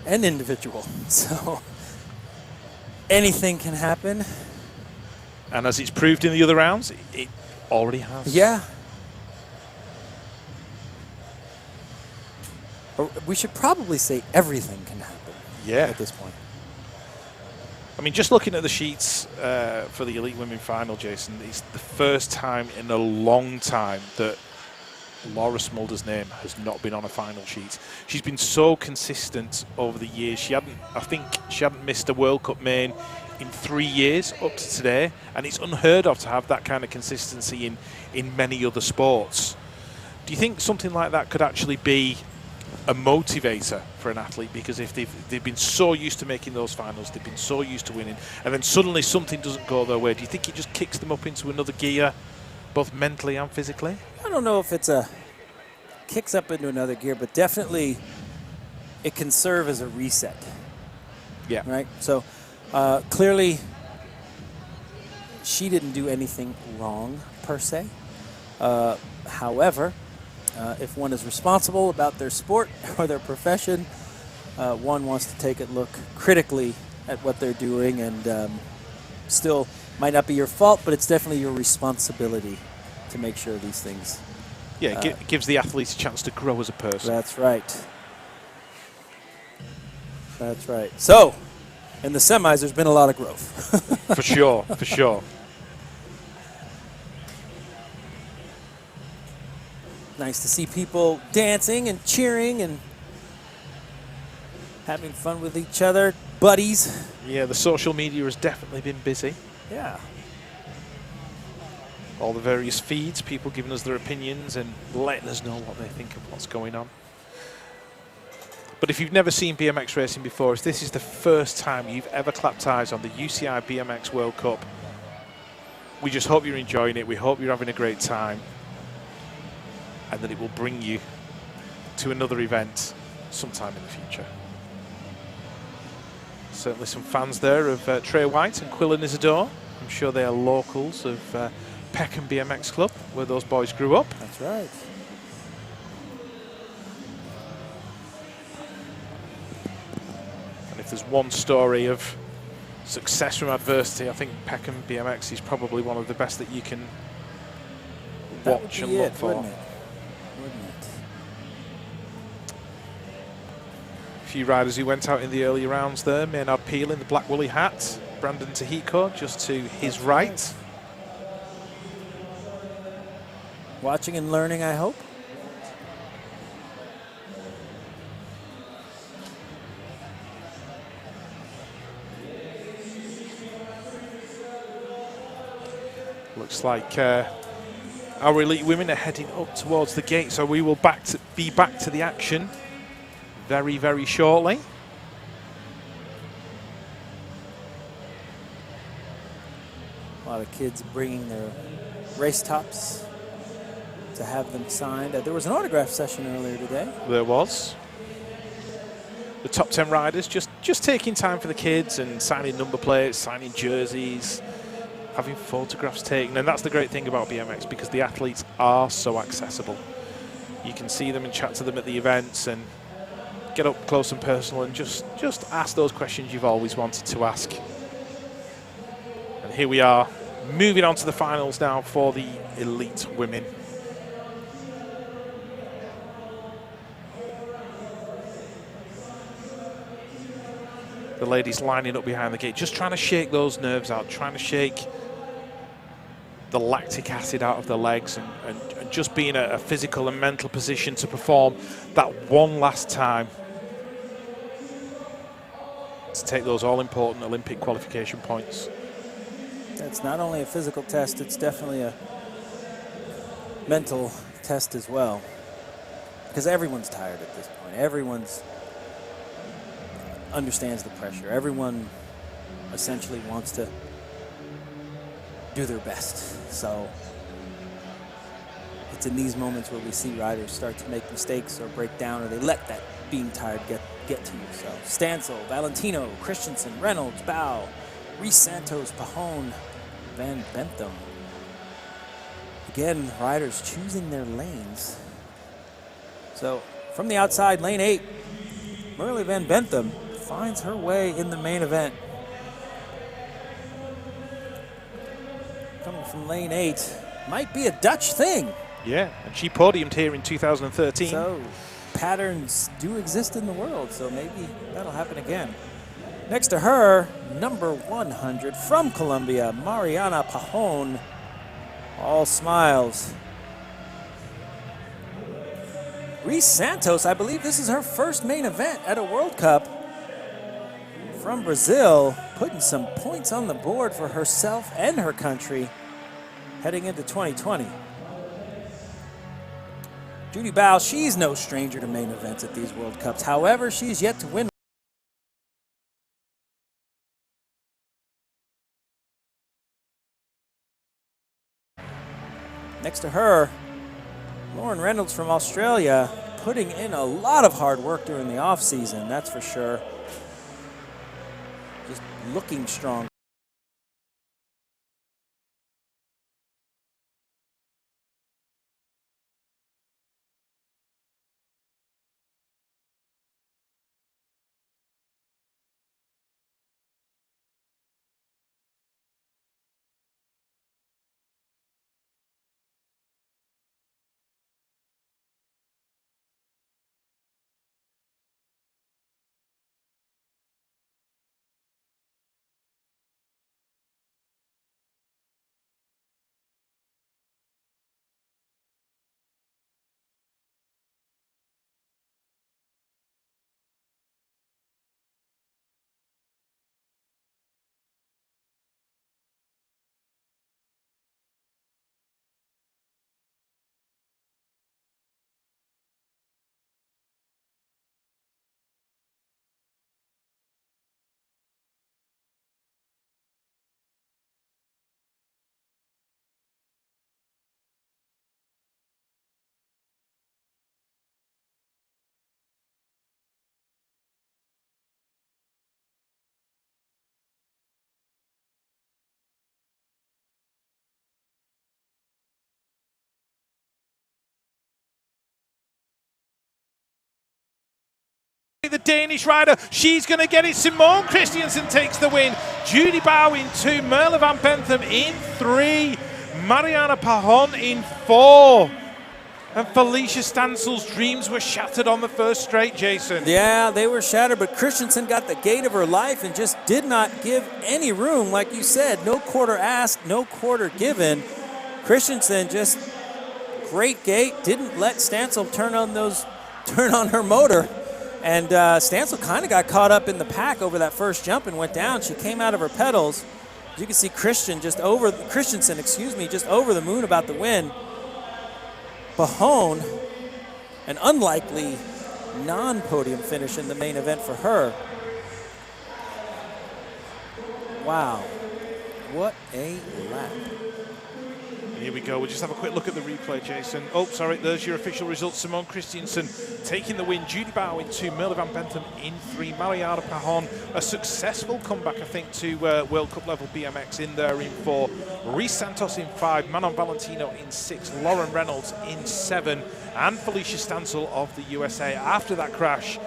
and individual. So anything can happen. And as it's proved in the other rounds, it already has. Yeah. or we should probably say everything can happen at this point. I mean, just looking at the sheets for the Elite Women Final, Jason, it's the first time in a long time that Laura Smulder's name has not been on a final sheet. She's been so consistent over the years. I think she hadn't missed a World Cup main in 3 years up to today, and it's unheard of to have that kind of consistency in many other sports. Do you think something like that could actually be a motivator for an athlete? Because if they've been so used to making those finals, they've been so used to winning, and then suddenly something doesn't go their way, do you think it just kicks them up into another gear, both mentally and physically? I don't know if it's kicks up into another gear, but definitely it can serve as a reset. Yeah. Right? So clearly she didn't do anything wrong per se. However, if one is responsible about their sport or their profession, one wants to take a look critically at what they're doing, and still might not be your fault, but it's definitely your responsibility to make sure these things. Yeah, it gives the athletes a chance to grow as a person. That's right. That's right. So, in the semis, there's been a lot of growth. For sure, for sure. Nice to see people dancing and cheering and having fun with each other, buddies. Yeah, the social media has definitely been busy. Yeah. All the various feeds, people giving us their opinions and letting us know what they think of what's going on. But if you've never seen BMX racing before, if this is the first time you've ever clapped eyes on the UCI BMX World Cup, we just hope you're enjoying it. We hope you're having a great time, and that it will bring you to another event sometime in the future. Certainly some fans there of Trey White and Quillan Isidore. I'm sure they are locals of Peckham BMX Club, where those boys grew up. That's right. And if there's one story of success from adversity, I think Peckham BMX is probably one of the best that you can watch and look for. Wouldn't it? A few riders who went out in the early rounds there. Maynard Peel in the black woolly hat. Brandon Tahiko just to his right. Watching and learning, I hope. Looks like our elite women are heading up towards the gate, so we will be back to the action very, very shortly. A lot of kids bringing their race tops to have them signed. There was an autograph session earlier today. There was. The top 10 riders just taking time for the kids and signing number plates, signing jerseys, having photographs taken. And that's the great thing about BMX, because the athletes are so accessible. You can see them and chat to them at the events and get up close and personal and just ask those questions you've always wanted to ask. And here we are, moving on to the finals now for the elite women. The ladies lining up behind the gate, just trying to shake those nerves out, trying to shake the lactic acid out of their legs, and just be in a physical and mental position to perform that one last time to take those all-important Olympic qualification points. It's not only a physical test, it's definitely a mental test as well. Because everyone's tired at this point. Everyone's understands the pressure. Everyone essentially wants to do their best. So it's in these moments where we see riders start to make mistakes or break down, or they let that being tired get to you. So Stancil, Valentino, Christensen, Reynolds, Bow, Reese Santos, Pahone, Van Bentham. Again, riders choosing their lanes. So from the outside, lane 8, Merle Van Bentham finds her way in the main event. Coming from lane 8, might be a Dutch thing. Yeah, and she podiumed here in 2013. So patterns do exist in the world, so maybe that'll happen again. Next to her, number 100 from Colombia, Mariana Pajon. All smiles. Reese Santos, I believe this is her first main event at a World Cup. From Brazil, putting some points on the board for herself and her country heading into 2020. Judy Bao, she's no stranger to main events at these World Cups. However, she's yet to win. Next to her, Lauren Reynolds from Australia, putting in a lot of hard work during the off-season, that's for sure. Just looking strong. The Danish rider, she's going to get it. Simone Christiansen takes the win. Judy Bao in 2, Merle van Bentham in 3, Mariana Pajon in 4. And Felicia Stancil's dreams were shattered on the first straight, Jason. Yeah, they were shattered, but Christensen got the gate of her life and just did not give any room. Like you said, no quarter asked, no quarter given. Christensen just great gate, didn't let Stancil turn on her motor. And Stancil kind of got caught up in the pack over that first jump and went down. She came out of her pedals. As you can see, Christensen just over the moon about the win. Pajon, an unlikely non-podium finish in the main event for her. Wow, what a lap. Here we go. We'll just have a quick look at the replay, Jason. Oh, sorry, there's your official results. Simone Christiansen taking the win. Judy Bao in 2, Merle van Bentham in 3. Mariana Pajon, a successful comeback, I think, to World Cup level BMX in there in 4. Reese Santos in 5. Manon Valentino in 6. Lauren Reynolds in 7. And Felicia Stancil of the USA. After that crash,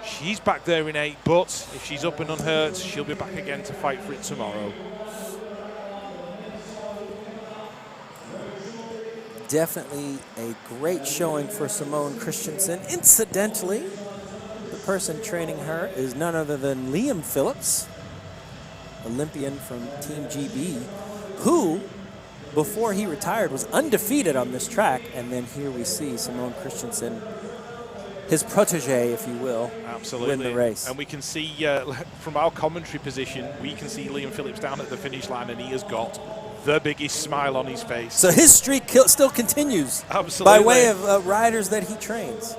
she's back there in 8. But if she's up and unhurt, she'll be back again to fight for it tomorrow. Definitely a great showing for Simone Christiansen. Incidentally, the person training her is none other than Liam Phillips, Olympian from Team GB, who, before he retired, was undefeated on this track. And then here we see Simone Christiansen, his protege, if you will, absolutely win the race. And we can see from our commentary position, we can see Liam Phillips down at the finish line, and he has got the biggest smile on his face. So his streak still continues. Absolutely. By way of riders that he trains.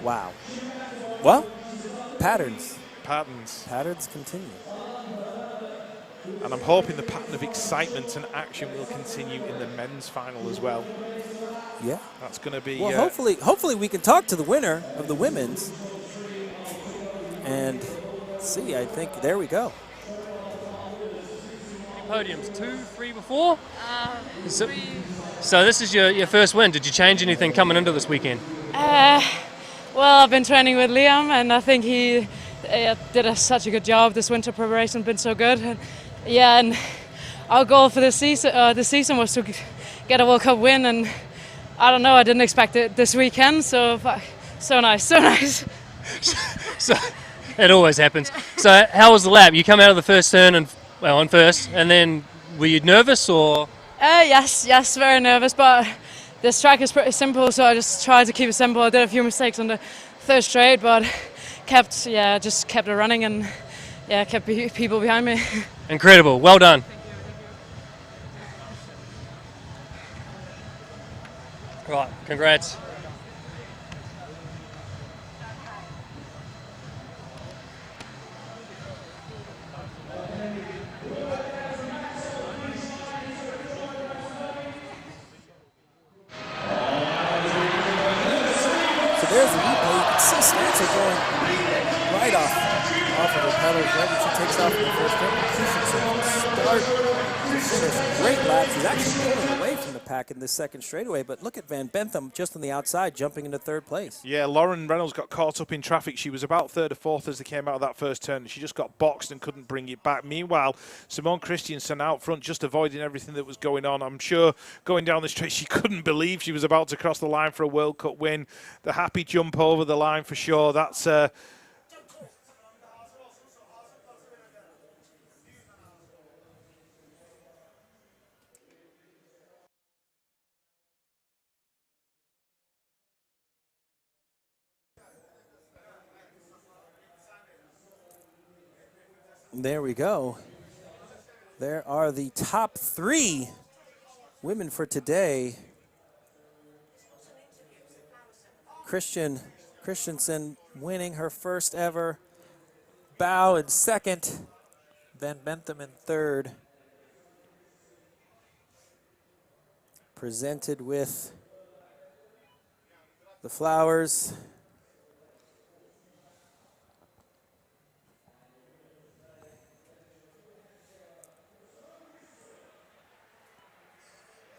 Wow. Well, patterns. Patterns continue. And I'm hoping the pattern of excitement and action will continue in the men's final as well. Yeah. That's going to be... Well, hopefully we can talk to the winner of the women's and see. I think there we go. Podiums, 2, 3 before? So this is your first win. Did you change anything coming into this weekend? Well, I've been training with Liam, and I think he did such a good job. This winter preparation has been so good. And our goal for this season was to get a World Cup win, and I don't know, I didn't expect it this weekend, so So nice, so nice. So it always happens. So how was the lap? You come out of the first turn and on first, and then were you nervous or? Yes, very nervous, but this track is pretty simple, so I just tried to keep it simple. I did a few mistakes on the third straight, but just kept it running and kept people behind me. Incredible. Well done. Right, congrats. So there's the replay. You can see Stancil going right off of her pedals right when she takes off in the first turn. Start to finish. Great lap. She's actually pulling away from the pack in this second straightaway, but look at Van Bentham just on the outside jumping into third place. Yeah, Lauren Reynolds got caught up in traffic. She was about third or fourth as they came out of that first turn. She just got boxed and couldn't bring it back. Meanwhile, Simone Christiansen out front just avoiding everything that was going on. I'm sure going down the straight, she couldn't believe she was about to cross the line for a World Cup win. The happy jump over the line for sure. That's There we go. There are the top 3 women for today. Christensen winning her first ever. Bow in second. Van Bentham in third. Presented with the flowers.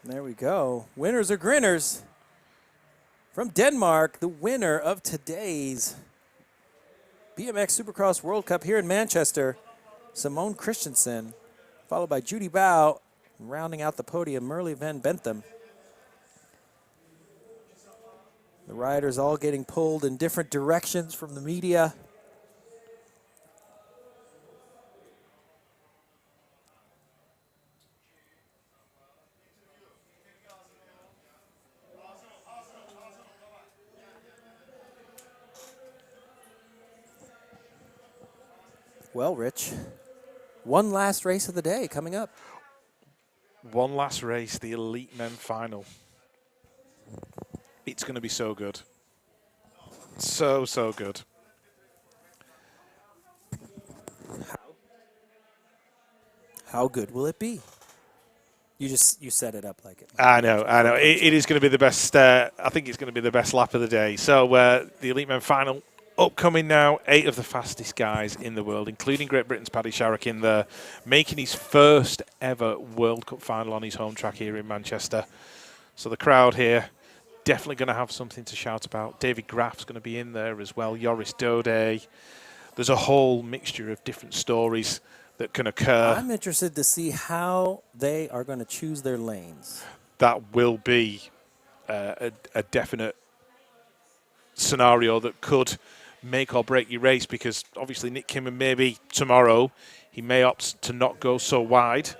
There we go. Winners or grinners. From Denmark, the winner of today's BMX Supercross World Cup here in Manchester, Simone Christensen, followed by Judy Bow, rounding out the podium, Merle Van Bentham. The riders all getting pulled in different directions from the media. Well, Rich, one last race of the day coming up. one last race, the Elite Men Final. It's going to be so good. So good. How good will it be? You set it up like it. I know. It is going to be the best. I think it's going to be the best lap of the day. So the Elite Men Final upcoming now. 8 of the fastest guys in the world, including Great Britain's Paddy Sharrock in there, making his first ever World Cup final on his home track here in Manchester. So the crowd here definitely going to have something to shout about. David Graf's going to be in there as well. Joris Dode. There's a whole mixture of different stories that can occur. I'm interested to see how they are going to choose their lanes. That will be a definite scenario that could make or break your race, because obviously Nick Kimman, maybe tomorrow, he may opt to not go so wide.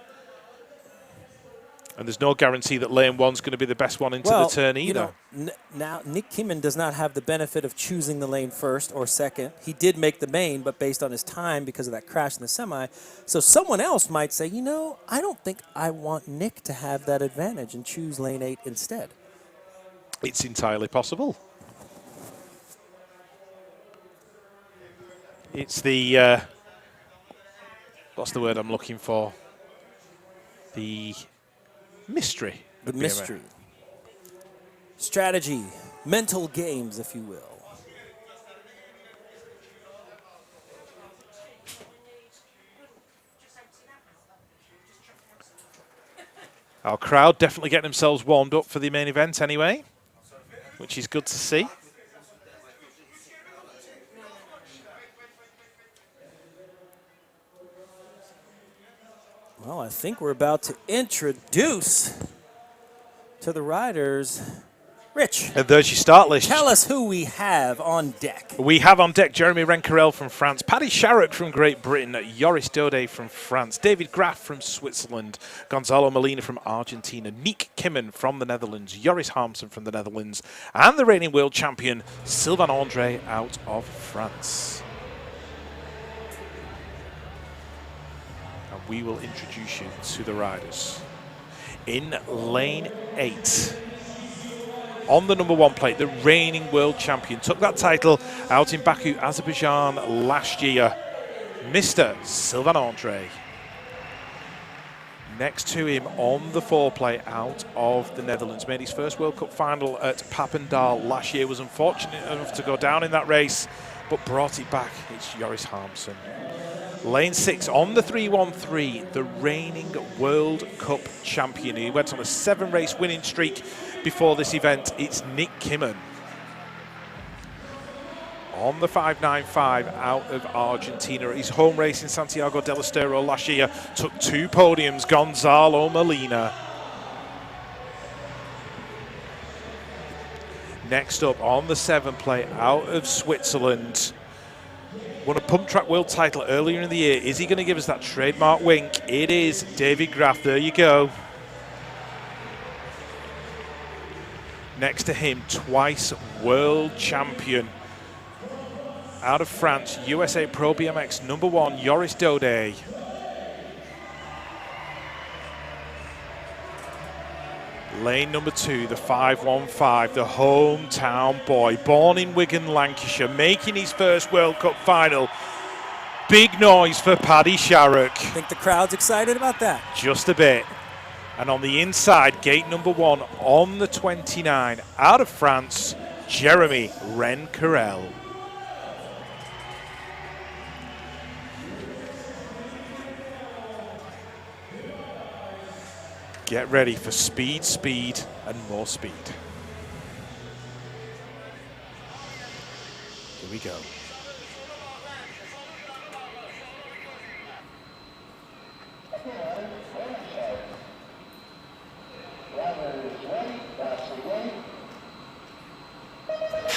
And there's no guarantee that lane 1's going to be the best one into the turn either. You know, now, Nick Kimman does not have the benefit of choosing the lane first or second. He did make the main, but based on his time because of that crash in the semi. So someone else might say, you know, I don't think I want Nick to have that advantage and choose lane 8 instead. It's entirely possible. It's the, what's the word I'm looking for? The mystery. The mystery. Strategy. Mental games, if you will. Our crowd definitely getting themselves warmed up for the main event anyway, which is good to see. Well, I think we're about to introduce to the riders Rich, And there's your start list. tell us who we have on deck. We have on deck Jeremy Rencarel from France, Paddy Sharrock from Great Britain, Joris Dode from France, David Graf from Switzerland, Gonzalo Molina from Argentina, Nick Kimmen from the Netherlands, Joris Harmsen from the Netherlands, and the reigning world champion Sylvain Andre out of France. And we will introduce you to the riders. In lane 8. On the number 1 plate, the reigning world champion, took that title out in Baku, Azerbaijan last year, Mr. Sylvain Andre. Next to him on the 4 plate out of the Netherlands, made his first World Cup final at Papendal last year, was unfortunate enough to go down in that race, but brought it back. It's Joris Harmsen. Lane 6 on the 313, the reigning World Cup champion. He went on a 7-race winning streak before this event. It's Nick Kimmen. On the 595 out of Argentina, his home race in Santiago del Estero last year, took 2 podiums, Gonzalo Molina. Next up on the 7 plate out of Switzerland, won a pump track world title earlier in the year. Is he going to give us that trademark wink? It is David Graf. There you go. Next to him, twice world champion out of France, USA Pro BMX number 1, Joris Dode. Lane number 2, the 515, the hometown boy, born in Wigan, Lancashire, making his first World Cup final. Big noise for Paddy Sharrock. Think the crowd's excited about that? Just a bit. And on the inside, gate number 1 on the 29, out of France, Jeremy Rencarel. Get ready for speed, speed, and more speed. Here we go.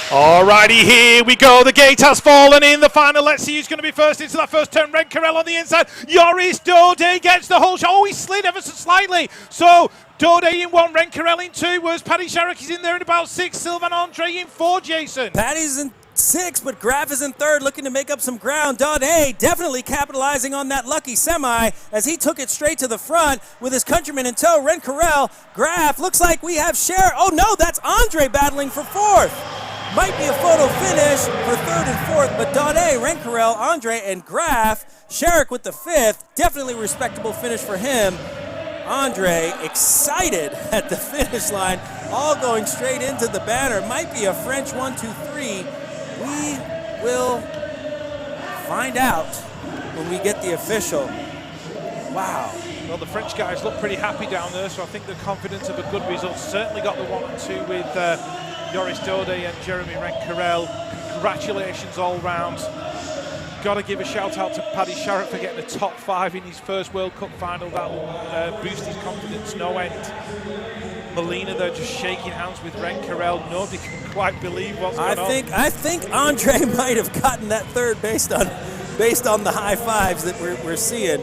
Alrighty, here we go. The gate has fallen in the final. Let's see who's going to be first into that first turn. Rencarel on the inside. Joris Dode gets the whole shot. Oh, he slid ever so slightly. So Dode in 1, Rencarel in 2. Whereas Paddy Sharrock is in there in about 6. Sylvain Andre in 4, Jason. Paddy's in 6, but Graf is in 3rd, looking to make up some ground. Dode definitely capitalizing on that lucky semi as he took it straight to the front with his countryman in tow, Rencarel. Graf, looks like we have Oh no, that's Andre battling for 4th. Might be a photo finish for 3rd and 4th, but Dode, Rencarel, Andre, and Graf. Sharrock with the 5th. Definitely respectable finish for him. Andre excited at the finish line, all going straight into the banner. Might be a French 1, 2, 3. We will find out when we get the official. Wow. Well, the French guys look pretty happy down there, so I think they're confident of a good result. Certainly got the 1 and 2 with Joris Dode and Jeremy Rencarel. Congratulations all round. Got to give a shout out to Paddy Sharrock for getting a top 5 in his first World Cup final. That will boost his confidence no end. Molina there just shaking hands with Rencarel. Nobody can quite believe what's going on. I think Andre might have gotten that 3rd based on the high fives that we're seeing.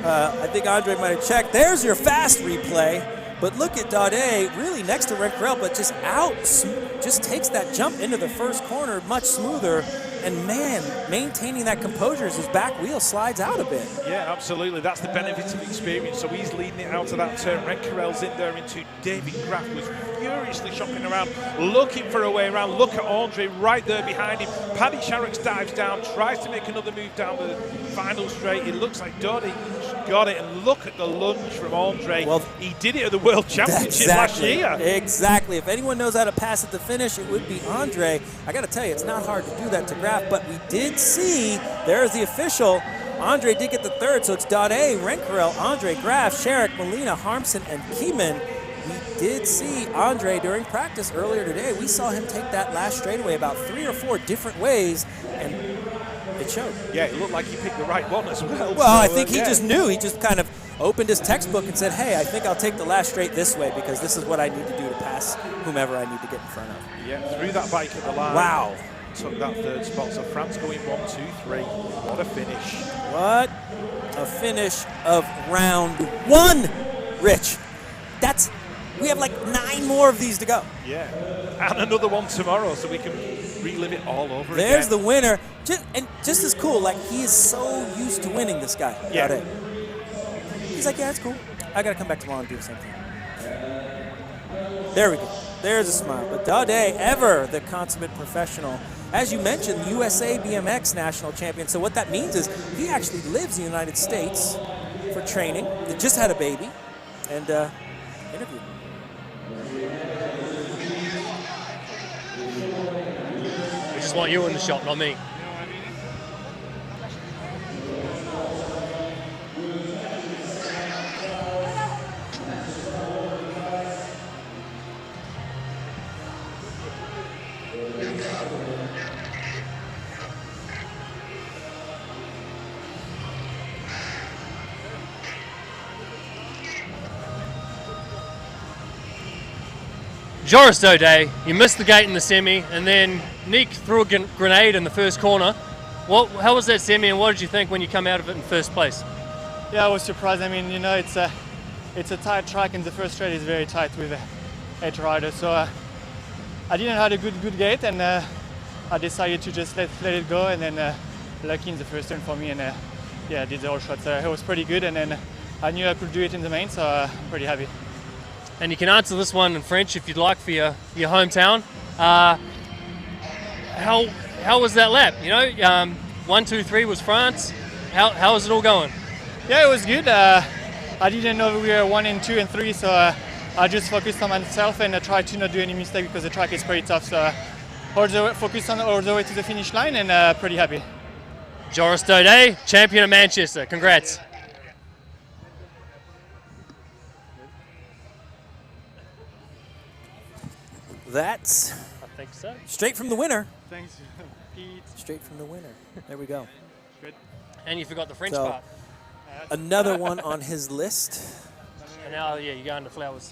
I think Andre might have checked. There's your fast replay. But look at Dode, really next to Rencarel, but just takes that jump into the first corner much smoother. And man, maintaining that composure as his back wheel slides out a bit. Yeah, absolutely. That's the benefit of experience. So he's leading it out of that turn. Rencarel's in there into David Graf, was furiously shopping around, looking for a way around. Look at Andre right there behind him. Paddy Sharrock dives down, tries to make another move down the final straight. It looks like Dode got it, and look at the lunge from Andre. Well, he did it at the World Championship last year. Exactly. If anyone knows how to pass at the finish, it would be Andre. I got to tell you, it's not hard to do that to Graf, but we did see, there's the official. Andre did get the 3rd, so it's Dode, Rencarel, Andre, Graf, Sharrock, Molina, Harmsen, and Kimmen. We did see Andre during practice earlier today. We saw him take that last straightaway about 3 or 4 different ways, and it showed. Yeah, it looked like he picked the right one as well. Well, so, I think he just knew. He just kind of opened his textbook and said, hey, I think I'll take the last straight this way because this is what I need to do to pass whomever I need to get in front of. Yeah, threw that bike at the line. Wow. Took that third spot. So France going 1, 2, 3. What a finish. What a finish of round 1, Rich. We have like 9 more of these to go. Yeah, and another one tomorrow, so we can relive it all over again. There's the winner. Just as cool, like he is so used to winning, this guy. Yeah. He's like, yeah, it's cool. I got to come back tomorrow and do the same thing. There we go. There's a smile. But Daudet, ever the consummate professional. As you mentioned, USA BMX national champion. So what that means is he actually lives in the United States for training. They just had a baby and interviewed. We just want you in the shot, not me. Joris Daudet, you missed the gate in the semi, and then Nick threw a grenade in the first corner. How was that semi, and what did you think when you come out of it in first place? Yeah, I was surprised. I mean, you know, it's a tight track, and the first straight is very tight with 8 riders. So I didn't have a good gate, and I decided to just let it go, and then lucky in the first turn for me, and yeah, I did the whole shot. So it was pretty good, and then I knew I could do it in the main, so I'm pretty happy. And you can answer this one in French if you'd like for your hometown. How was that lap? You know, 1, 2, 3 was France. How is it all going? Yeah, it was good. I didn't know we were 1 and 2 and 3, so I just focused on myself and I tried to not do any mistake because the track is pretty tough. So focused on all the way to the finish line, and pretty happy. Joris Daudet, champion of Manchester. Congrats. That's I think so. straight from the winner. Thanks, Pete. Straight from the winner. There we go. Good. And you forgot the French So, part. Another one on his list. And now, yeah, you go into flowers.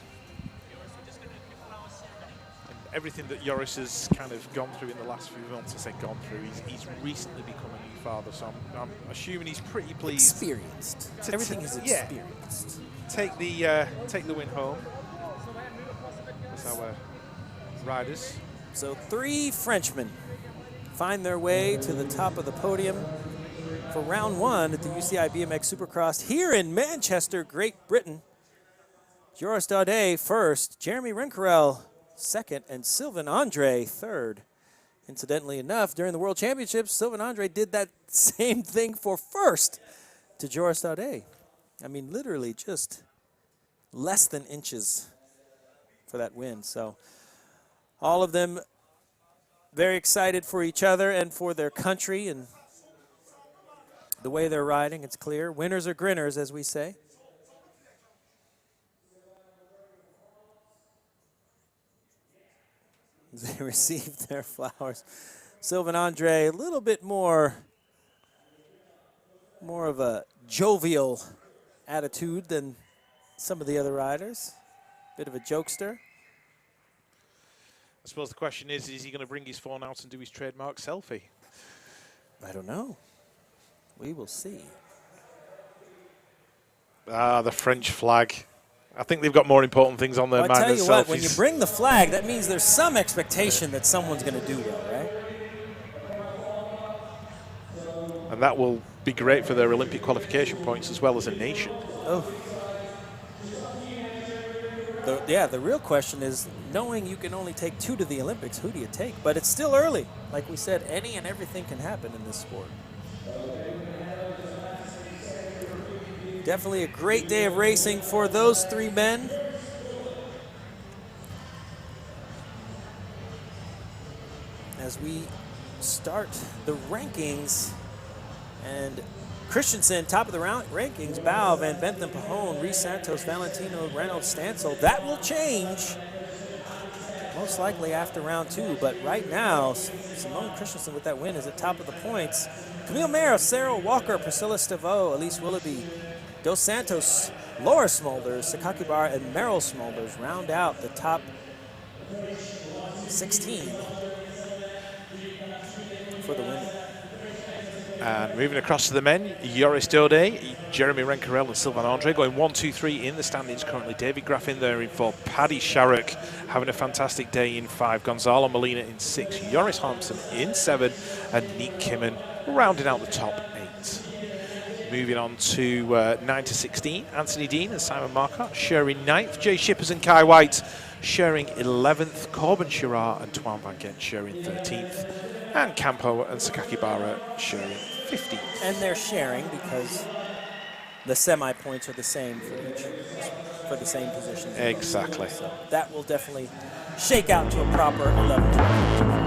And everything that Joris has kind of gone through in the last few months, I say gone through, he's recently become a new father, so I'm assuming he's pretty pleased. Experienced. Everything is experienced. Take the win home. That's our riders. So 3 Frenchmen find their way to the top of the podium for round 1 at the UCI BMX Supercross here in Manchester, Great Britain. Joris Daudet first, Jeremy Rencarel second, and Sylvain Andre third. Incidentally enough, during the World Championships, Sylvain Andre did that same thing for first to Joris Daudet. I mean, literally just less than inches for that win. So all of them very excited for each other and for their country and the way they're riding. It's clear. Winners are grinners, as we say. They received their flowers. Sylvain Andre, a little bit more of a jovial attitude than some of the other riders. Bit of a jokester. I suppose the question is he going to bring his phone out and do his trademark selfie? I don't know. We will see. Ah, the French flag. I think they've got more important things on their mind than selfies. I'll tell you what, when you bring the flag, that means there's some expectation that someone's going to do well, right? And that will be great for their Olympic qualification points as well as a nation. Oh. The real question is, knowing you can only take 2 to the Olympics, who do you take? But it's still early. Like we said, any and everything can happen in this sport. Definitely a great day of racing for those 3 men. As we start the rankings, and Christensen, top of the rankings, Bow, Van Bentham, Pahone, Reese Santos, Valentino, Reynolds, Stancil. That will change most likely after round 2, but right now, Simone Christensen with that win is at top of the points. Camille Mayer, Sarah Walker, Priscilla Stavo, Elise Willoughby, Dos Santos, Laura Smulders, Sakakibara, and Meryl Smulders round out the top 16 for the women. And moving across to the men, Joris Dode, Jeremy Rencarel and Sylvain Andre going 1, 2, 3 in the standings currently. David Graf in there in 4, Paddy Sharrock having a fantastic day in 5, Gonzalo Molina in 6, Joris Harmsen in 7, and Nick Kimmen rounding out the top 8. Moving on to 9 to 16, Anthony Dean and Simon Marcotte sharing 9th, Jay Shippers and Kai White sharing 11th, Corbin Shirar and Twan Van Gent sharing 13th, and Campo and Sakakibara sharing 15th. And they're sharing because the semi-points are the same for the same positions. Exactly. So that will definitely shake out to a proper 11-12.